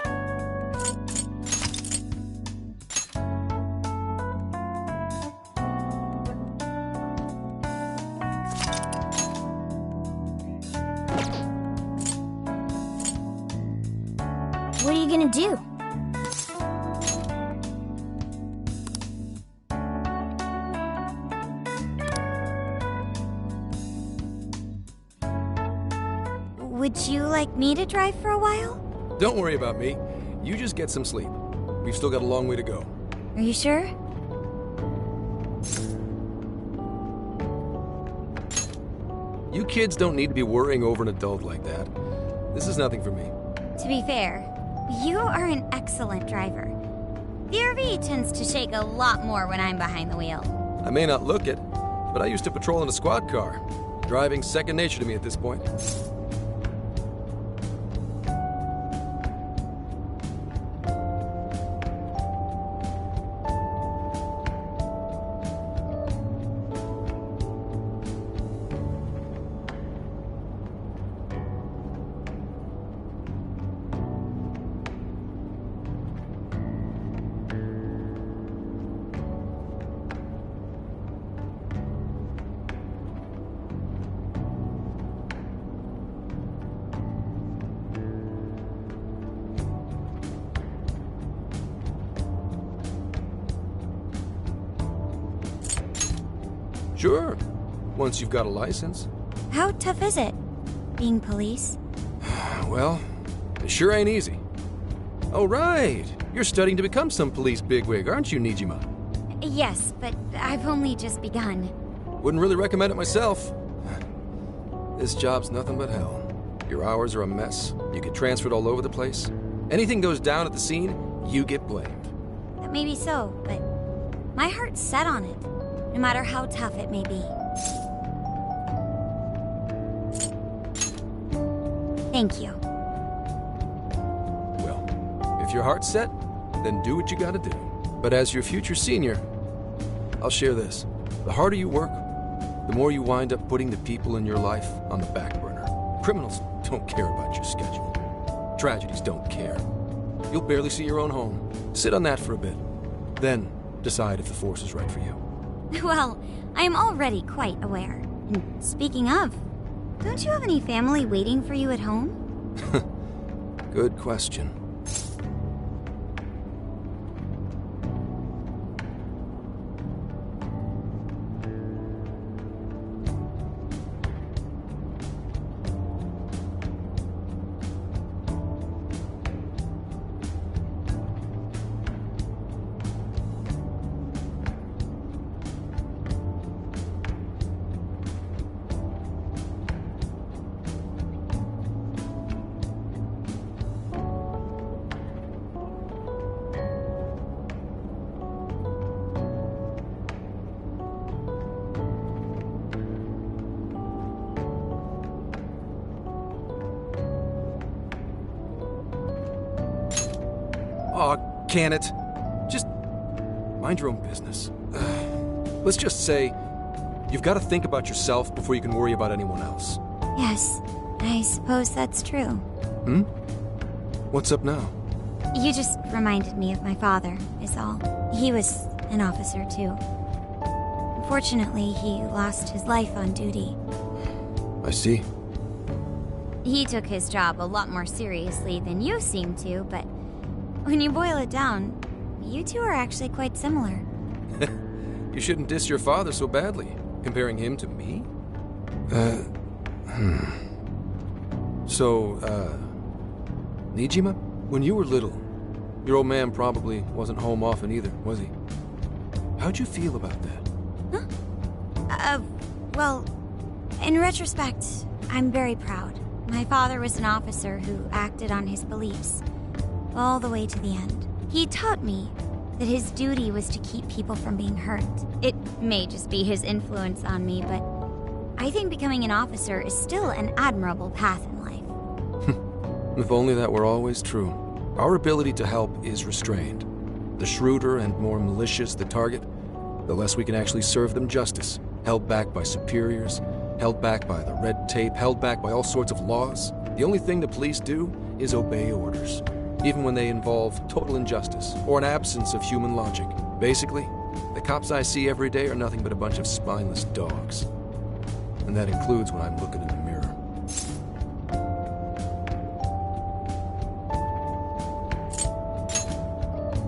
What are you gonna do? Would you like me to drive for a while? Don't worry about me. You just get some sleep. We've still got a long way to go. Are you sure? You kids don't need to be worrying over an adult like that. This is nothing for me. To be fair, you are an excellent driver. The RV tends to shake a lot more when I'm behind the wheel. I may not look it, but I used to patrol in a squad car. Driving's second nature to me at this point. Sure, once you've got a license. How tough is it? being police? Well, it sure ain't easy. Oh, right. You're studying to become some police bigwig, aren't you, Nijima? Yes, but I've only just begun. Wouldn't really recommend it myself. This job's nothing but hell. Your hours are a mess. You get transferred all over the place. Anything goes down at the scene, you get blamed. Maybe so, but my heart's set on it, no matter how tough it may be. Thank you. Well, if your heart's set, then do what you gotta do. But as your future senior, I'll share this. The harder you work, the more you wind up putting the people in your life on the back burner. Criminals don't care about your schedule. Tragedies don't care. You'll barely see your own home. Sit on that for a bit. Then decide if the force is right for you. Well, I am already quite aware. And speaking of, don't you have any family waiting for you at home? Good question. Aw, can it? Just mind your own business. Let's just say you've got to think about yourself before you can worry about anyone else. Yes, I suppose that's true. Hmm? What's up now? You just reminded me of my father, is all. He was an officer, too. Unfortunately, he lost his life on duty. I see. He took his job a lot more seriously than you seem to, but when you boil it down, you two are actually quite similar. You shouldn't diss your father so badly, comparing him to me. So, Nijima, when you were little, your old man probably wasn't home often either, was he? How'd you feel about that? Huh? Well, in retrospect, I'm very proud. My father was an officer who acted on his beliefs all the way to the end. He taught me that his duty was to keep people from being hurt. It may just be his influence on me, but I think becoming an officer is still an admirable path in life. If only that were always true. Our ability to help is restrained. The shrewder and more malicious the target, the less we can actually serve them justice. Held back by superiors, held back by the red tape, held back by all sorts of laws. The only thing the police do is obey orders, even when they involve total injustice or an absence of human logic. Basically, the cops I see every day are nothing but a bunch of spineless dogs. And that includes when I'm looking in the mirror.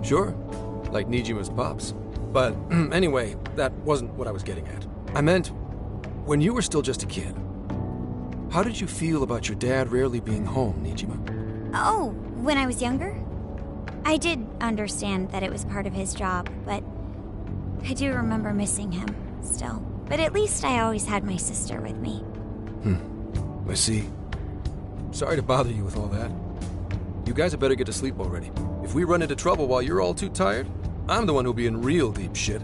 Sure, like Nijima's pops. But anyway, that wasn't what I was getting at. I meant, when you were still just a kid, how did you feel about your dad rarely being home, Nijima? Oh, when I was younger? I did understand that it was part of his job, but I do remember missing him still. But at least I always had my sister with me. I see. Sorry to bother you with all that. You guys had better get to sleep already. If we run into trouble while you're all too tired, I'm the one who'll be in real deep shit.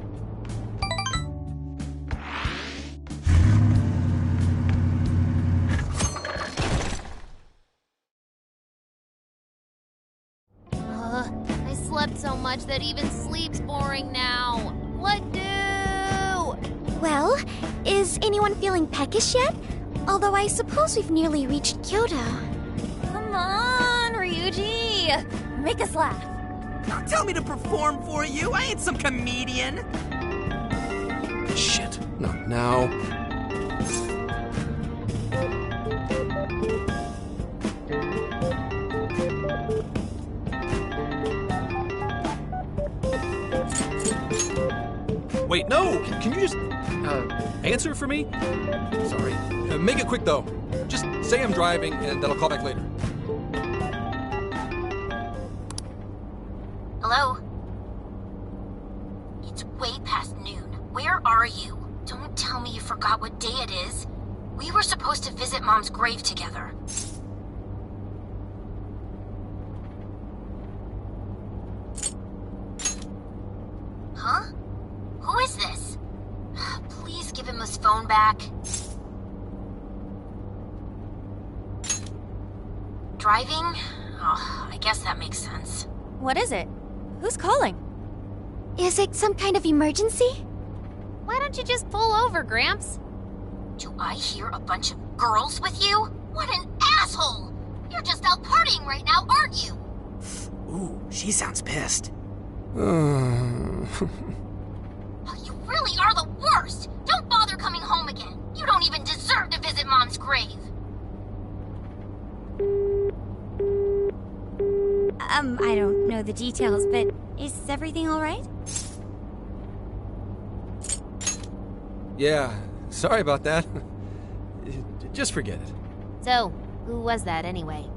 I slept so much that even sleep's boring now. What do? Well, is anyone feeling peckish yet? Although I suppose we've nearly reached Kyoto. Come on, Ryuji! Make us laugh. Don't tell me to perform for you. I ain't some comedian. Shit, not now. Wait, no! Can you just, answer for me? Sorry. Make it quick, though. Just say I'm driving and that I'll call back later. Hello? It's way past noon. Where are you? Don't tell me you forgot what day it is. We were supposed to visit Mom's grave together. Huh? Who is this? Please give him his phone back. Driving? Oh, I guess that makes sense. What is it? Who's calling? Is it some kind of emergency? Why don't you just pull over, Gramps? Do I hear a bunch of girls with you? What an asshole! You're just out partying right now, aren't you? Ooh, she sounds pissed. You really are the worst! Don't bother coming home again. You don't even deserve to visit Mom's grave. I don't know the details, but is everything all right? Yeah, sorry about that. Just forget it. So, who was that anyway?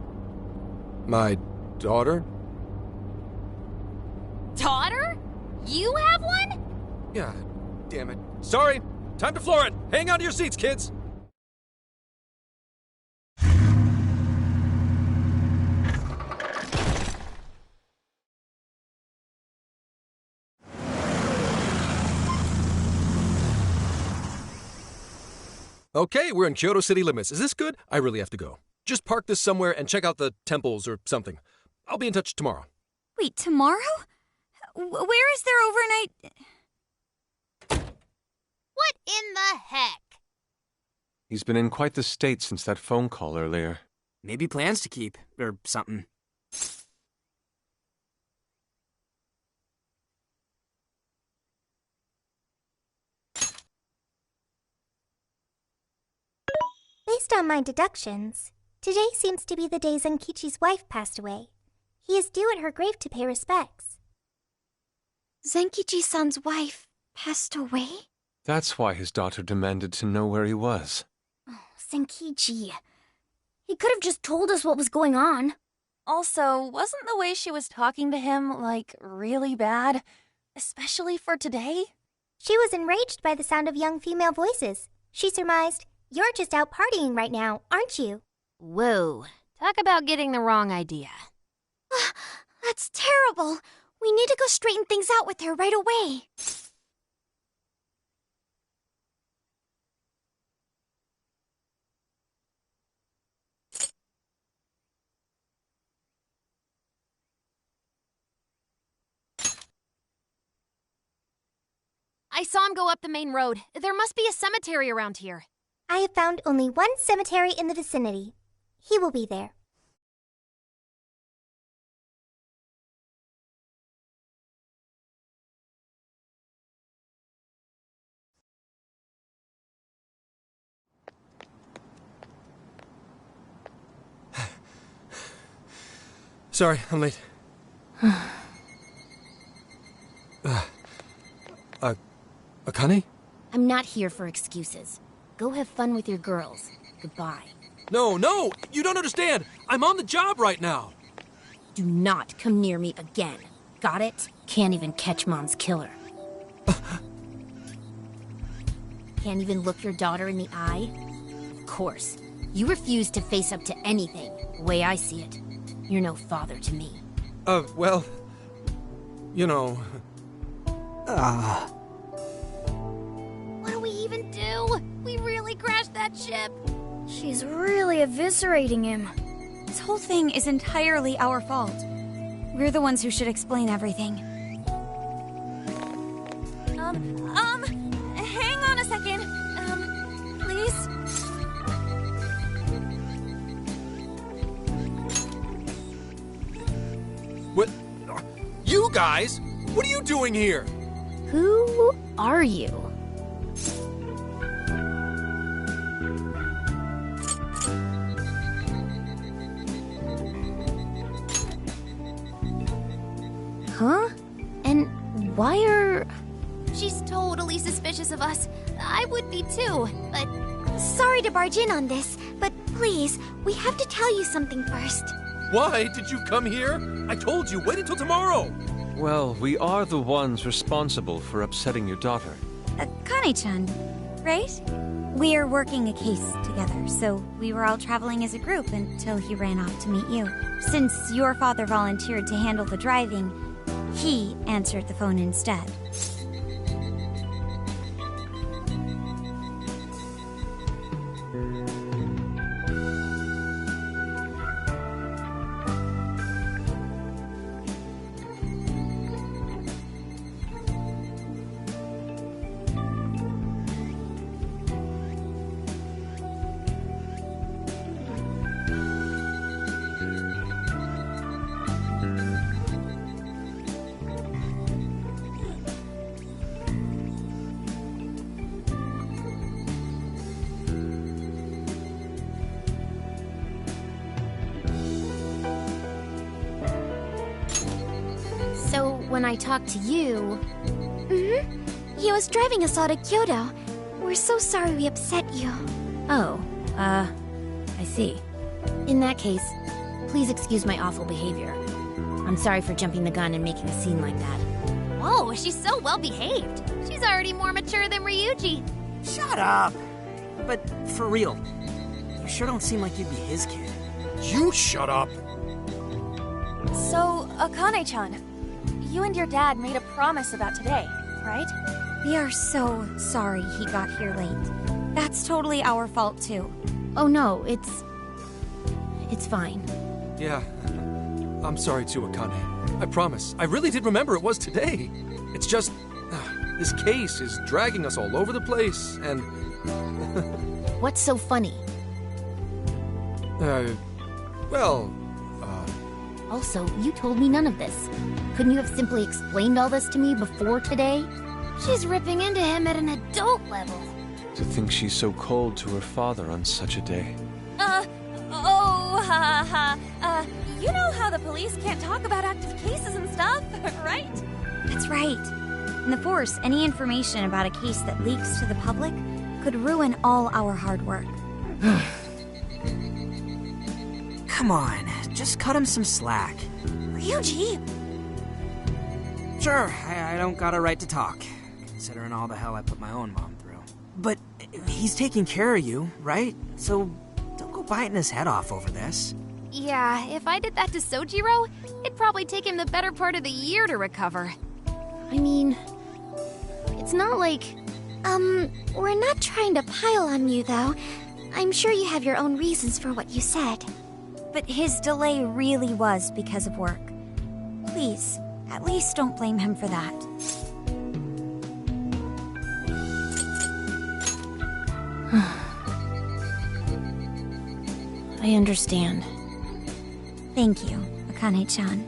My daughter? Daughter? You have one? Yeah, damn it. Sorry, time to floor it. Hang on to your seats, kids. Okay, we're in Kyoto city limits. Is this good? I really have to go. Just park this somewhere and check out the temples or something. I'll be in touch tomorrow. Wait, tomorrow? Where is their overnight... What in the heck? He's been in quite the state since that phone call earlier. Maybe plans to keep, or something. Based on my deductions, today seems to be the day Zenkichi's wife passed away. He is due at her grave to pay respects. Zenkichi-san's wife passed away? That's why his daughter demanded to know where he was. Oh, Zenkichi. He could have just told us what was going on. Also, wasn't the way she was talking to him, like, really bad? Especially for today? She was enraged by the sound of young female voices. She surmised, "You're just out partying right now, aren't you?" Whoa. Talk about getting the wrong idea. That's terrible. We need to go straighten things out with her right away. I saw him go up the main road. There must be a cemetery around here. I have found only one cemetery in the vicinity. He will be there. Sorry, I'm late. Akane? I'm not here for excuses. Go have fun with your girls. Goodbye. No, you don't understand. I'm on the job right now. Do not come near me again. Got it? Can't even catch Mom's killer. Can't even look your daughter in the eye? Of course. You refuse to face up to anything, the way I see it. You're no father to me. Well, you know... What do we even do? We really crashed that ship. She's really eviscerating him. This whole thing is entirely our fault. We're the ones who should explain everything. Hang on a second. Please? What? You guys? What are you doing here? Who are you? Huh? And why are... She's totally suspicious of us. I would be too, but... Sorry to barge in on this, but Please, we have to tell you something first. Why did you come here? I told you, wait until tomorrow. Well, we are the ones responsible for upsetting your daughter. Kane-chan, right? We're working a case together, so we were all traveling as a group until he ran off to meet you. Since your father volunteered to handle the driving, he answered the phone instead. So, when I talked to you... He was driving us all to Kyoto. We're so sorry we upset you. Oh, I see. In that case, please excuse my awful behavior. I'm sorry for jumping the gun and making a scene like that. Whoa, she's so well behaved. She's already more mature than Ryuji. Shut up! But for real, you sure don't seem like you'd be his kid. You shut up! So, Akane-chan, you and your dad made a promise about today, right? We are so sorry he got here late. That's totally our fault, too. Oh no, it's fine. Yeah, I'm sorry too, Akane. I promise. I really did remember it was today. It's just... this case is dragging us all over the place, and... What's so funny? Well... Also, you told me none of this. Couldn't you have simply explained all this to me before today? She's ripping into him at an adult level. To think she's so cold to her father on such a day. You know how the police can't talk about active cases and stuff, right? That's right. In the Force, any information about a case that leaks to the public could ruin all our hard work. Come on, just cut him some slack. Ryuji! Sure, I don't got a right to talk, considering all the hell I put my own mom through. But he's taking care of you, right? So don't go biting his head off over this. Yeah, if I did that to Sojiro, it'd probably take him the better part of the year to recover. I mean, it's not like... We're not trying to pile on you, though. I'm sure you have your own reasons for what you said. But his delay really was because of work. Please, at least don't blame him for that. I understand. Thank you, Akane-chan.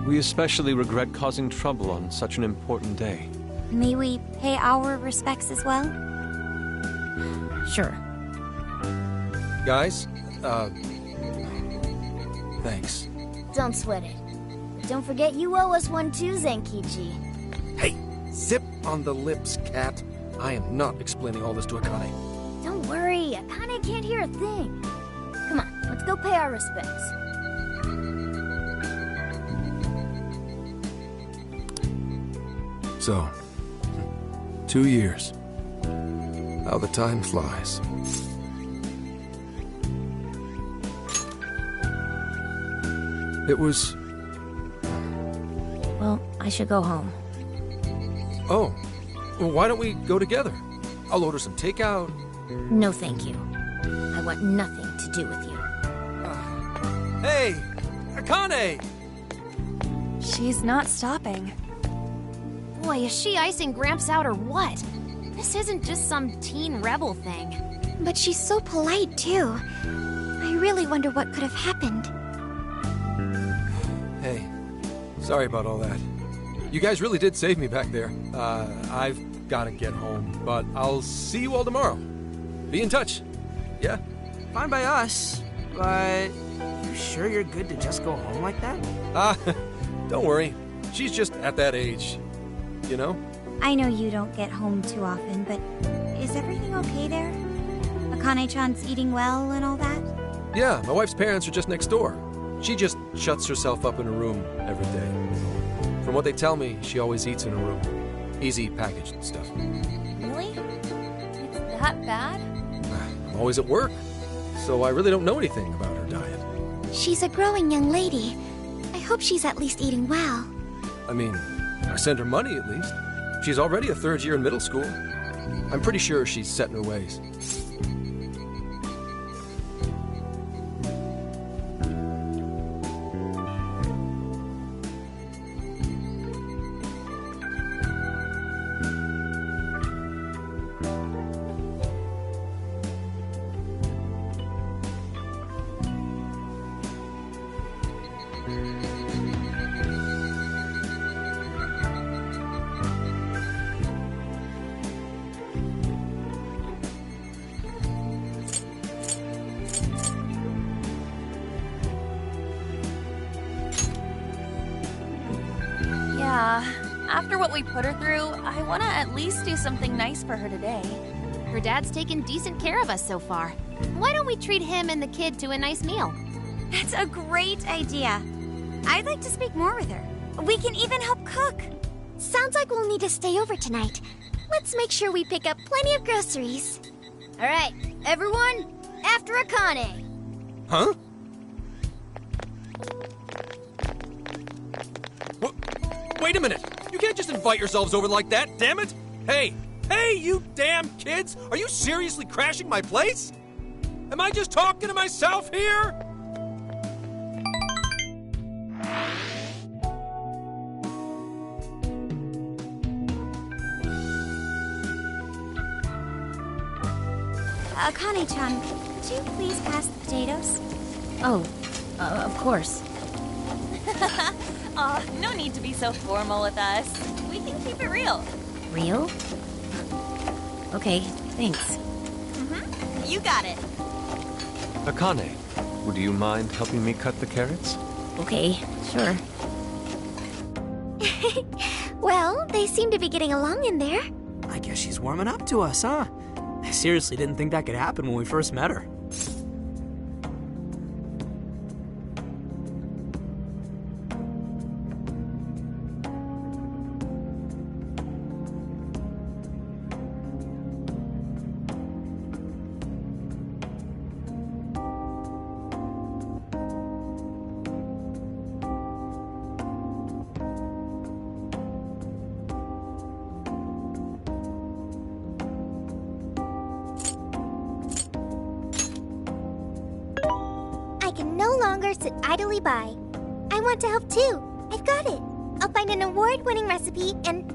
We especially regret causing trouble on such an important day. May we pay our respects as well? Sure. Guys, thanks. Don't sweat it. But don't forget you owe us one too, Zenkichi. Hey, zip on the lips, cat. I am not explaining all this to Akane. Don't worry, Akane can't hear a thing. Come on, let's go pay our respects. So, 2 years. How the time flies. It was... Well, I should go home. Oh, well, why don't we go together? I'll order some takeout. No, thank you. I want nothing to do with you. Hey, Akane! She's not stopping. Boy, is she icing Gramps out or what? This isn't just some teen rebel thing. But she's so polite, too. I really wonder what could have happened. Hey, sorry about all that. You guys really did save me back there. I've gotta get home, but I'll see you all tomorrow. Be in touch. Yeah? Fine by us, but you sure you're good to just go home like that? Don't worry. She's just at that age. You know? I know you don't get home too often, but is everything okay there? Akane-chan's eating well and all that? Yeah, my wife's parents are just next door. She just shuts herself up in her room every day. From what they tell me, she always eats in her room. Easy packaged stuff. Really? It's that bad? I'm always at work, so I really don't know anything about her diet. She's a growing young lady. I hope she's at least eating well. I mean, I send her money at least. She's already a third year in middle school. I'm pretty sure she's set in her ways. After what we put her through, I want to at least do something nice for her today. Her dad's taken decent care of us so far. Why don't we treat him and the kid to a nice meal? That's a great idea. I'd like to speak more with her. We can even help cook. Sounds like we'll need to stay over tonight. Let's make sure we pick up plenty of groceries. All right, everyone, after Akane. Huh? Wait a minute! You can't just invite yourselves over like that, damn it! Hey! Hey, you damn kids! Are you seriously crashing my place? Am I just talking to myself here? Akane-chan, could you please pass the potatoes? Oh, of course. Aw, no need to be so formal with us. We can keep it real. Real? Okay, thanks. You got it. Akane, would you mind helping me cut the carrots? Okay, sure. Well, they seem to be getting along in there. I guess she's warming up to us, huh? I seriously didn't think that could happen when we first met her. I can no longer sit idly by. I want to help too. I've got it. I'll find an award-winning recipe and...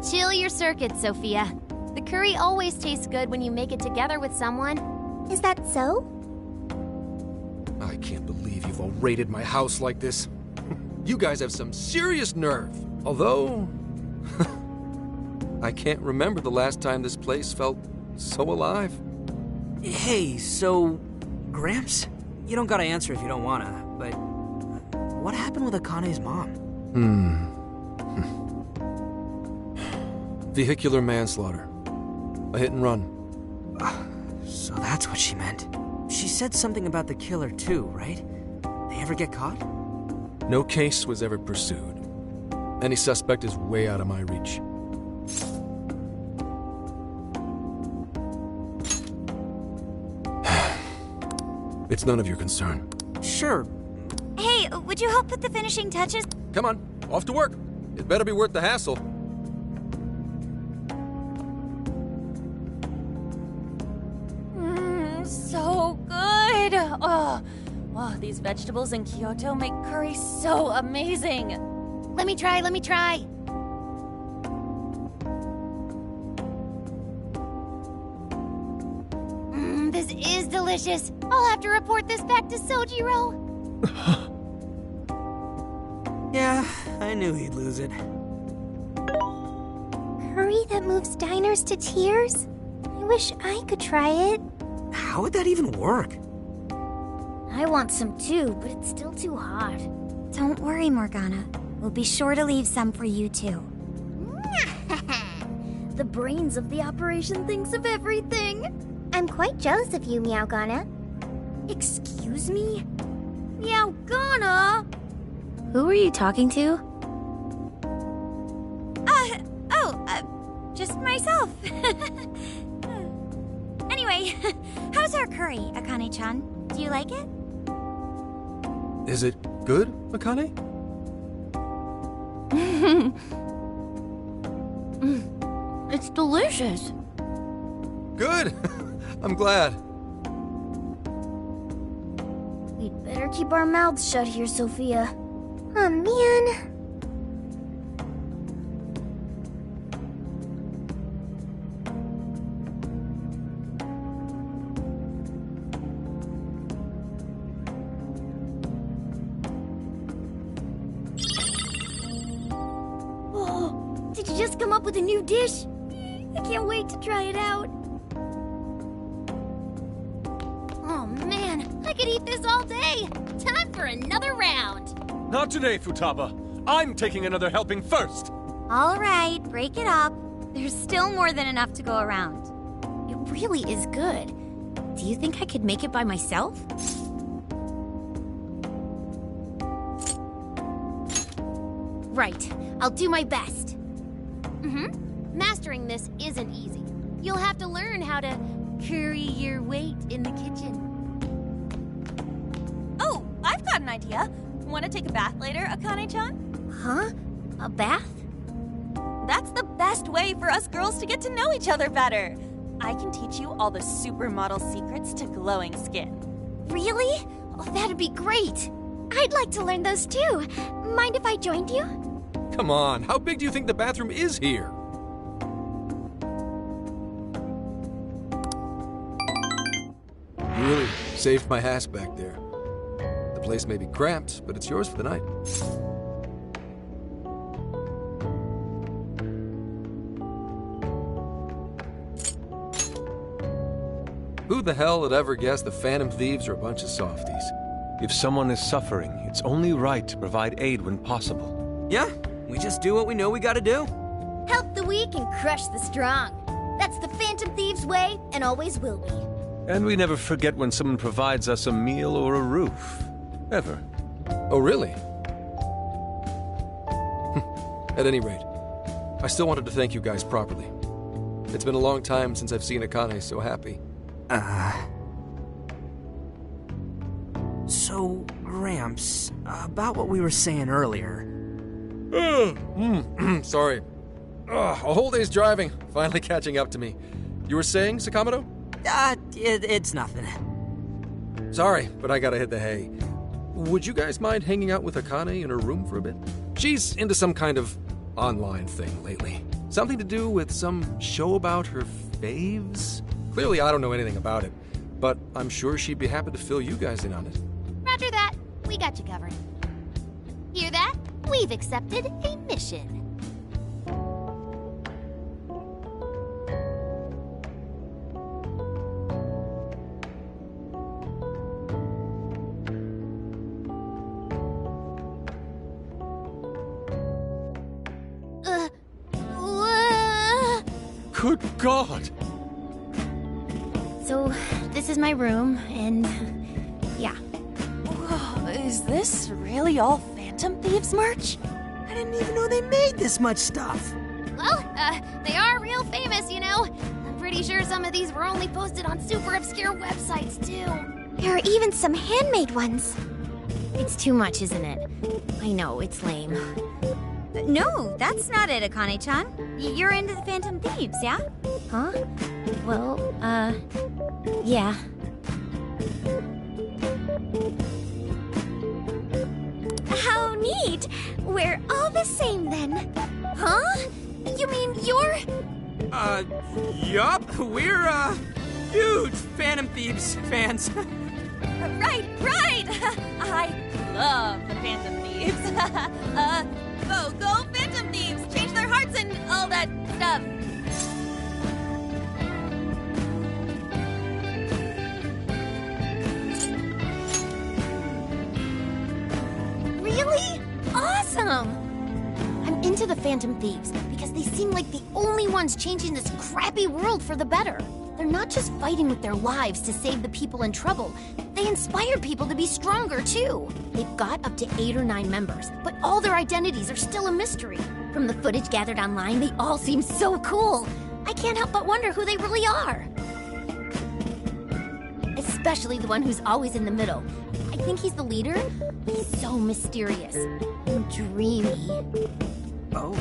Chill your circuits, Sophia. The curry always tastes good when you make it together with someone. Is that so? I can't believe you've all raided my house like this. You guys have some serious nerve. Although... I can't remember the last time this place felt so alive. Hey, so... Gramps? You don't gotta answer if you don't wanna, but... What happened with Akane's mom? Vehicular manslaughter. A hit and run. So that's what she meant. She said something about the killer too, right? They ever get caught? No case was ever pursued. Any suspect is way out of my reach. It's none of your concern. Sure. Hey, would you help put the finishing touches? Come on, off to work. It better be worth the hassle. So good. Oh, wow, these vegetables in Kyoto make curry so amazing. Let me try. This is delicious. I'll have to report this back to Sojiro. Yeah, I knew he'd lose it. Curry that moves diners to tears? I wish I could try it. How would that even work? I want some too, but it's still too hot. Don't worry, Morgana. We'll be sure to leave some for you too. The brains of the operation thinks of everything. I'm quite jealous of you, Meowgana. Excuse me? Meowgana! Who are you talking to? Just myself. Anyway, how's our curry, Akane-chan? Do you like it? Is it good, Akane? It's delicious. Good! I'm glad. We'd better keep our mouths shut here, Sophia. Oh, man. Oh, did you just come up with a new dish? I can't wait to try it out. Oh man, I could eat this all day. Time for another round. Not today, Futaba. I'm taking another helping first. All right, break it up. There's still more than enough to go around. It really is good. Do you think I could make it by myself? Right, I'll do my best. Mastering this isn't easy. You'll have to learn how to carry your weight in the kitchen. Oh, I've got an idea. Want to take a bath later, Akane-chan? Huh? A bath? That's the best way for us girls to get to know each other better. I can teach you all the supermodel secrets to glowing skin. Really? Oh, that'd be great. I'd like to learn those too. Mind if I joined you? Come on, how big do you think the bathroom is here? You really saved my ass back there. The place may be cramped, but it's yours for the night. Who the hell would ever guess the Phantom Thieves are a bunch of softies? If someone is suffering, it's only right to provide aid when possible. Yeah, we just do what we know we gotta do. Help the weak and crush the strong. That's the Phantom Thieves' way, and always will be. And we never forget when someone provides us a meal or a roof. Ever. Oh, really? At any rate, I still wanted to thank you guys properly. It's been a long time since I've seen Akane so happy. So, Gramps, about what we were saying earlier. Sorry. A whole day's driving, finally catching up to me. You were saying, Sakamoto? It's nothing. Sorry, but I gotta hit the hay. Would you guys mind hanging out with Akane in her room for a bit? She's into some kind of online thing lately. Something to do with some show about her faves? Clearly, I don't know anything about it, but I'm sure she'd be happy to fill you guys in on it. Roger that. We got you covered. Hear that? We've accepted a mission. Good God! So, this is my room, and yeah. Whoa, is this really all Phantom Thieves merch? I didn't even know they made this much stuff. Well, they are real famous, you know. I'm pretty sure some of these were only posted on super obscure websites, too. There are even some handmade ones. It's too much, isn't it? I know, it's lame. No, that's not it, Akane-chan. You're into the Phantom Thieves, yeah? Huh? Well, yeah. How neat! We're all the same then. Huh? You mean you're... Yup. We're, huge Phantom Thieves fans. Right! I love the Phantom Thieves. Go Phantom Thieves! Change their hearts and all that stuff. Really? Awesome! I'm into the Phantom Thieves because they seem like the only ones changing this crappy world for the better. They're not just fighting with their lives to save the people in trouble. They inspire people to be stronger, too. They've got up to 8 or 9 members, but all their identities are still a mystery. From the footage gathered online, they all seem so cool. I can't help but wonder who they really are. Especially the one who's always in the middle. I think he's the leader. He's so mysterious and dreamy. Oh?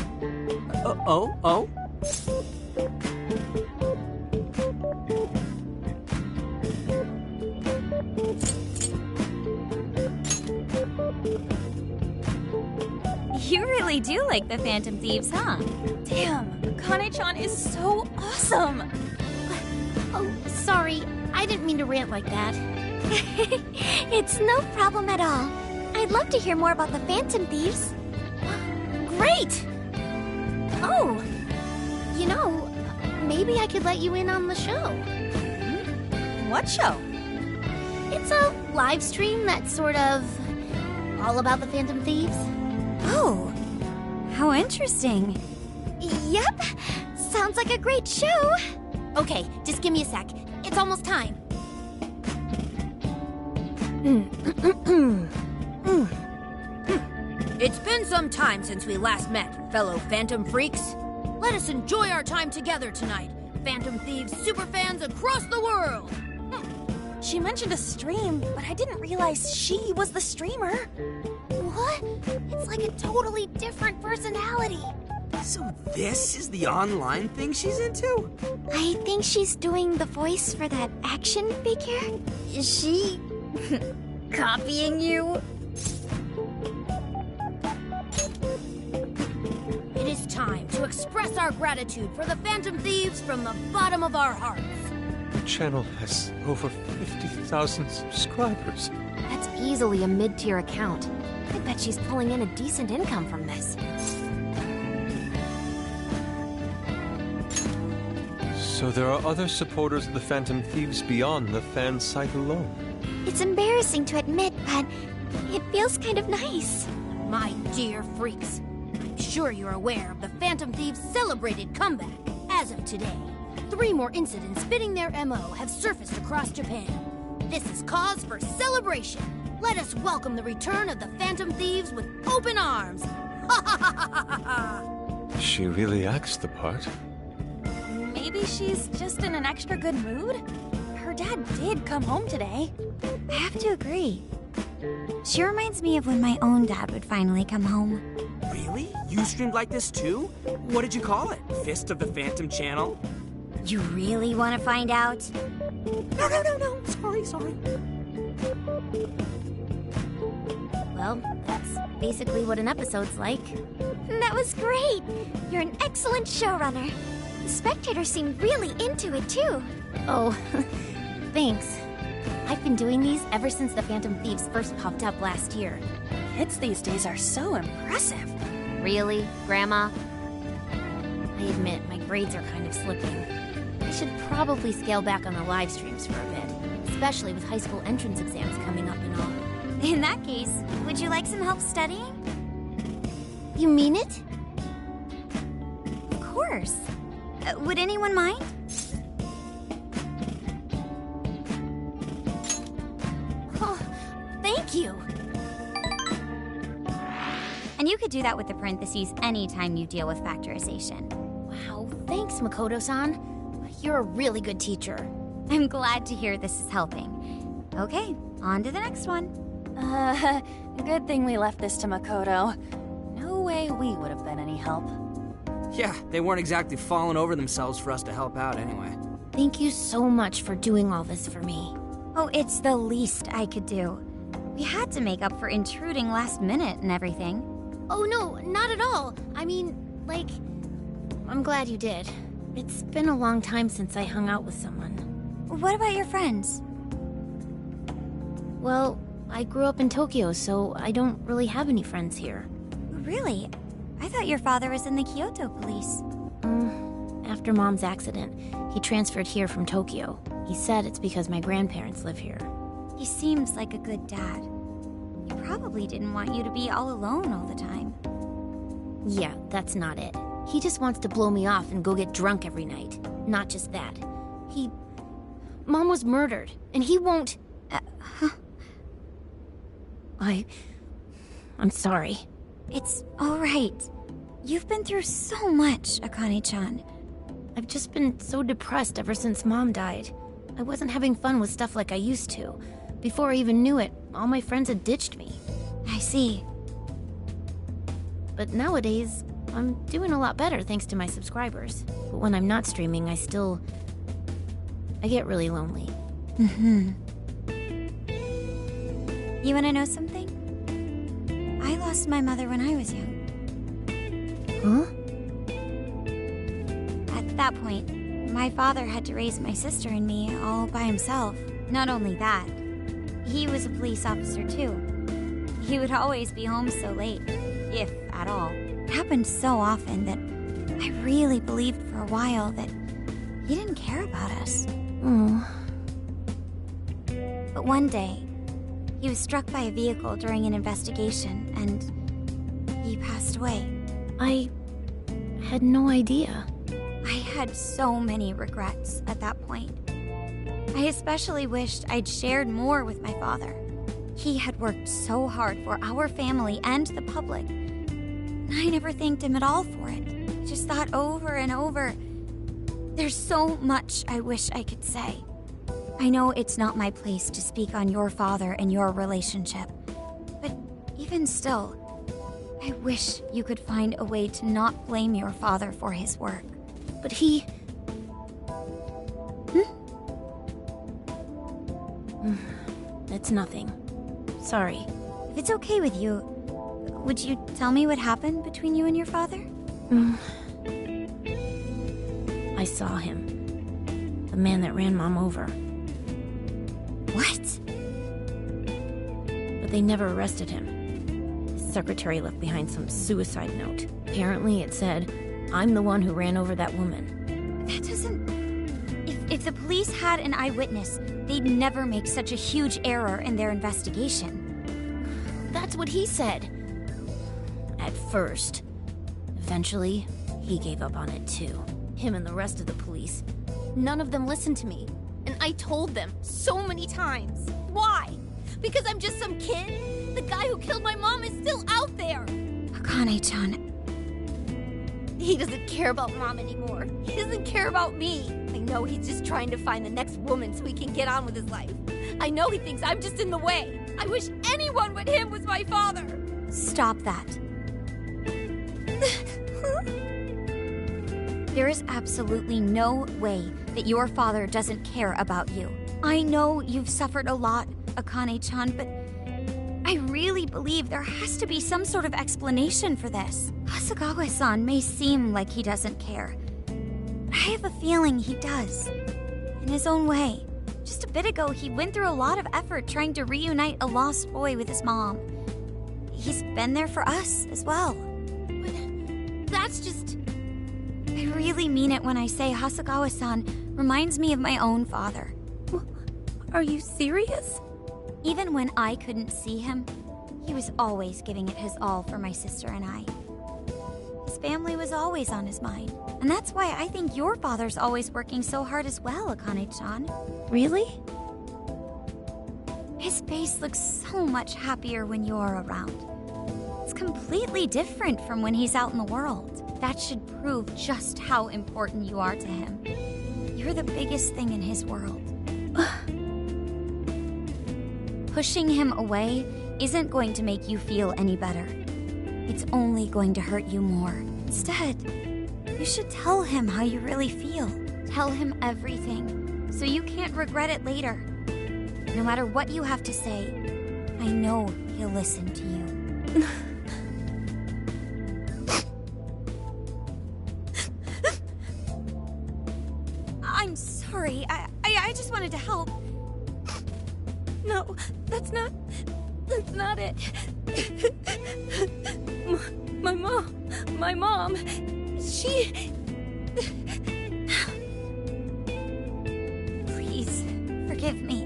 You really do like the Phantom Thieves, huh? Damn, Kane-chan is so awesome! Oh, sorry. I didn't mean to rant like that. It's no problem at all. I'd love to hear more about the Phantom Thieves. Great! Oh, you know, maybe I could let you in on the show. What show? It's a live stream that's sort of all about the Phantom Thieves. Oh, how interesting. Yep, sounds like a great show. Okay, just give me a sec. It's almost time. It's been some time since we last met, fellow Phantom Freaks. Let us enjoy our time together tonight, Phantom Thieves superfans across the world. She mentioned a stream, but I didn't realize she was the streamer. What? It's like a totally different personality. So this is the online thing she's into? I think she's doing the voice for that action figure. Is she copying you? It is time to express our gratitude for the Phantom Thieves from the bottom of our hearts. The channel has over 50,000 subscribers. That's easily a mid-tier account. I bet she's pulling in a decent income from this. So there are other supporters of the Phantom Thieves beyond the fan site alone. It's embarrassing to admit, but it feels kind of nice. My dear freaks, I'm sure you're aware of the Phantom Thieves' celebrated comeback. As of today, 3 more incidents fitting their MO have surfaced across Japan. This is cause for celebration. Let us welcome the return of the Phantom Thieves with open arms. Ha ha ha ha ha ha! She really acts the part. Maybe she's just in an extra good mood? Her dad did come home today. I have to agree. She reminds me of when my own dad would finally come home. Really? You streamed like this too? What did you call it? Fist of the Phantom Channel? You really want to find out? No. Sorry. Well, that's basically what an episode's like. That was great. You're an excellent showrunner. The spectators seem really into it, too. Oh, thanks. I've been doing these ever since the Phantom Thieves first popped up last year. Kids these days are so impressive. Really, Grandma? I admit, my grades are kind of slipping. I should probably scale back on the live streams for a bit, especially with high school entrance exams coming up and all. In that case, would you like some help studying? You mean it? Of course. Would anyone mind? Oh, thank you. And you could do that with the parentheses anytime you deal with factorization. Wow, thanks, Makoto-san. You're a really good teacher. I'm glad to hear this is helping. Okay, on to the next one. Good thing we left this to Makoto. No way we would have been any help. Yeah, they weren't exactly falling over themselves for us to help out anyway. Thank you so much for doing all this for me. Oh, it's the least I could do. We had to make up for intruding last minute and everything. Oh no, not at all. I mean, like, I'm glad you did. It's been a long time since I hung out with someone. What about your friends? Well, I grew up in Tokyo, so I don't really have any friends here. Really? I thought your father was in the Kyoto police. After Mom's accident, he transferred here from Tokyo. He said it's because my grandparents live here. He seems like a good dad. He probably didn't want you to be all alone all the time. Yeah, that's not it. He just wants to blow me off and go get drunk every night. Not just that. He Mom was murdered, and he won't... I'm sorry. It's alright. You've been through so much, Akane-chan. I've just been so depressed ever since Mom died. I wasn't having fun with stuff like I used to. Before I even knew it, all my friends had ditched me. I see. But nowadays, I'm doing a lot better thanks to my subscribers. But when I'm not streaming, I get really lonely. You wanna know something? I lost my mother when I was young. Huh? At that point, my father had to raise my sister and me all by himself. Not only that, he was a police officer too. He would always be home so late, if at all. It happened so often that I really believed for a while that he didn't care about us. Oh. But one day, he was struck by a vehicle during an investigation, and he passed away. I had no idea. I had so many regrets at that point. I especially wished I'd shared more with my father. He had worked so hard for our family and the public. I never thanked him at all for it. I just thought over and over, there's so much I wish I could say. I know it's not my place to speak on your father and your relationship, but even still, I wish you could find a way to not blame your father for his work. But he... It's nothing. Sorry. If it's okay with you, would you tell me what happened between you and your father? I saw him. The man that ran Mom over. What? But they never arrested him. His secretary left behind some suicide note. Apparently it said, "I'm the one who ran over that woman." That doesn't... If the police had an eyewitness, they'd never make such a huge error in their investigation. That's what he said. At first. Eventually, he gave up on it too. Him and the rest of the police. None of them listened to me. And I told them so many times. Why? Because I'm just some kid? The guy who killed my mom is still out there! Akane-chan... He doesn't care about Mom anymore. He doesn't care about me. I know he's just trying to find the next woman so he can get on with his life. I know he thinks I'm just in the way. I wish anyone but him was my father. Stop that. There is absolutely no way that your father doesn't care about you. I know you've suffered a lot, Akane-chan, but I really believe there has to be some sort of explanation for this. Hasegawa-san may seem like he doesn't care. I have a feeling he does. In his own way. Just a bit ago, he went through a lot of effort trying to reunite a lost boy with his mom. He's been there for us as well. But that's just... I really mean it when I say Hasegawa-san reminds me of my own father. Are you serious? Even when I couldn't see him, he was always giving it his all for my sister and I. His family was always on his mind. And that's why I think your father's always working so hard as well, Akane-chan. Really? His face looks so much happier when you're around. It's completely different from when he's out in the world. That should prove just how important you are to him. You're the biggest thing in his world. Pushing him away isn't going to make you feel any better. It's only going to hurt you more. Instead, you should tell him how you really feel. Tell him everything, so you can't regret it later. No matter what you have to say, I know he'll listen to you. I'm sorry. I just wanted to help. No, that's not it. My mom, she... Please, forgive me.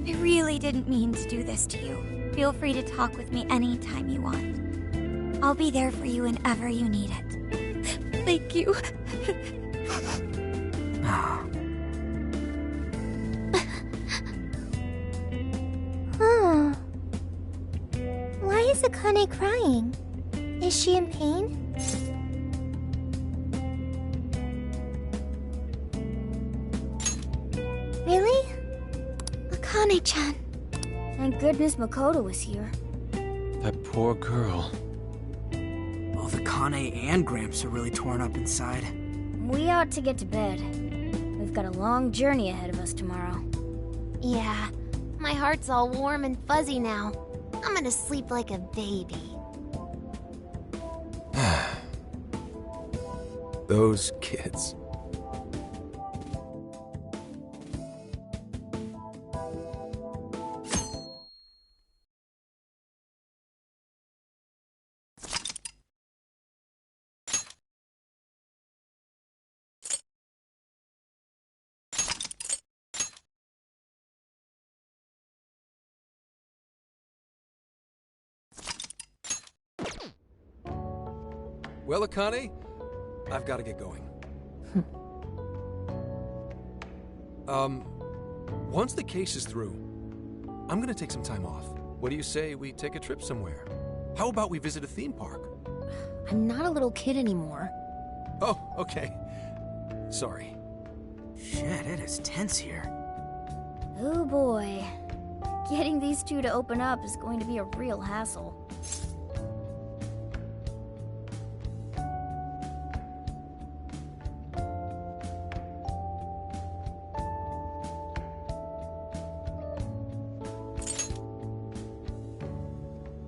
I really didn't mean to do this to you. Feel free to talk with me anytime you want. I'll be there for you whenever you need it. Thank you. Akane crying? Is she in pain? Really? Akane-chan. Thank goodness Makoto was here. That poor girl. Both Akane and Gramps are really torn up inside. We ought to get to bed. We've got a long journey ahead of us tomorrow. Yeah, my heart's all warm and fuzzy now. I'm gonna sleep like a baby. Those kids. Well, Akane, I've got to get going. Once the case is through, I'm gonna take some time off. What do you say we take a trip somewhere? How about we visit a theme park? I'm not a little kid anymore. Oh, okay. Sorry. Shit, it is tense here. Oh boy. Getting these two to open up is going to be a real hassle.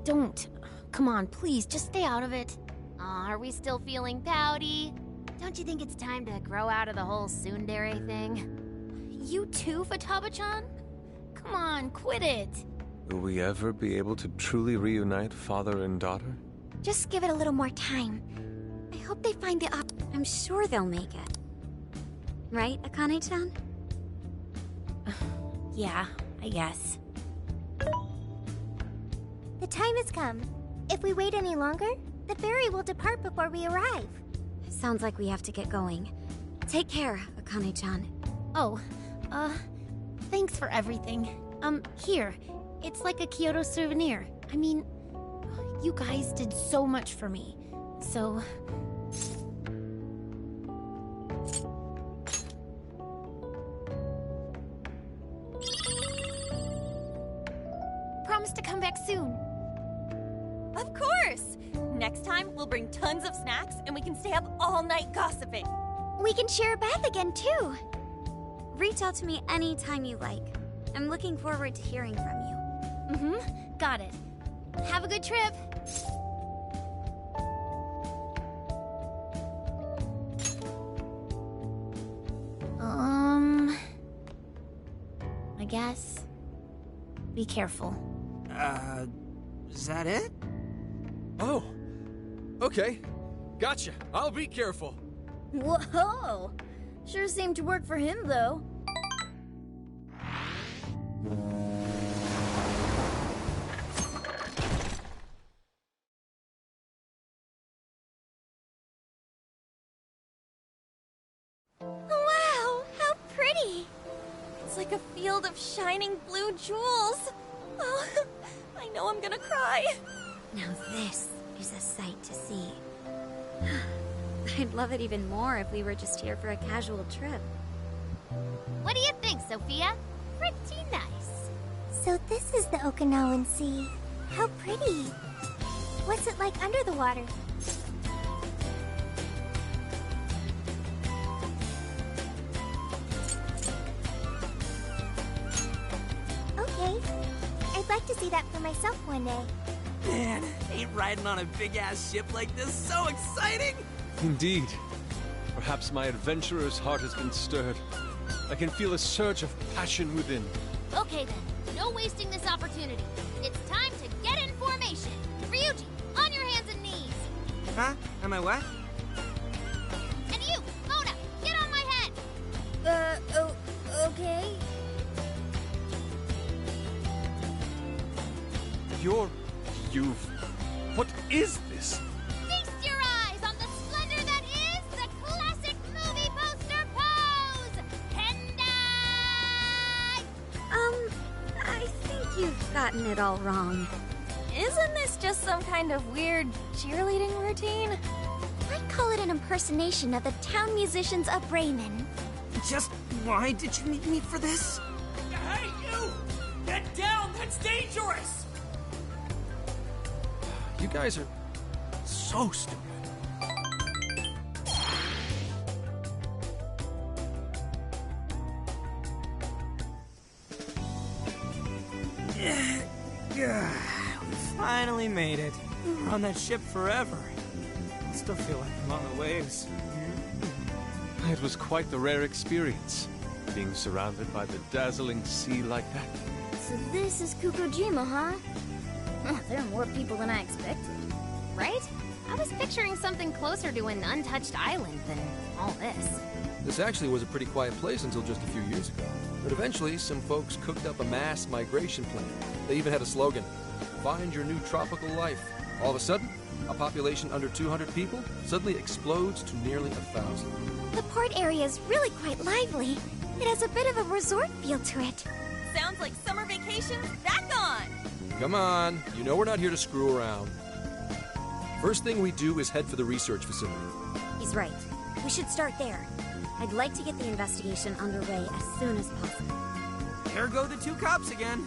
Don't. Come on, please, just stay out of it. Aw, are we still feeling pouty? Don't you think it's time to grow out of the whole tsundere thing? You too, Futaba-chan? Come on, quit it. Will we ever be able to truly reunite father and daughter? Just give it a little more time. I hope they find the I'm sure they'll make it. Right, Akane-chan? Yeah, I guess. The time has come. If we wait any longer, the ferry will depart before we arrive. Sounds like we have to get going. Take care, Akane-chan. Oh, thanks for everything. Here. It's like a Kyoto souvenir. I mean, you guys did so much for me. So... Promise to come back soon. Of course! Next time, we'll bring tons of snacks and we can stay up all night gossiping. We can share a bath again, too. Reach out to me anytime you like. I'm looking forward to hearing from you. Got it. Have a good trip. I guess. Be careful. Is that it? Oh, okay. Gotcha. I'll be careful. Whoa! Sure seemed to work for him, though. Wow, how pretty! It's like a field of shining blue jewels. Oh, I know I'm gonna cry. Now this is a sight to see. I'd love it even more if we were just here for a casual trip. What do you think, Sophia? Pretty nice. So this is the Okinawan Sea. How pretty. What's it like under the water? Okay. I'd like to see that for myself one day. Man, ain't riding on a big-ass ship like this so exciting? Indeed. Perhaps my adventurer's heart has been stirred. I can feel a surge of passion within. Okay then, no wasting this opportunity. It's time to get in formation. Ryuji, on your hands and knees. Huh? Am I what? And you, Mona, get on my head. Okay. What is this? Feast your eyes on the splendor that is the classic movie poster pose! Hendai! I think you've gotten it all wrong. Isn't this just some kind of weird cheerleading routine? I'd call it an impersonation of the town musicians of Raymond. Just why did you need me for this? Hey, you! Get down! That's dangerous! You guys are so stupid. We finally made it. We're on that ship forever. I still feel like I'm on the waves. It was quite the rare experience, being surrounded by the dazzling sea like that. So this is Kokojima, huh? Oh, there are more people than I expected. Right? I was picturing something closer to an untouched island than all this. This actually was a pretty quiet place until just a few years ago. But eventually, some folks cooked up a mass migration plan. They even had a slogan, "Find your new tropical life." All of a sudden, a population under 200 people suddenly explodes to nearly 1,000. The port area is really quite lively. It has a bit of a resort feel to it. Sounds like summer vacation's back on! Come on, you know we're not here to screw around. First thing we do is head for the research facility. He's right. We should start there. I'd like to get the investigation underway as soon as possible. There go the two cops again.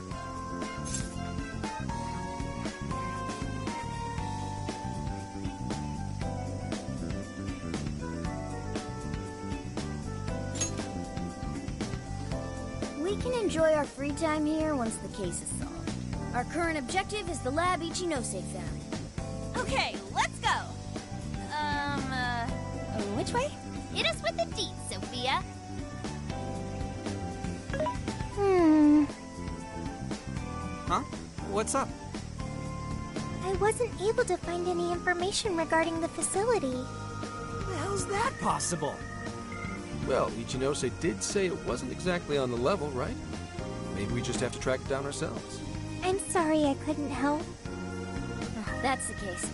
We can enjoy our free time here once the case is solved. Our current objective is the lab Ichinose found. Okay, let's go! Which way? Hit us with the deets, Sophia! Huh? What's up? I wasn't able to find any information regarding the facility. How the hell's that possible? Well, Ichinose did say it wasn't exactly on the level, right? Maybe we just have to track it down ourselves. I'm sorry I couldn't help. If that's the case,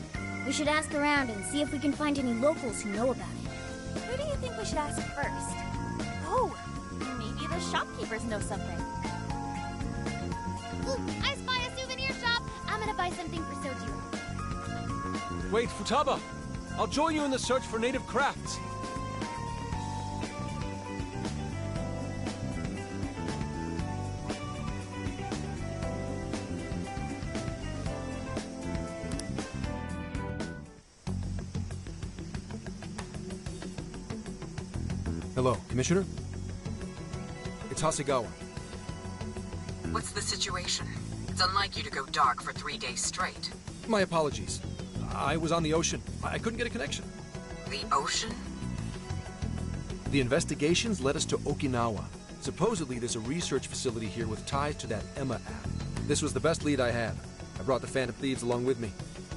we should ask around and see if we can find any locals who know about it. Who do you think we should ask first? Oh, maybe the shopkeepers know something. Ooh, I spy a souvenir shop! I'm gonna buy something for Sojiro. Wait, Futaba! I'll join you in the search for native crafts. Hello, Commissioner? It's Hasegawa. What's the situation? It's unlike you to go dark for 3 days straight. My apologies. I was on the ocean. I couldn't get a connection. The ocean? The investigations led us to Okinawa. Supposedly, there's a research facility here with ties to that Emma app. This was the best lead I had. I brought the Phantom Thieves along with me.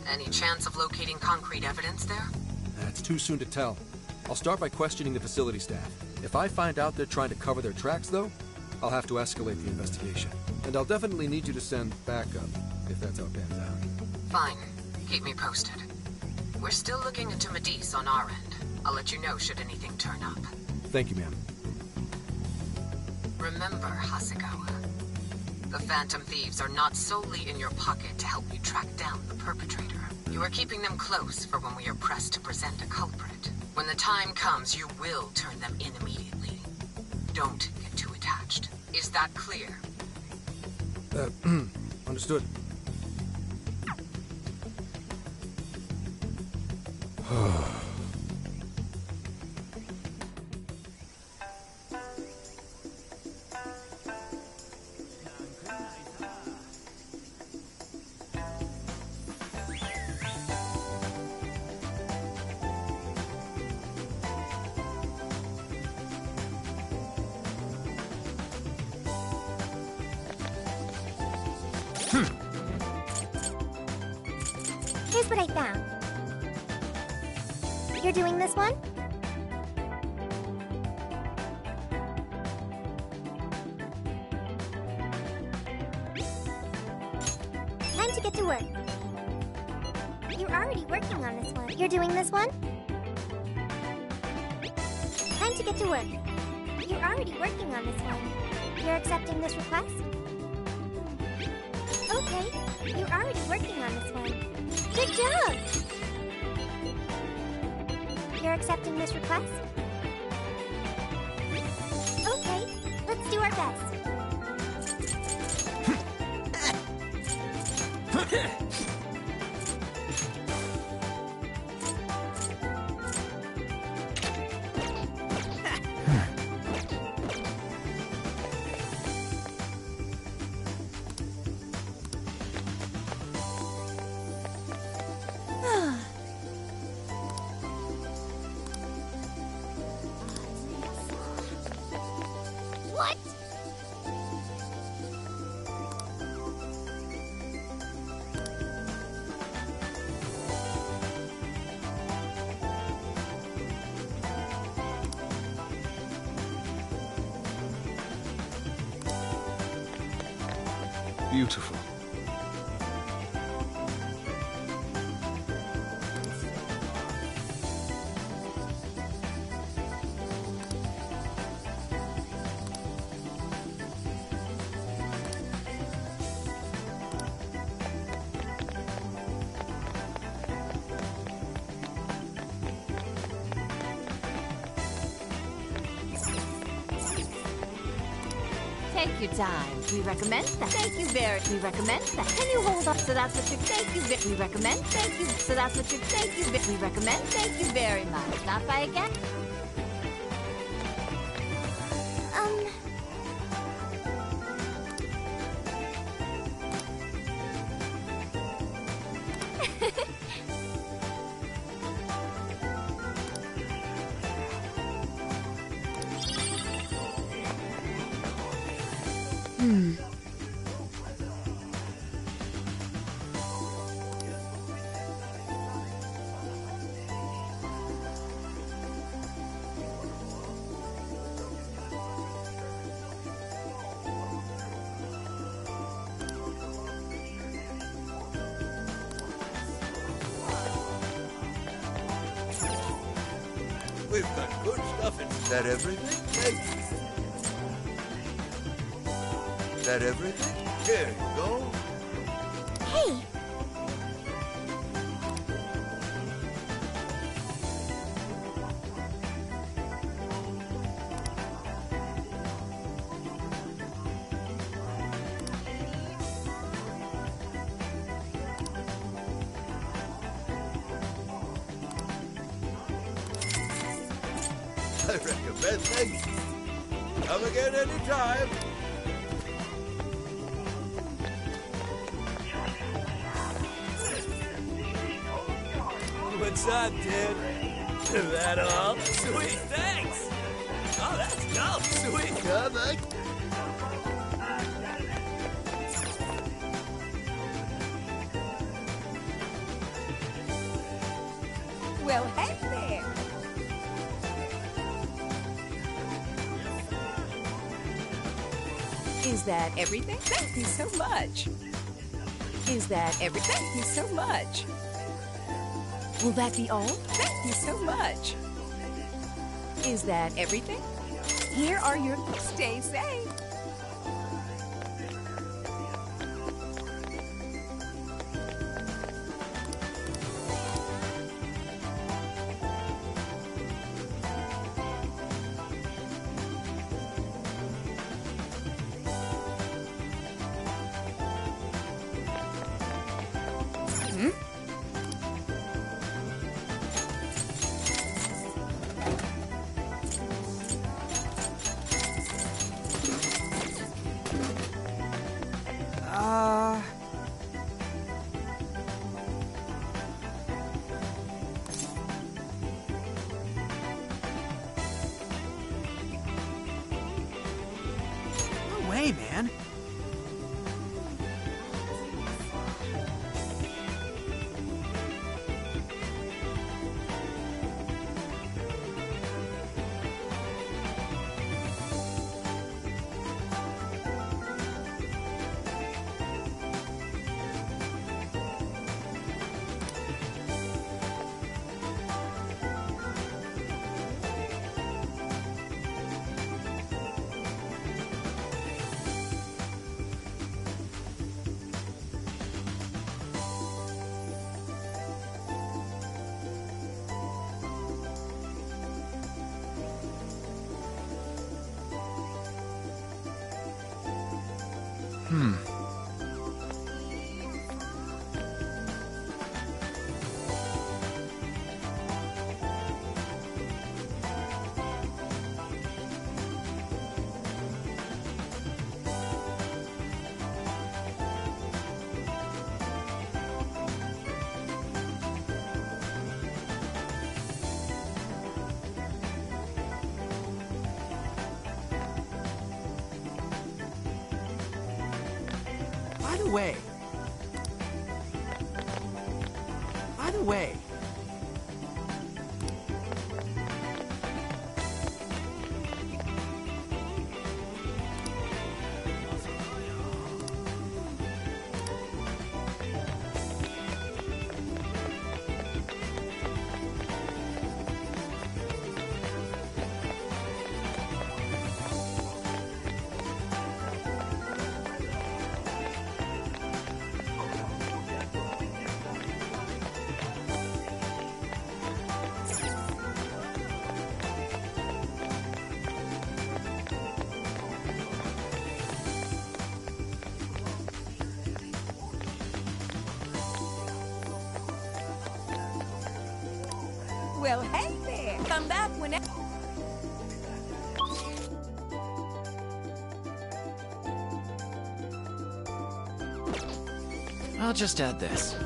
Any chance of locating concrete evidence there? It's too soon to tell. I'll start by questioning the facility staff. If I find out they're trying to cover their tracks, though, I'll have to escalate the investigation. And I'll definitely need you to send backup, if that's how it pans out. Fine. Keep me posted. We're still looking into Medice on our end. I'll let you know should anything turn up. Thank you, ma'am. Remember, Hasegawa, the Phantom Thieves are not solely in your pocket to help you track down the perpetrator. You are keeping them close for when we are pressed to present a culprit. When the time comes, you will turn them in immediately. Don't get too attached. Is that clear? Understood. Here's what I found. You're doing this one? Time to get to work. You're already working on this one. You're doing this one? Time to get to work. You're already working on this one. You're accepting this request? Okay. Okay, you're already working on this one. Good job! You're accepting this request? Okay, let's do our best. What? Beautiful. Take your time. We recommend that. Thank you very. We recommend that. Can you hold up? So that's what you. Thank you. We recommend. Thank you. So that's what you. Thank you. We recommend. Thank you very much. Stop by again. We've got good stuff in. Is that everything? Thank you. Is that everything? Here you go. Hey! I recommend. Thank you. Come again anytime. What's up, dude? Is that all? Sweet, thanks! Oh, that's dope! Sweet! Come on. Well, hey there! Is that everything? Thank you so much. Is that everything? Thank you so much. Will that be all? Thank you so much. Is that everything? Here are your... Stay safe. No way, man. By the way, Well, hey there. Come back whenever. I'll just add this.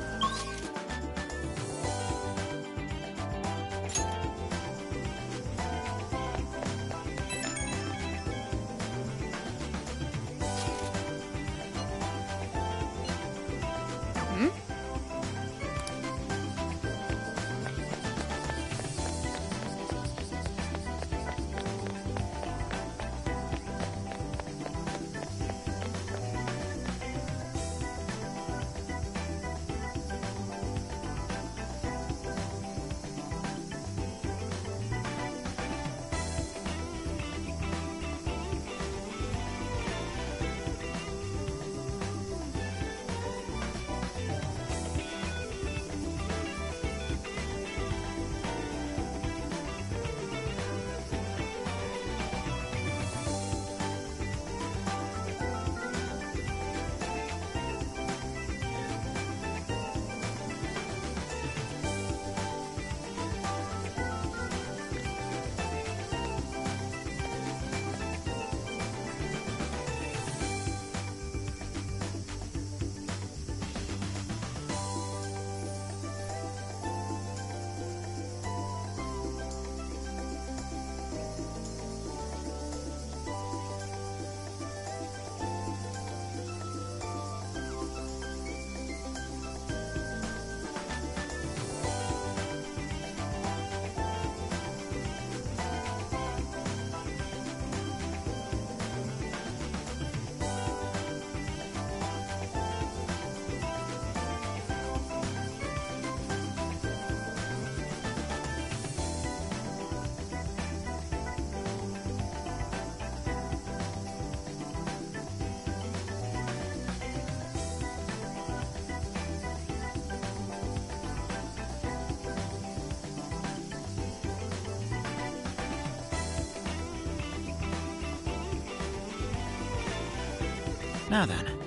Now then.